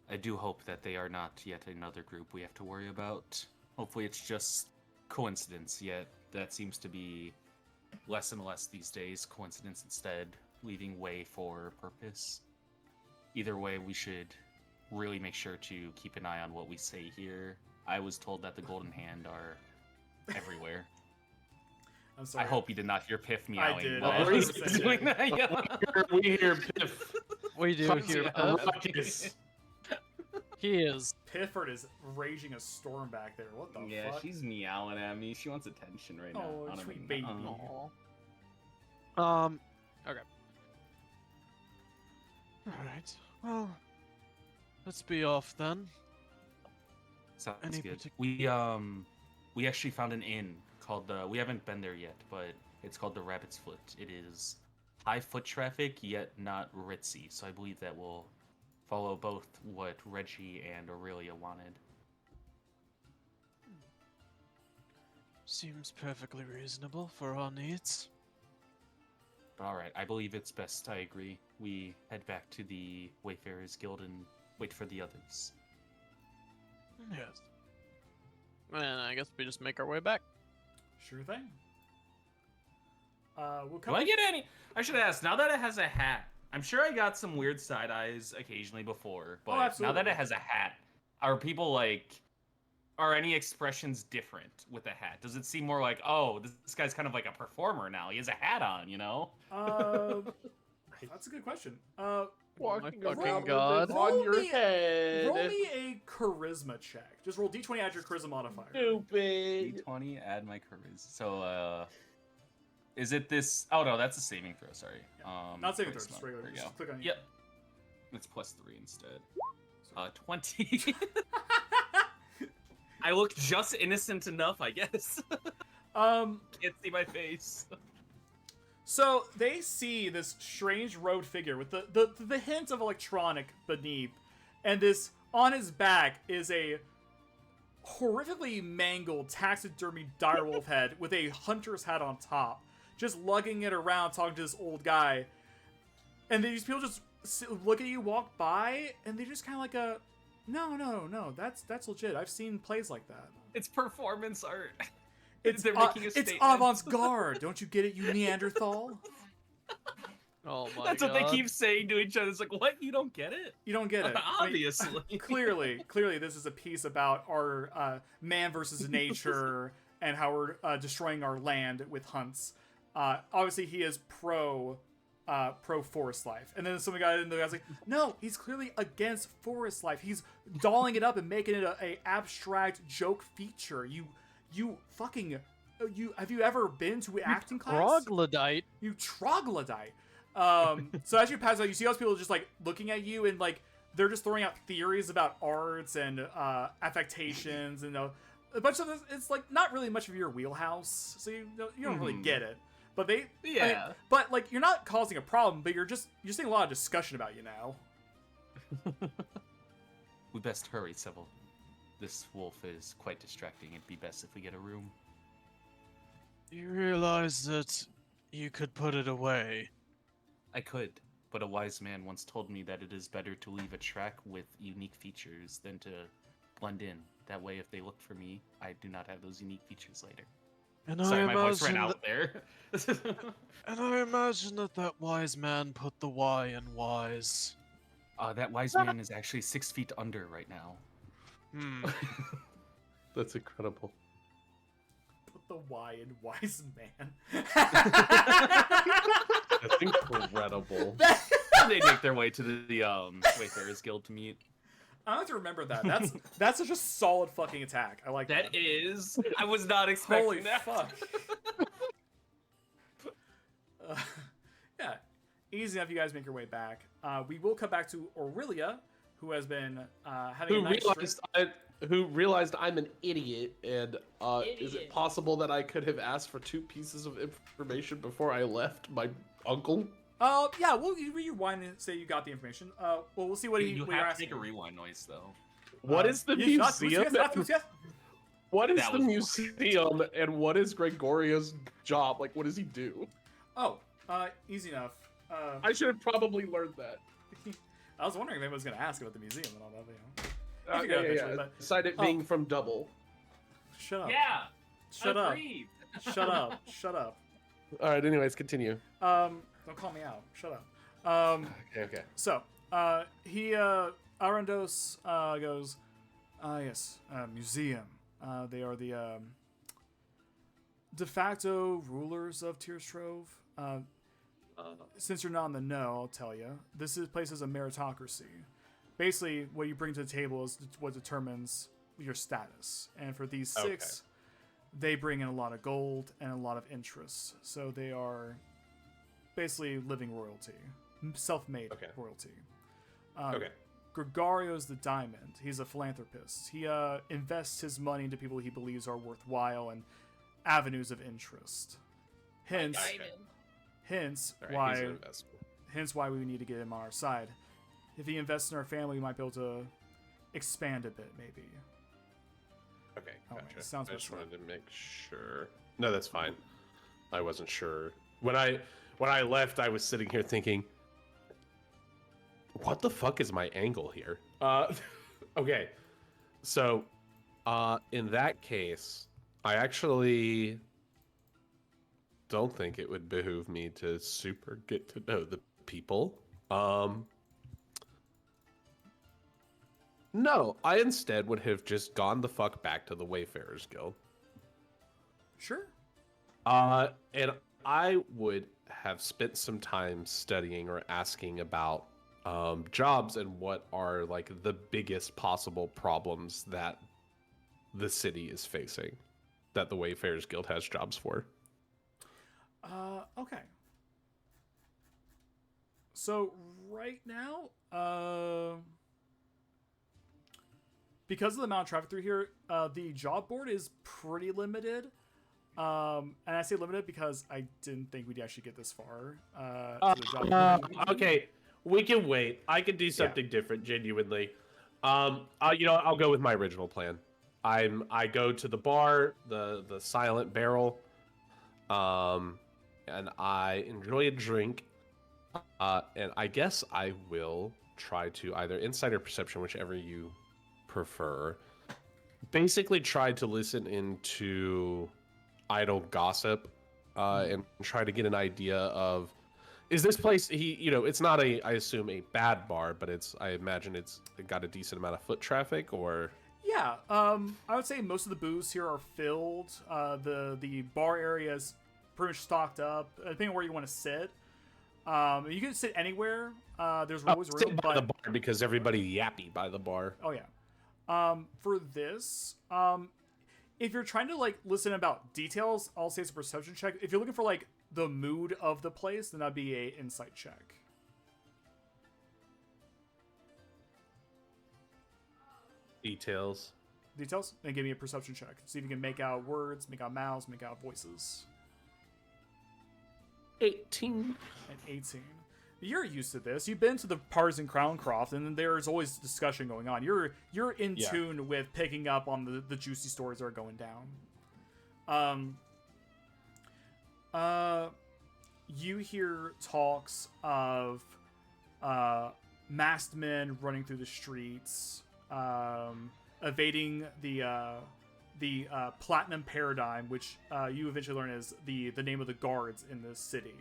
I do hope that they are not yet another group we have to worry about. Hopefully it's just coincidence, yet that seems to be less and less these days. Coincidence instead, leaving way for purpose. Either way, we should really make sure to keep an eye on what we say here. I was told that the Golden Hand are everywhere. I'm sorry. I hope you did not hear Piff meowing. did. while I I was 100% doing did. that. Yeah. We hear Piff. We do Fucking hear a Piff. ruckus. He is. Pifford is raging a storm back there. What the Yeah, fuck? she's meowing at me. She wants attention right now. Oh, I don't sweet even baby. know. Okay. Alright. Well, let's be off then. Sounds Any good. partic- We actually found an inn called we haven't been there yet, but it's called the Rabbit's Foot. It is high foot traffic, yet not ritzy. So I believe that will follow both what Reggie and Aurelia wanted. Seems perfectly reasonable for our needs. But all right, I believe it's best. I agree. We head back to the Wayfarers Guild and wait for the others. Yes. And I guess we just make our way back. Sure thing. We'll Do come. I get any? I should ask. Now that it has a hat, I'm sure I got some weird side eyes occasionally before. But now absolutely. that it has a hat, are people like? Are any expressions different with a hat? Does it seem more like, oh, this guy's kind of like a performer now? He has a hat on, you know? That's a good question. Walking fucking around God. with it on Roll your me- head. Roll me a charisma check. Just roll d20, add your charisma modifier. Stupid. D20, add my charisma. So, is it this? Oh no, that's a saving throw. Sorry. Not saving throw, charisma. just regular. There we Just go. click on Yep. It's +3 instead. 20. I look just innocent enough, I guess. Um, Can't see my face. so they see this strange robed figure with the hint of electronic beneath, and this on his back is a horrifically mangled taxidermy direwolf head with a hunter's hat on top, just lugging it around, talking to this old guy. And these people just look at you walk by, and they're just kind of like a, no, that's legit. I've seen plays like that. It's performance art. It's They're making a it's statement. avant-garde. Don't you get it, you Neanderthal? Oh my That's god. what they keep saying to each other. It's like, what? You don't get it? You don't get it. I mean, Obviously. clearly, this is a piece about our man versus nature and how we're destroying our land with hunts. Obviously, he is pro forest life, and then some guy in the guy's like, no, he's clearly against forest life. He's dolling it up and making it a abstract joke feature. You fucking have you ever been to acting class? Troglodyte. You troglodyte. So as you pass out, you see all those people just like looking at you, and like they're just throwing out theories about arts and affectations, and a bunch of this. It's like not really much of your wheelhouse, so you don't really get it. But they, Yeah. I mean, but like you're not causing a problem, but you're seeing a lot of discussion about you now. We best hurry, Sybil. This wolf is quite distracting. It'd be best if we get a room. You realize that you could put it away. I could, but a wise man once told me that it is better to leave a track with unique features than to blend in. That way, if they look for me, I do not have those unique features later. And Sorry, I my voice ran imagine out there. and I imagine that wise man put the Y in wise. That wise man is actually 6 feet under right now. That's incredible. Put the Y in wise man. That's incredible. They make their way to the Wayfarers Guild to meet. I have to remember that. That's such a solid fucking attack. I like that. That is. I was not expecting Holy that. fuck. Yeah, easy enough. You guys make your way back. We will come back to Aurelia, who has been having a nice Who realized I'm an idiot, and is it possible that I could have asked for 2 pieces of information before I left my uncle? Yeah, we'll rewind and say you got the information. Well, we'll see what You what you're have to asking. make a rewind noise, though. What is the museum? Yes. What is That the was museum, and what is Gregoria's job? Like, what does he do? Oh, Easy enough. I should have probably learned that. I was wondering if anyone was going to ask about the museum and all that, you know. Yeah, figured out eventually, yeah. but- Beside it being from double. Shut up. Yeah. Shut up. Agreed. Shut up. Shut up. All right. Anyways, continue. Don't call me out. Shut up. Okay. So, Arandos, goes, yes, museum. They are the, de facto rulers of Tyrstrove. Since you're not in the know, I'll tell you. This place is a meritocracy. Basically, what you bring to the table is what determines your status. And for these 6, they bring in a lot of gold and a lot of interest. So they are basically living royalty. Self-made royalty. Gregario's the diamond. He's a philanthropist. He invests his money into people he believes are worthwhile and avenues of interest. Hence why we need to get him on our side. If he invests in our family, we might be able to expand a bit, maybe. Okay, Oh, gotcha. sounds I just good. wanted to make sure. No, that's fine. I wasn't sure. When I left, I was sitting here thinking, what the fuck is my angle here? Okay. So, in that case, I actually don't think it would behoove me to super get to know the people. No, I instead would have just gone the fuck back to the Wayfarers Guild. Sure. And I would have spent some time studying or asking about jobs and what are like the biggest possible problems that the city is facing that the Wayfarers Guild has jobs for. Okay. So right now, because of the amount of traffic through here, the job board is pretty limited. And I say limited because I didn't think we'd actually get this far. To the job board. Okay, we can wait. I can do something different, genuinely. I'll go with my original plan. I go to the bar, the Silent Barrel, and I enjoy a drink. And I guess I will try to either insight or perception, whichever you prefer. Basically, try to listen into idle gossip, and try to get an idea of, is this place, it's not I assume a bad bar, but I imagine it's got a decent amount of foot traffic, or... Yeah, I would say most of the booths here are filled. The bar area is pretty much stocked up, depending on where you want to sit. You can sit anywhere. There's always room. Sit by the bar because everybody yappy by the bar. Oh yeah. For this, if you're trying to like listen about details, I'll say it's a perception check. If you're looking for like the mood of the place, then that'd be a insight check. Details. Then give me a perception check. See if you can make out words, make out mouths, make out voices. 18. And 18. You're used to this. You've been to the parties in Crowncroft, and there's always discussion going on. You're in tune with picking up on the juicy stories that are going down. You hear talks of masked men running through the streets, evading the Platinum Paradigm, which you eventually learn is the name of the guards in this city.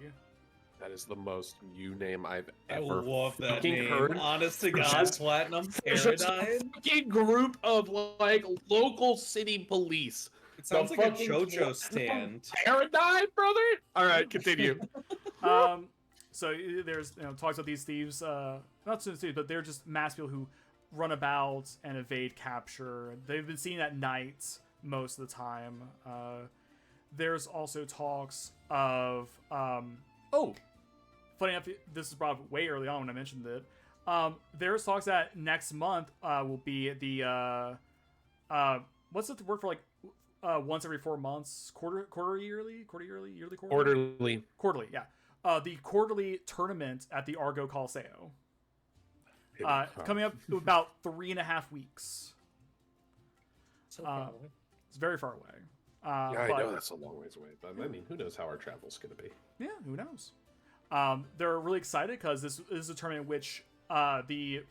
That is the most you name I've I ever love that fucking name. heard. Honest to God, Just- Platinum There's just a Paradigm. fucking group of like local city police. It sounds The like a fucking JoJo stand. Paradigm, brother. All right, continue. So there's talks about these thieves, not so thieves, but they're just mass people who run about and evade capture. They've been seen at night most of the time. There's also talks of funny enough, this is brought up way early on when I mentioned it. There's talks that next month will be the what's the word for like once every 4 months, quarterly, yeah. The quarterly tournament at the Argo Colosseo. Coming up in about 3.5 weeks. So far away. It's very far away. Yeah, I but, know that's a long ways away, but I mean, who knows how our travel's going to be? Yeah, who knows? They're really excited because this is a tournament in which the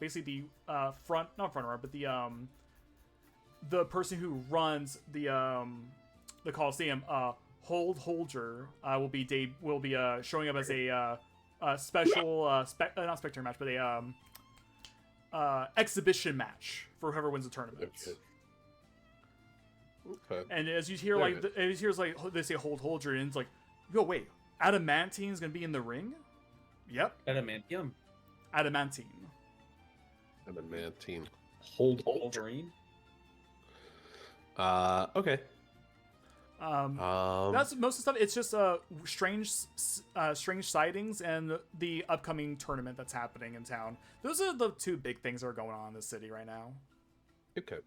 front not front runner, but the person who runs the Coliseum, Holder, will be showing up as a special not spectator match, but a exhibition match for whoever wins the tournament. Okay. And as you hear they say Holder, and it's like, yo, wait, Adamantine's gonna be in the ring? Yep. Adamantium. Adamantine. Adamantine. Hold. Wolverine. Okay. That's most of the stuff. It's just strange sightings and the upcoming tournament that's happening in town. Those are the two big things that are going on in the city right now. Okay.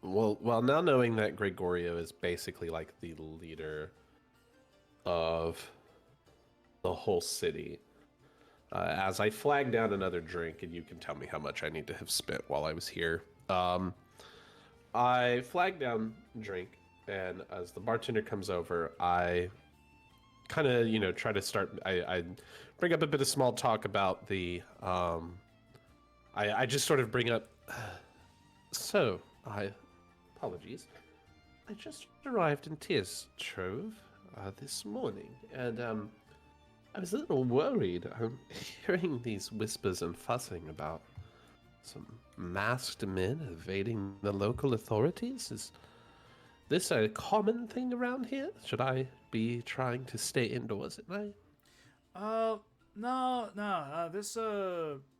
Well, now knowing that Gregorio is basically like the leader of the whole city, as I flag down another drink, and you can tell me how much I need to have spent while I was here. I flag down drink, and as the bartender comes over, I kind of, try to start. I bring up a bit of small talk about the. I just sort of bring up. So, apologies. I just arrived in Tyrstrove this morning, and I was a little worried. I'm hearing these whispers and fussing about some masked men evading the local authorities. Is this a common thing around here? Should I be trying to stay indoors at night? No. This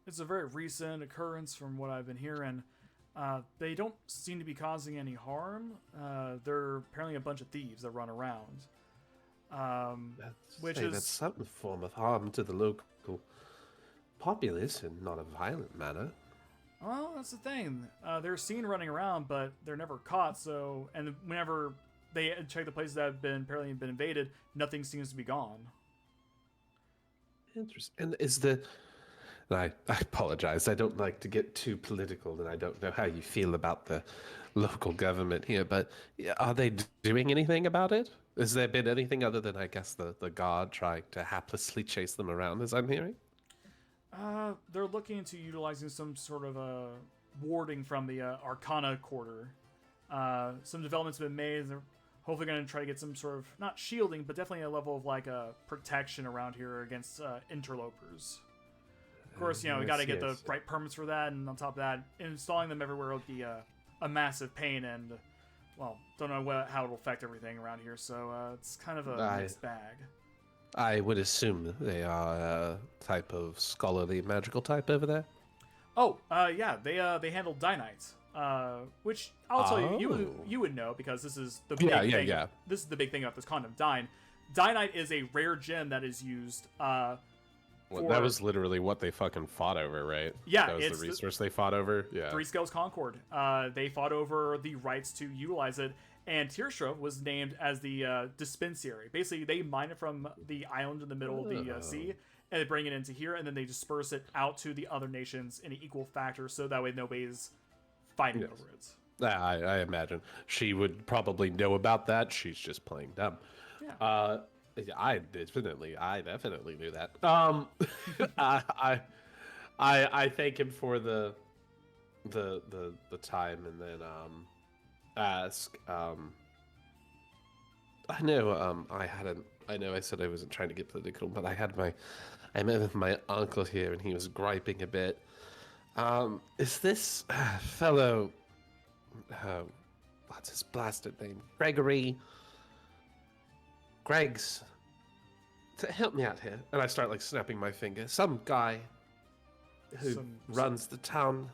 it's a very recent occurrence from what I've been hearing. They don't seem to be causing any harm. They're apparently a bunch of thieves that run around. That's some form of harm to the local populace and not a violent manner. Well, that's the thing. They're seen running around, but they're never caught. So, and whenever they check the places that have apparently been invaded, nothing seems to be gone. Interesting. And is the... I apologize. I don't like to get too political, and I don't know how you feel about the local government here, but are they doing anything about it? Has there been anything other than, I guess, the guard trying to haplessly chase them around, as I'm hearing? They're looking into utilizing some sort of warding from the Arcana Quarter. Some developments have been made. They're hopefully going to try to get some sort of, not shielding, but definitely a level of protection around here against interlopers. Of course, we got to get the right permits for that, and on top of that, installing them everywhere will be a massive pain, and, well, don't know how it'll affect everything around here, so it's kind of a mixed bag. I would assume they are a type of scholarly magical type over there? Oh, yeah, they handle Dynite, which I'll tell you would know, because this is the big thing. Yeah. This is the big thing about this condom. Dynite is a rare gem that is used... that was literally what they fucking fought over, right? Yeah, that was the resource they fought over. Yeah, Three Scales Concord. They fought over the rights to utilize it, and Tyrstrove was named as the dispensary. Basically, they mine it from the island in the middle of the sea, and they bring it into here, and then they disperse it out to the other nations in an equal factor, so that way nobody's fighting over it. I imagine she would probably know about that. She's just playing dumb. Yeah. I definitely knew that. I thank him for the time, and then ask. I know I said I wasn't trying to get political, but I met with my uncle here, and he was griping a bit. Is this fellow? What's his blasted name? Greg's, help me out here. And I start snapping my finger. Some guy who runs the town,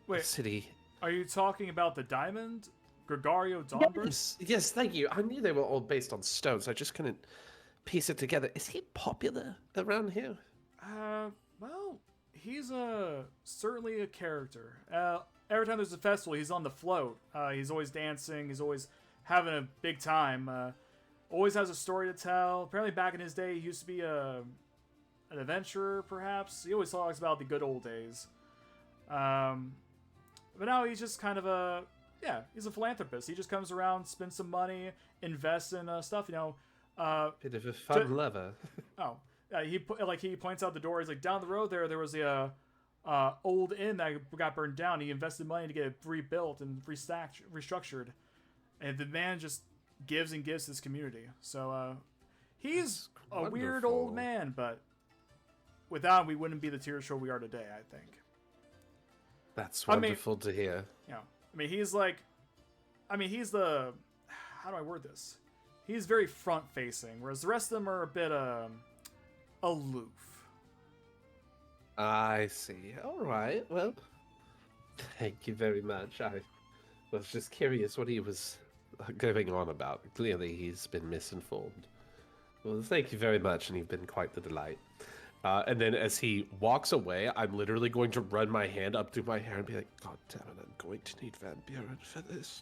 the city. Are you talking about the diamond? Gregorio Donbert? Yes, thank you. I knew they were all based on stones. I just couldn't piece it together. Is he popular around here? Well, he's certainly a character. Every time there's a festival, he's on the float. He's always dancing. He's always having a big time. Always has a story to tell. Apparently back in his day, he used to be an adventurer, perhaps. He always talks about the good old days. But now he's just kind of Yeah, he's a philanthropist. He just comes around, spends some money, invests in stuff. Bit of a fun lover. Oh, he points out the door. He's like, down the road there was a old inn that got burned down. He invested money to get it rebuilt and restructured, and the man just gives and gives to this community. So he's a weird old wonderful. man, but without him, we wouldn't be the Tyrstrove we are today, I think. That's I mean- wonderful to hear. He's the, how do I word this? He's very front facing, whereas the rest of them are a bit aloof. I see. All right. Well, thank you very much. I was just curious what he was going on about. Clearly, he's been misinformed. Well, thank you very much, and you've been quite the delight. And then as he walks away, I'm literally going to run my hand up through my hair and be like, God damn it, I'm going to need Van Buren for this.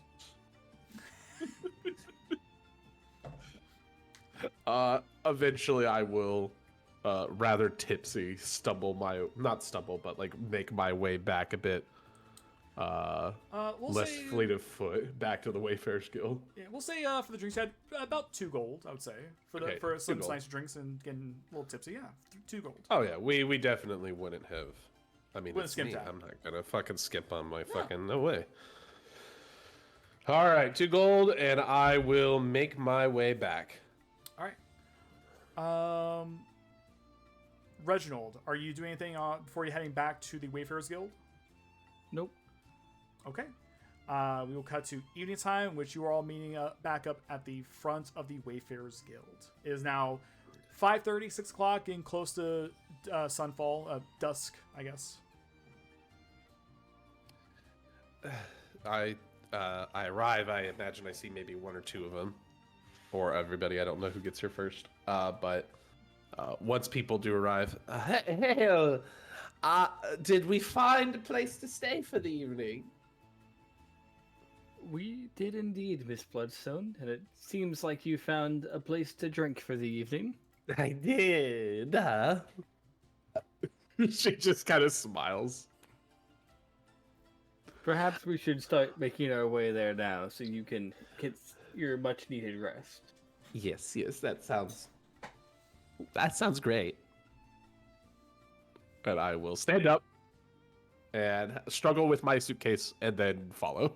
Eventually I will, rather tipsy, not stumble, but like make my way back a bit. We'll Less say, fleet of foot back to the Wayfarers Guild. Yeah, we'll say for the drinks, you had about 2 gold, I would say, Okay, for 2 some gold. nice drinks and getting a little tipsy. Yeah, 2 gold. Oh yeah, we definitely wouldn't have. I mean, Wouldn't it's skimp me. that. I'm not gonna fucking skip on my fucking no way. All right, 2 gold, and I will make my way back. All right. Reginald, are you doing anything before you're heading back to the Wayfarers Guild? Nope. Okay. We will cut to evening time, which you are all meeting back up at the front of the Wayfarers Guild. It is now 5:30, 6 o'clock, getting close to sunfall, dusk, I guess. I arrive. I imagine I see maybe 1 or 2 of them, or everybody. I don't know who gets here first. But once people do arrive, hey, did we find a place to stay for the evening? We did indeed, Miss Bloodstone, and it seems like you found a place to drink for the evening. I did. She just kind of smiles. Perhaps we should start making our way there now so you can get your much needed rest. Yes, that sounds great. And I will stand up and struggle with my suitcase and then follow.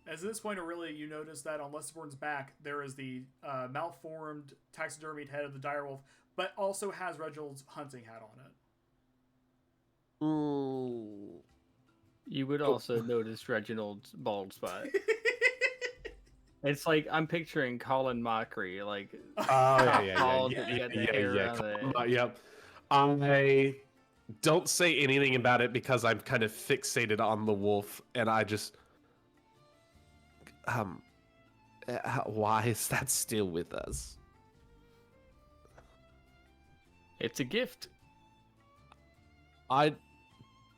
As at this point, really, you notice that on Lesterborn's back, there is the malformed, taxidermied head of the direwolf, but also has Reginald's hunting hat on it. Ooh. You would also notice Reginald's bald spot. It's like I'm picturing Colin Mockery, like Oh bald, but you got the hair around it. Yep. I don't say anything about it because I'm kind of fixated on the wolf, and I just why is that still with us? It's a gift. I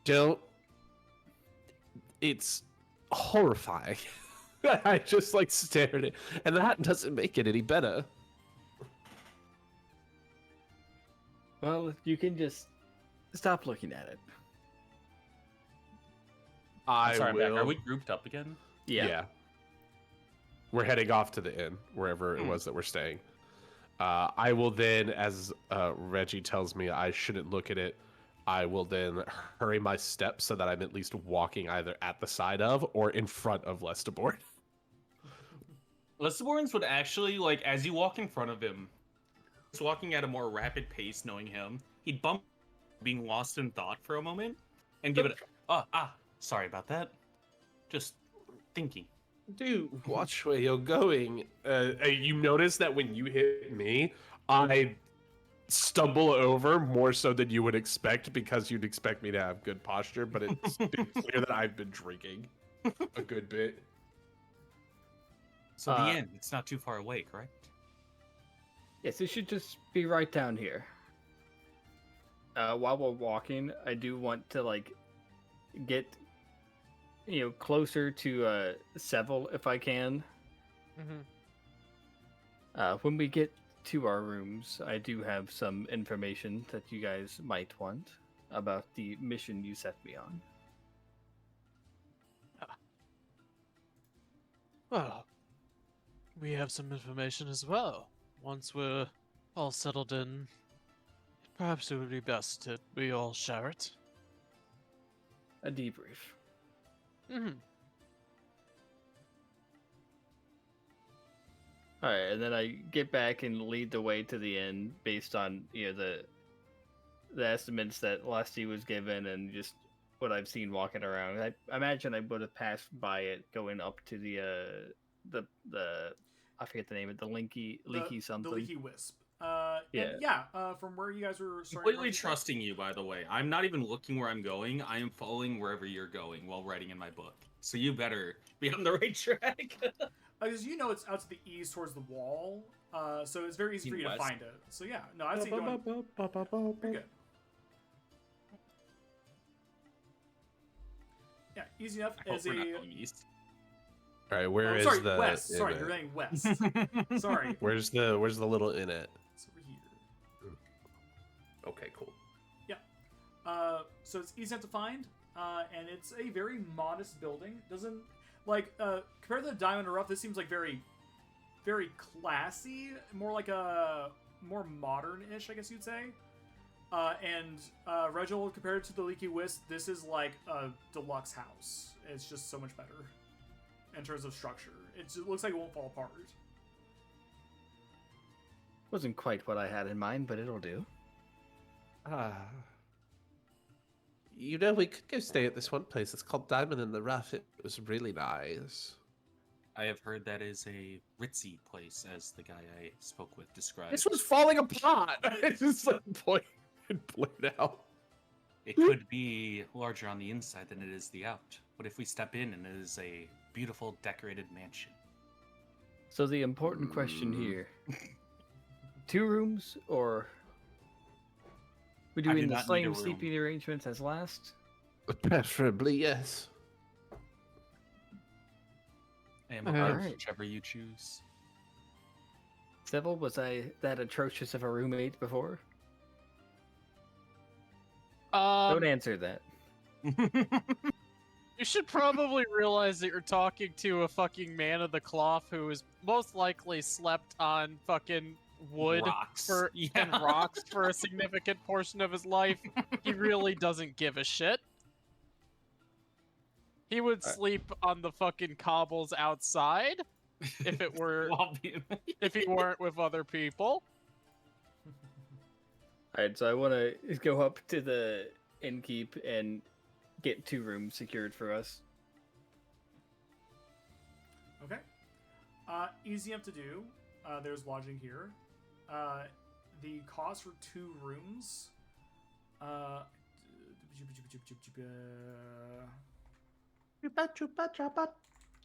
don't. It's horrifying. I just like stare at it, and that doesn't make it any better. Well, you can just stop looking at it. I Sorry, will. Mac, are we grouped up again? Yeah. We're heading off to the inn, wherever it was that we're staying. I will then, as Reggie tells me I shouldn't look at it, I will then hurry my steps so that I'm at least walking either at the side of or in front of Lesterborn. Lesterborns would actually, like, as you walk in front of him, he's walking at a more rapid pace, knowing him, he'd bump being lost in thought for a moment and give it sorry about that. Just thinking. Dude, watch where you're going. You notice that when you hit me, I stumble over more so than you would expect because you'd expect me to have good posture, but it's been clear that I've been drinking a good bit. So the end, it's not too far away, correct? Yes, it should just be right down here. While we're walking, I do want to like get closer to Seville if I can. When we get to our rooms, I do have some information that you guys might want about the mission you set me on. Well, we have some information as well. Once we're all settled in, perhaps it would be best that we all share it. A debrief. Mm-hmm. All right, and then I get back and lead the way to the inn based on the estimates that Lusty was given and just what I've seen walking around. I imagine I would have passed by it going up to the I forget the name of it, the leaky something. The leaky wisp. From where you guys were starting. Completely trusting you, by the way. I'm not even looking where I'm going. I am following wherever you're going while writing in my book. So you better be on the right track. Because you know it's out to the east towards the wall, so it's very easy for you to West. find it. So yeah, no, I'd say you're good. Yeah, easy enough I hope as we're not a. going east. All right, where is sorry, the west. inn Sorry, at? you're going west. Sorry. Where's the little inn at? It's over here. Okay, cool. So it's easy enough to find, and it's a very modest building. Doesn't compared to the Diamond and Rough, this seems like very, very classy. More like a more modern-ish, I guess you'd say. Reginald, compared to the Leaky Wisp, this is like a deluxe house. It's just so much better in terms of structure. It looks like it won't fall apart. Wasn't quite what I had in mind, but it'll do. You know, we could go stay at this one place. It's called Diamond in the Rough. It was really nice. I have heard that is a ritzy place, as the guy I spoke with described. This was falling apart. It's just like point out. It could be larger on the inside than it is the out. What if we step in and it is a beautiful decorated mansion? So the important question here: 2 rooms, or we I do doing the not need a same room. sleeping arrangements as last? Preferably, yes. I am Alright. opposed to whichever you choose. Civil, was I that atrocious of a roommate before? Don't answer that. You should probably realize that you're talking to a fucking man of the cloth who is most likely slept on fucking wood Rocks. and rocks for a significant portion of his life. He really doesn't give a shit. He would sleep on the fucking cobbles outside if it were if he weren't with other people. Alright, so I want to go up to the innkeep and get 2 rooms secured for us. Okay. Easy enough to do. There's lodging here. The cost for 2 rooms. Chupa chupa chupa.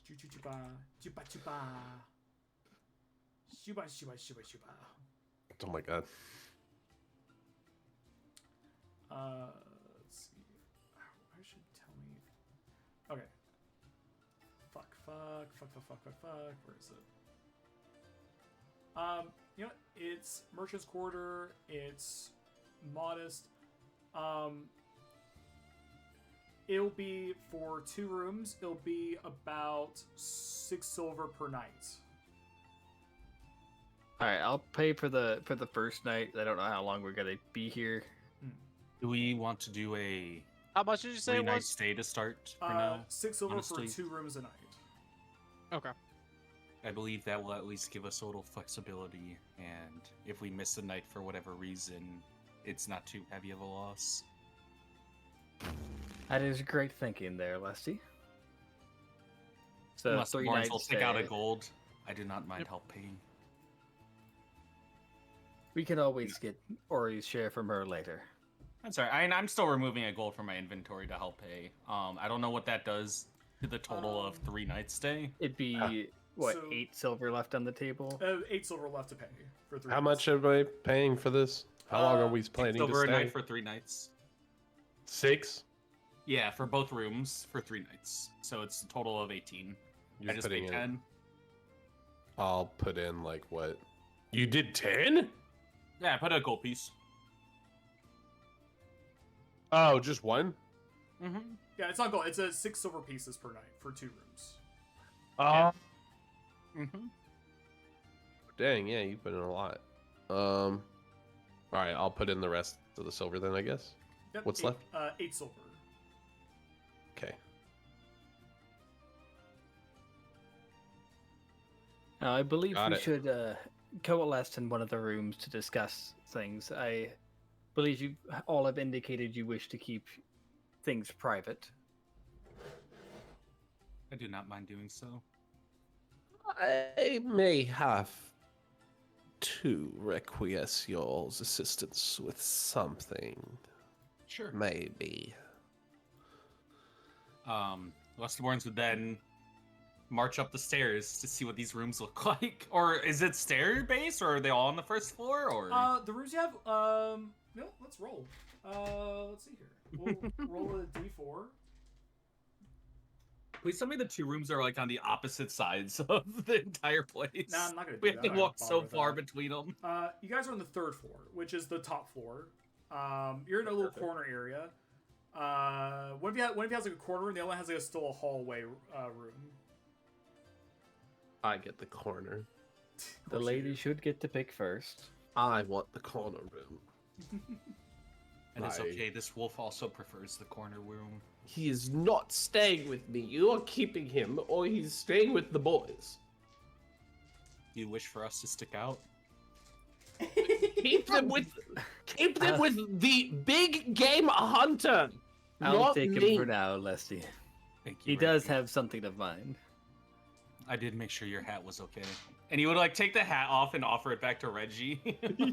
Shuba. Oh my god. Let's see. I should tell me. Okay. Fuck. Where is it? You know what? It's Merchant's Quarter. It's modest. It'll be for 2 rooms. It'll be about 6 silver per night. Alright, I'll pay for the first night. I don't know how long we're gonna be here. Do we want to do a How much did you say it 3-night was? stay to start for now? 6 silver honestly. for 2 rooms a night. Okay. I believe that will at least give us a little flexibility, and if we miss a night for whatever reason, it's not too heavy of a loss. That is great thinking there, Lesty. So Unless 3 Barnes nights will take out a stay. gold, I do not mind help paying. We can always get Ori's share from her later. That's all right. I'm still removing a gold from my inventory to help pay. I don't know what that does to the total of 3 nights stay. It'd be what, so- 8 silver left on the table? 8 silver left to pay for 3 How nights. much am I paying for this? How long are we planning to Silver a stay? night for 3 nights. 6? Yeah, for both rooms for 3 nights. So it's a total of 18. You're I just paid putting in. 10. I'll put in like what? You did 10? Yeah, I put a gold piece. Oh, just one? Mm-hmm. Yeah, it's not gold. It's a 6 silver pieces per night for 2 rooms. Oh, Mm-hmm. Dang, yeah, you put in a lot. All right, I'll put in the rest of the silver then, I guess. Yep, What's left? 8 silver. Okay. I believe Got we it. should coalesce in one of the rooms to discuss things. I believe you all have indicated you wish to keep things private. I do not mind doing so. I may have to request your assistance with something. Sure. Maybe. Westerborns would then march up the stairs to see what these rooms look like. Or is it stair based, or are they all on the first floor? Or The rooms you have, no, let's roll. Let's see here. We'll roll a d4. please tell me the two rooms are like on the opposite sides of the entire place. Nah, I'm not gonna do We that. have to I'm not walk gonna so bother with far that. between them. You guys are on the 3rd floor, which is the top floor. You're in a little corner area. One of you has like a corner room, the other one has like still a hallway room. I get the corner. Of The course you lady do. should get to pick first. I want the corner room. And it's Right. okay, this wolf also prefers the corner room. He is not staying with me. You are keeping him, or he's staying with the boys. Do you wish for us to stick out? Keep them with the big game hunter. I'll not take me. him for now, Leslie. Thank you. He does Reggie. have something of mine. I did make sure your hat was okay. And he would like take the hat off and offer it back to Reggie.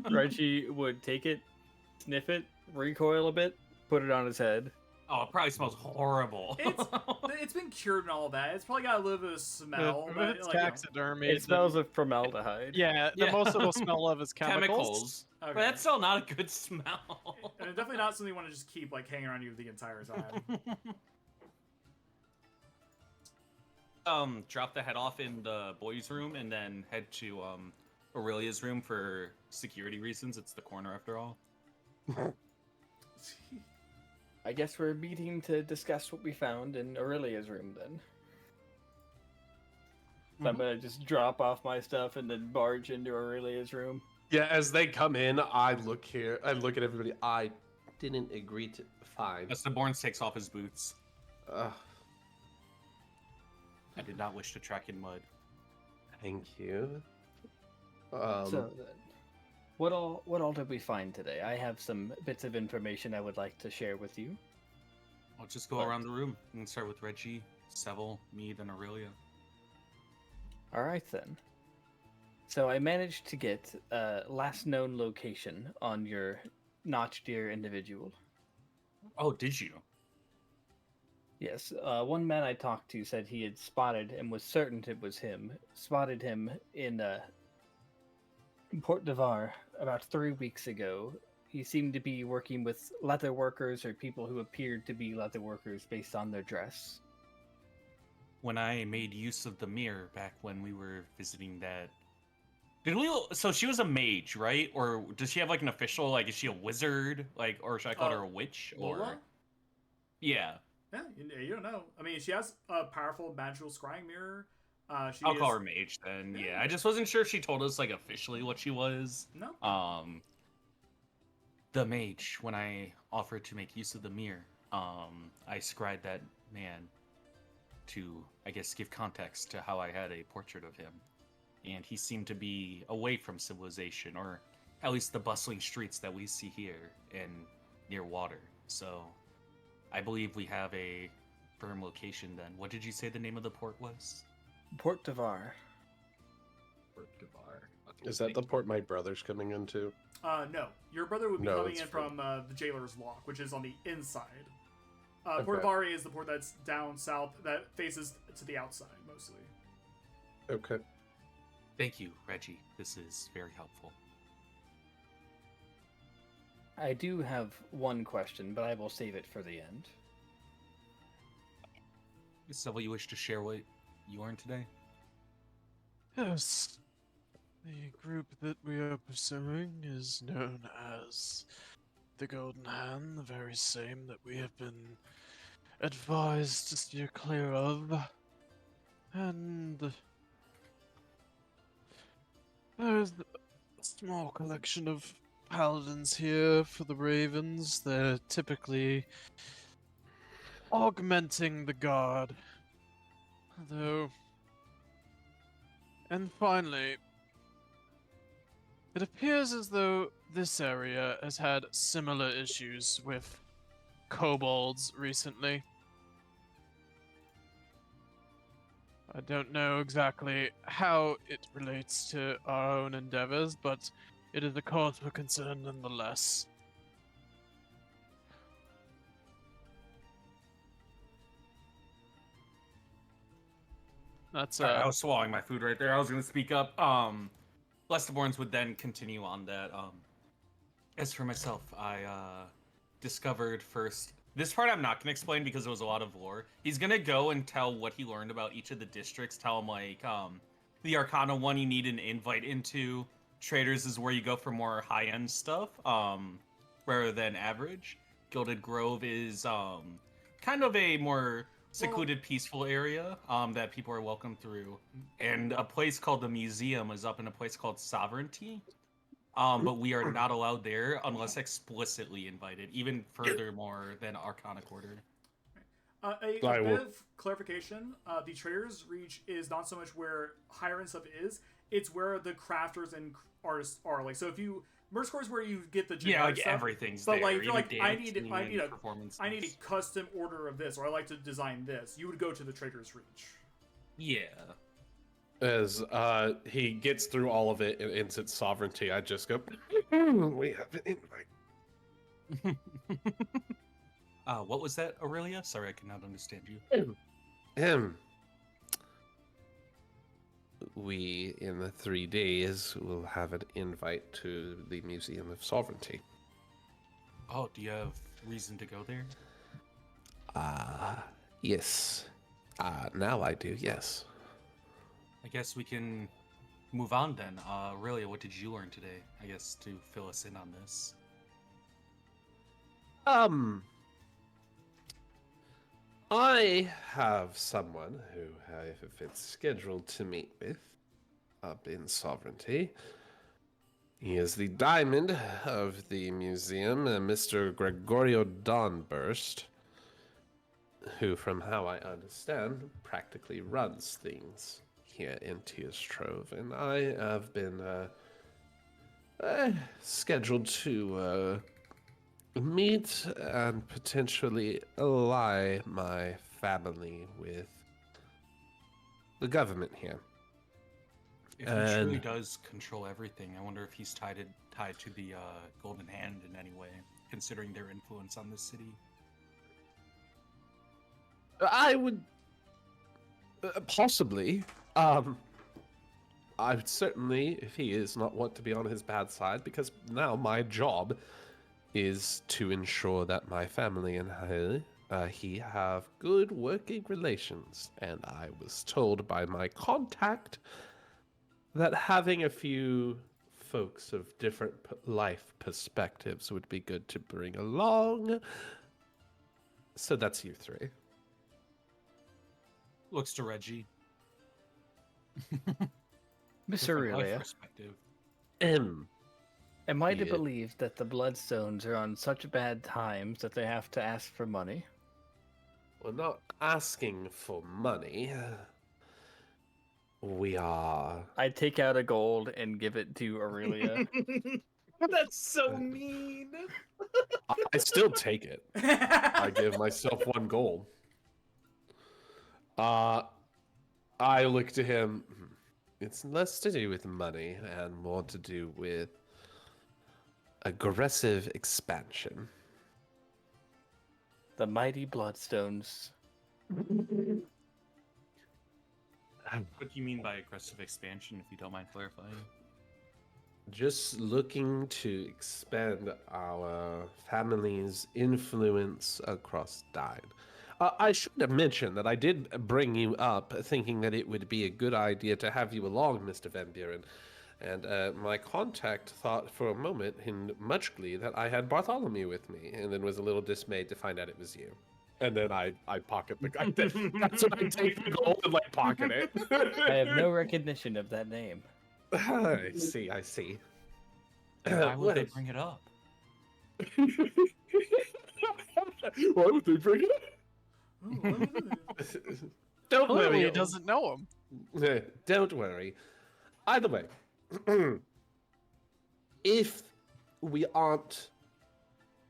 Reggie would take it, sniff it, recoil a bit, put it on his head. Oh, it probably smells horrible. It's been cured and all that. It's probably got a little bit of smell. If but, it's like, you know. taxidermy. It smells of formaldehyde. Yeah, the Yeah. most it'll smell of is chemicals. Chemicals. Okay. But that's still not a good smell. And it's definitely not something you want to just keep like hanging around you the entire time. Drop the head off in the boys' room and then head to Aurelia's room for security reasons. It's the corner after all. I guess we're meeting to discuss what we found in Aurelia's room then. So I'm gonna just drop off my stuff and then barge into Aurelia's room. Yeah, as they come in, I look here. I look at everybody. I didn't agree to. Fine. Westerborn takes off his boots. Ugh, I did not wish to track in mud. thank you. So then, what all did we find today? I have some bits of information I would like to share with you. I'll just go What? around the room and start with Reggie, Seville, me, then Aurelia. All right then. So I managed to get last known location on your notched ear individual. Oh, did you? Yes, one man I talked to said he had spotted and was certain it was him. Spotted him in Port d'Ivoire about 3 weeks ago. He seemed to be working with leather workers or people who appeared to be leather workers based on their dress. When I made use of the mirror back when we were visiting that. Did we? So she was a mage, right? Or does she have like an official? Like, is she a wizard? Like, or should I call her a witch? Or Lola? yeah, Yeah, you don't know. I mean, she has a powerful magical scrying mirror. She I'll is... call her mage then. Yeah. Yeah, I just wasn't sure if she told us like officially what she was. No. The mage. When I offered to make use of the mirror, I scried that man to, I guess, give context to how I had a portrait of him. And he seemed to be away from civilization, or at least the bustling streets that we see here and near water. So I believe we have a firm location then. What did you say the name of the port was? Port d'Ivoire. Port d'Ivoire. Is that the port my brother's coming into? No. Your brother would be No, coming it's in from the Jailer's Lock, which is on the inside. Okay. Port Vari is the port that's down south that faces to the outside, mostly. Okay. Thank you, Reggie. This is very helpful. I do have one question, but I will save it for the end. Seville, you wish to share what you learned today? Yes. The group that we are pursuing is known as the Golden Hand, the very same that we have been advised to steer clear of. And There's a small collection of paladins here for the ravens. They're typically augmenting the guard. Though. And finally, it appears as though this area has had similar issues with kobolds recently. I don't know exactly how it relates to our own endeavors, but it is a cause for concern nonetheless. That's Sorry, I was swallowing my food right there. I was gonna speak up. Lestiborns would then continue on that. As for myself, I discovered first. This part I'm not gonna explain because there was a lot of lore. He's gonna go and tell what he learned about each of the districts. Tell him like the Arcana one you need an invite into. Traders is where you go for more high-end stuff, rather than average. Gilded Grove is kind of a more secluded, peaceful area that people are welcome through. And a place called the Museum is up in a place called Sovereignty. But we are not allowed there unless explicitly invited, even furthermore than Arcana Quarter. A bit of clarification, the Traders Reach is not so much where higher end stuff is, it's where the crafters and artists are. Like, so if you... Merch Core is where you get the generic like stuff, everything's but there. like, if you're even like, I need performances. a custom order of this, or I like to design this, you would go to the Traders Reach. Yeah. As he gets through all of it and ends its sovereignty, I just go, we have an invite. What was that, Aurelia? Sorry, I cannot understand you. We, in the 3 days, will have an invite to the Museum of Sovereignty. Oh, do you have reason to go there? Yes. Now I do, yes. I guess we can move on then. Aurelia, what did you learn today? I guess to fill us in on this. I have someone who it's scheduled to meet with up in Sovereignty. He is the diamond of the museum, Mr. Gregorio Dawnburst, who, from how I understand, practically runs things here in Tyrstrove. And I have been scheduled to meet and potentially ally my family with the government here. If he truly does control everything, I wonder if he's tied to the Golden Hand in any way, considering their influence on this city. I would possibly. I would certainly, if he is, not want to be on his bad side, because now my job is to ensure that my family and he have good working relations. And I was told by my contact that having a few folks of different life perspectives would be good to bring along. So that's you three. Looks to Reggie. Miss Different life Aurelia, perspective. am I to Yeah. believe that the Bloodstones are on such bad times that they have to ask for money? We're not asking for money. We are. I take out a gold and give it to Aurelia. That's so mean. I still take it. I give myself 1 gold. I look to him. It's less to do with money and more to do with aggressive expansion. The mighty Bloodstones. What do you mean by aggressive expansion, if you don't mind clarifying? Just looking to expand our family's influence across Dine. I should have mentioned that I did bring you up thinking that it would be a good idea to have you along, Mr. Van Buren. And my contact thought for a moment in much glee that I had Bartholomew with me, and then was a little dismayed to find out it was you. And then I pocket the guy. That's when I take the gold and like pocket it. I have no recognition of that name. I see, I see. Why would they Well, bring it up? Why would they bring it Ooh, up? Don't Clearly, worry. he doesn't know him. Don't worry. Either way, if we aren't,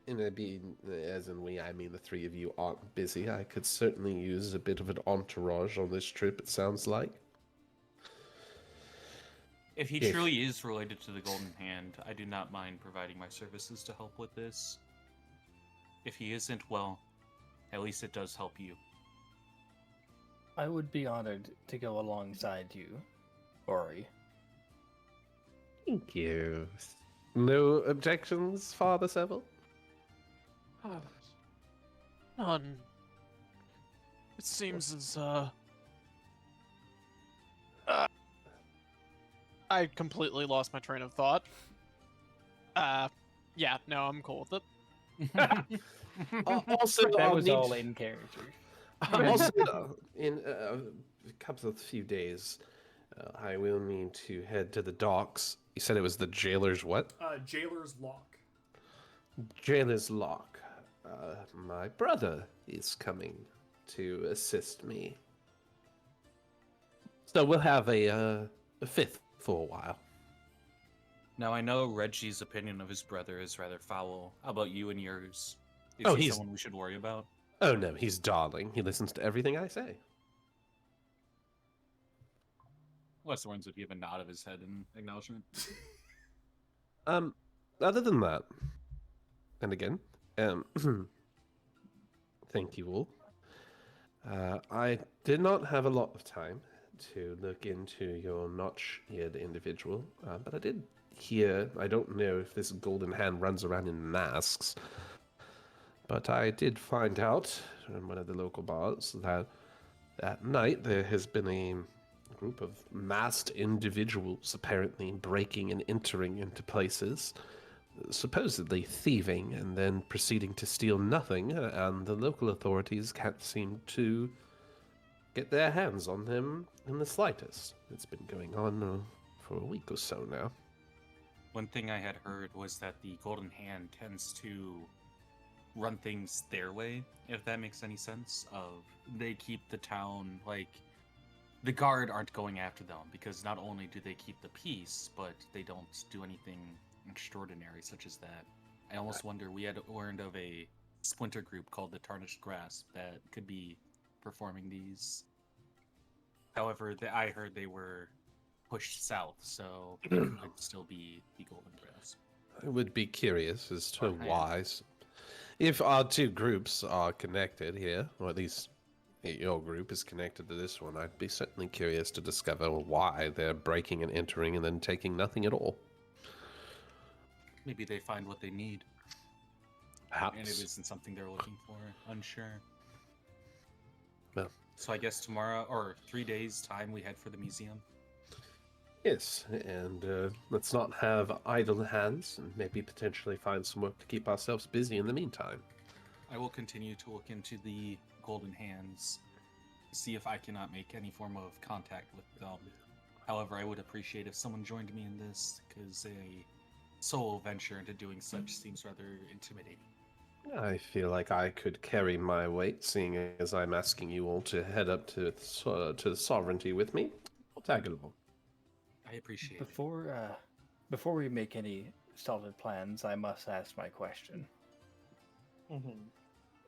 as in we, I mean the three of you aren't busy, I could certainly use a bit of an entourage on this trip, it sounds like. If he If- truly is related to the Golden Hand, I do not mind providing my services to help with this. If he isn't, well, at least it does help you. I would be honored to go alongside you, Ori. Thank you. No objections, Father Seville? None. It seems as I completely lost my train of thought. Yeah, no, I'm cool with it. Also, That I'll was need... all in character. Also, in a couple of few days, I will need to head to the docks. You said it was the jailer's what? Jailer's Lock. Jailer's Lock. My brother is coming to assist me. So we'll have a fifth for a while. Now, I know Reggie's opinion of his brother is rather foul. How about you and yours? Is Oh, he he's- someone we should worry about? Oh no, he's darling. He listens to everything I say. Lester Warnes would give a nod of his head in acknowledgement. Other than that, and again, thank you all. I did not have a lot of time to look into your notch-eared individual, but I did hear, I don't know if this golden hand runs around in masks, but I did find out in one of the local bars that at night there has been a group of masked individuals apparently breaking and entering into places, supposedly thieving and then proceeding to steal nothing, and the local authorities can't seem to get their hands on them in the slightest. It's been going on for a week or so now. One thing I had heard was that the Golden Hand tends to run things their way, if that makes any sense. They keep the town, like, the guard aren't going after them, because not only do they keep the peace, but they don't do anything extraordinary such as that. I almost wonder, we had learned of a splinter group called the Tarnished Grasp that could be performing these. However, I heard they were pushed south, so it could still be the Golden Grasp. I would be curious as to Okay. why. If our two groups are connected here, or at least your group is connected to this one, I'd be certainly curious to discover why they're breaking and entering and then taking nothing at all. Maybe they find what they need, Perhaps. and it isn't something they're looking for. Unsure. Well. So I guess tomorrow, or 3 days' time, we head for the museum. Yes, and let's not have idle hands, and maybe potentially find some work to keep ourselves busy in the meantime. I will continue to look into the Golden Hands, see if I cannot make any form of contact with them. However, I would appreciate if someone joined me in this, because a solo venture into doing such seems rather intimidating. I feel like I could carry my weight, seeing as I'm asking you all to head up to sovereignty with me. I'll tag along. I appreciate it. Before we make any solid plans, I must ask my question.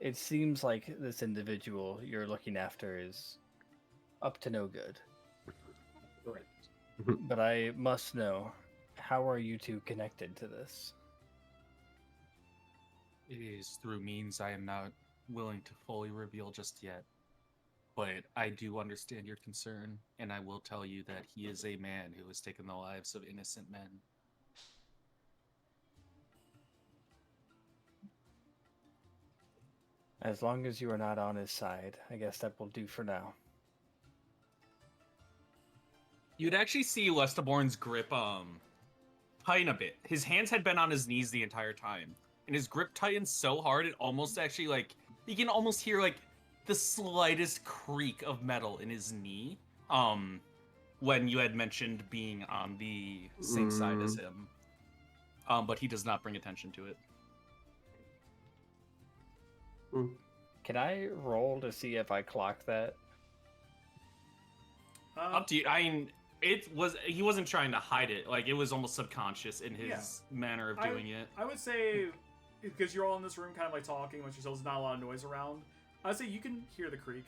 It seems like this individual you're looking after is up to no good. Right. But I must know, how are you two connected to this? It is through means I am not willing to fully reveal just yet. But I do understand your concern, and I will tell you that he is a man who has taken the lives of innocent men. As long as you are not on his side, I guess that will do for now. You'd actually see Lestaborn's grip tighten a bit. His hands had been on his knees the entire time, and his grip tightened so hard it almost actually, like, you can almost hear, like, the slightest creak of metal in his knee, when you had mentioned being on the same side as him. But he does not bring attention to it. Can I roll to see if I clocked that? Up to you. I mean, he wasn't trying to hide it. Like, it was almost subconscious in his manner of doing it. I would say, because you're all in this room kind of like talking, which there's not a lot of noise around, I would say you can hear the creak.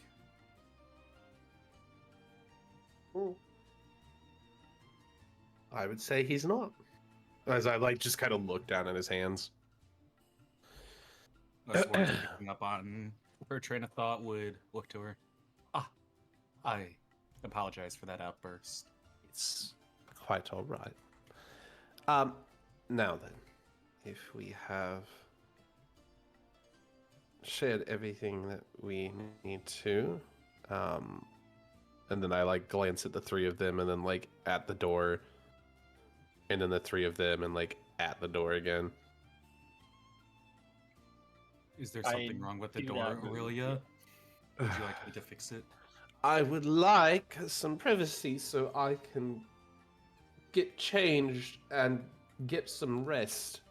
I would say he's not. As I like just kind of look down at his hands. That's worth picking up on her train of thought would look to her. I apologize for that outburst. It's quite all right. Now then, if we have shared everything that we need to, and then I like glance at the three of them, and then like at the door, and then the three of them, and like at the door again. Is there something wrong with the door, Aurelia? Would you like me to fix it? I would like some privacy so I can get changed and get some rest.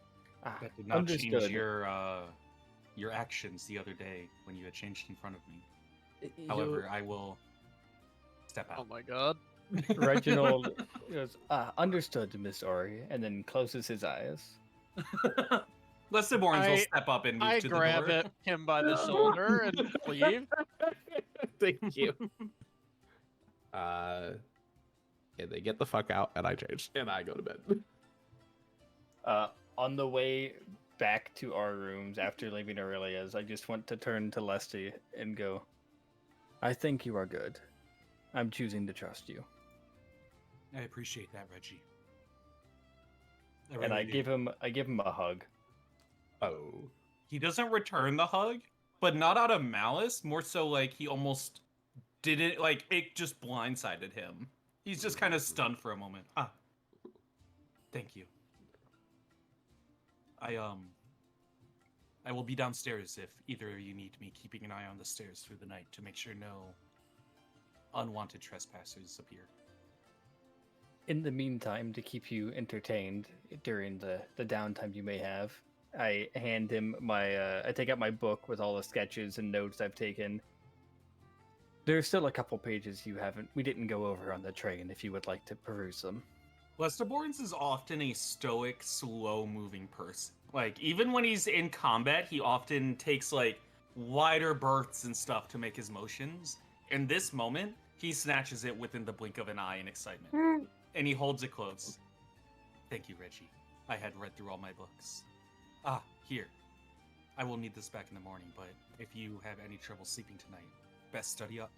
That did not change your actions the other day when you had changed in front of me. However, I will step out. Oh my god. Reginald goes, understood, Miss Ori, and then closes his eyes. Lesterborns will step up and move to the door. I grab him by the shoulder and leave. Thank you. Yeah, they get the fuck out, and I change, and I go to bed. On the way back to our rooms after leaving Aurelia's, I just want to turn to Lesty and go, I think you are good. I'm choosing to trust you. I appreciate that, Reggie. And I give him a hug. Oh. He doesn't return the hug, but not out of malice, more so like he almost didn't, like, it just blindsided him. He's just kind of stunned for a moment. Thank you. I will be downstairs if either of you need me keeping an eye on the stairs through the night to make sure no unwanted trespassers appear. In the meantime, to keep you entertained during the downtime you may have, I hand him I take out my book with all the sketches and notes I've taken. There's still a couple pages we didn't go over on the train if you would like to peruse them. Lesterborns is often a stoic, slow-moving person. Like, even when he's in combat, he often takes, like, wider berths and stuff to make his motions. In this moment, he snatches it within the blink of an eye in excitement. And he holds it close. Thank you, Reggie. I had read through all my books. Here. I will need this back in the morning, but if you have any trouble sleeping tonight, best study up.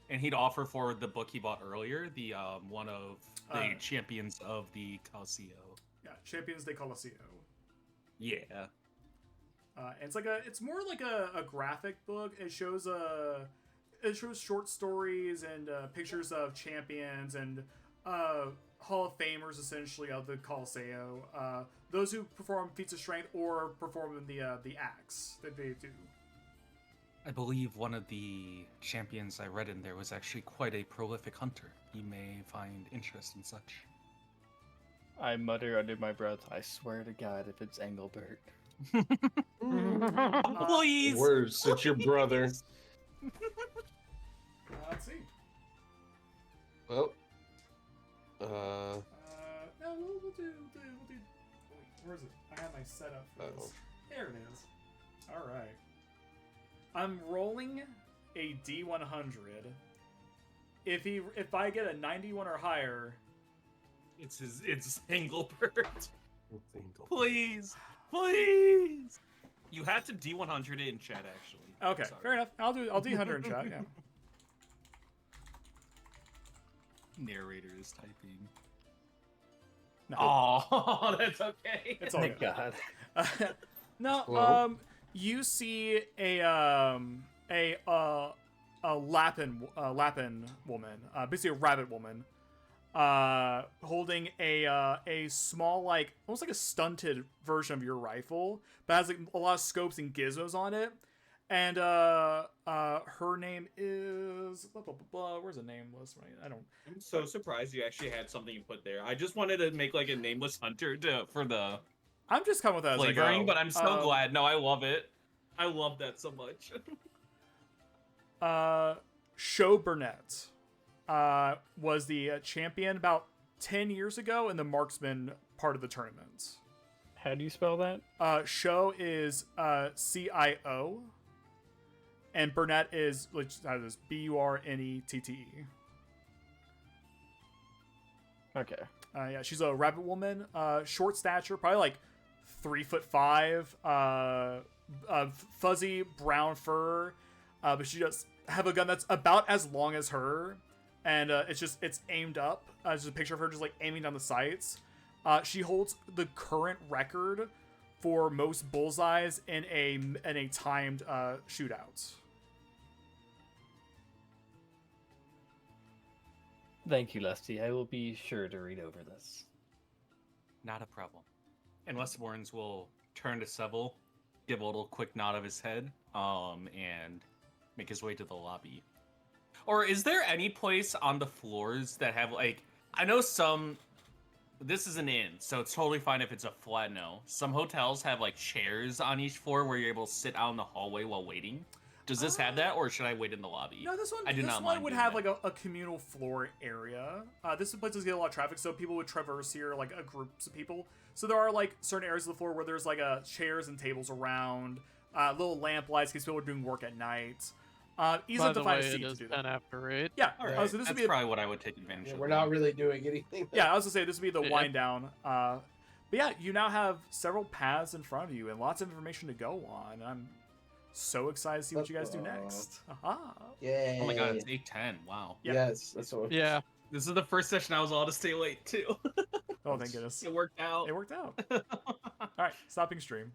And he'd offer forward the book he bought earlier, the one of the Champions of the Coliseo. Yeah, Champions de Coliseo. Yeah. It's more like a graphic book. It shows short stories and pictures of champions and Hall of Famers, essentially, of the Coliseo. Those who perform feats of strength or perform in the acts that they do. I believe one of the champions I read in there was actually quite a prolific hunter. You may find interest in such. I mutter under my breath, I swear to God if it's Engelbert. Please! Worse, it's your brother. Let's see. Well, no, we'll do. Wait, where is it? I have my setup for this. There it is. All right. I'm rolling a D100. If I get a 91 or higher, It's Engelbert. Please! You had to D100 it in chat, actually. okay, Sorry. fair enough. I'll do 100 in chat. Yeah. Narrator is typing. No. Oh, that's okay. It's all Thank good. God. No, Hello? you see a Lapin woman, basically a rabbit woman, holding a small, like almost like a stunted version of your rifle, but has like a lot of scopes and gizmos on it, And her name is blah, blah, blah, blah. Where's the name list? I don't. I'm so surprised you actually had something you put there. I just wanted to make like a nameless hunter for the I'm just coming with that as I flavoring, go. but I'm so glad. No, I love it. I love that so much. Show Burnett was the champion about 10 years ago in the marksman part of the tournament. How do you spell that? Show is CIO, and Burnett is BURNETTE. Okay. Yeah, she's a rabbit woman, short stature, probably like 3'5", fuzzy brown fur, but she does have a gun that's about as long as her, and it's aimed up. Just a picture of her just like aiming down the sights. She holds the current record for most bullseyes in a timed shootout. Thank you, Lusty. I will be sure to read over this. Not a problem. And Lustborns will turn to Seville, give a little quick nod of his head, and make his way to the lobby. Or is there any place on the floors that have like, I know some, this is an inn, so it's totally fine if it's a flat no. Some hotels have like chairs on each floor where you're able to sit out in the hallway while waiting. Does this have that, or should I wait in the lobby? No, this one. I do this not one mind would doing have that. like a communal floor area. This place does get a lot of traffic, so people would traverse here like groups of people. So there are like certain areas of the floor where there's like chairs and tables around, little lamp lights because people are doing work at night. Easy By to the find way, a seat it to is do 10 that. after 8. Yeah, All right. so this That's would be probably what I would take advantage Yeah, of. we're not really doing anything. yeah. I was gonna say this would be the Yeah. wind down. But yeah, you now have several paths in front of you and lots of information to go on. I'm so excited to see what you guys do next. Aha. Yay. Oh my god, it's 8:10. Wow. Yeah. Yes, that's what. Yeah. This is the first session I was allowed to stay late too. Oh, thank goodness. It worked out. It worked out. All right, stopping stream.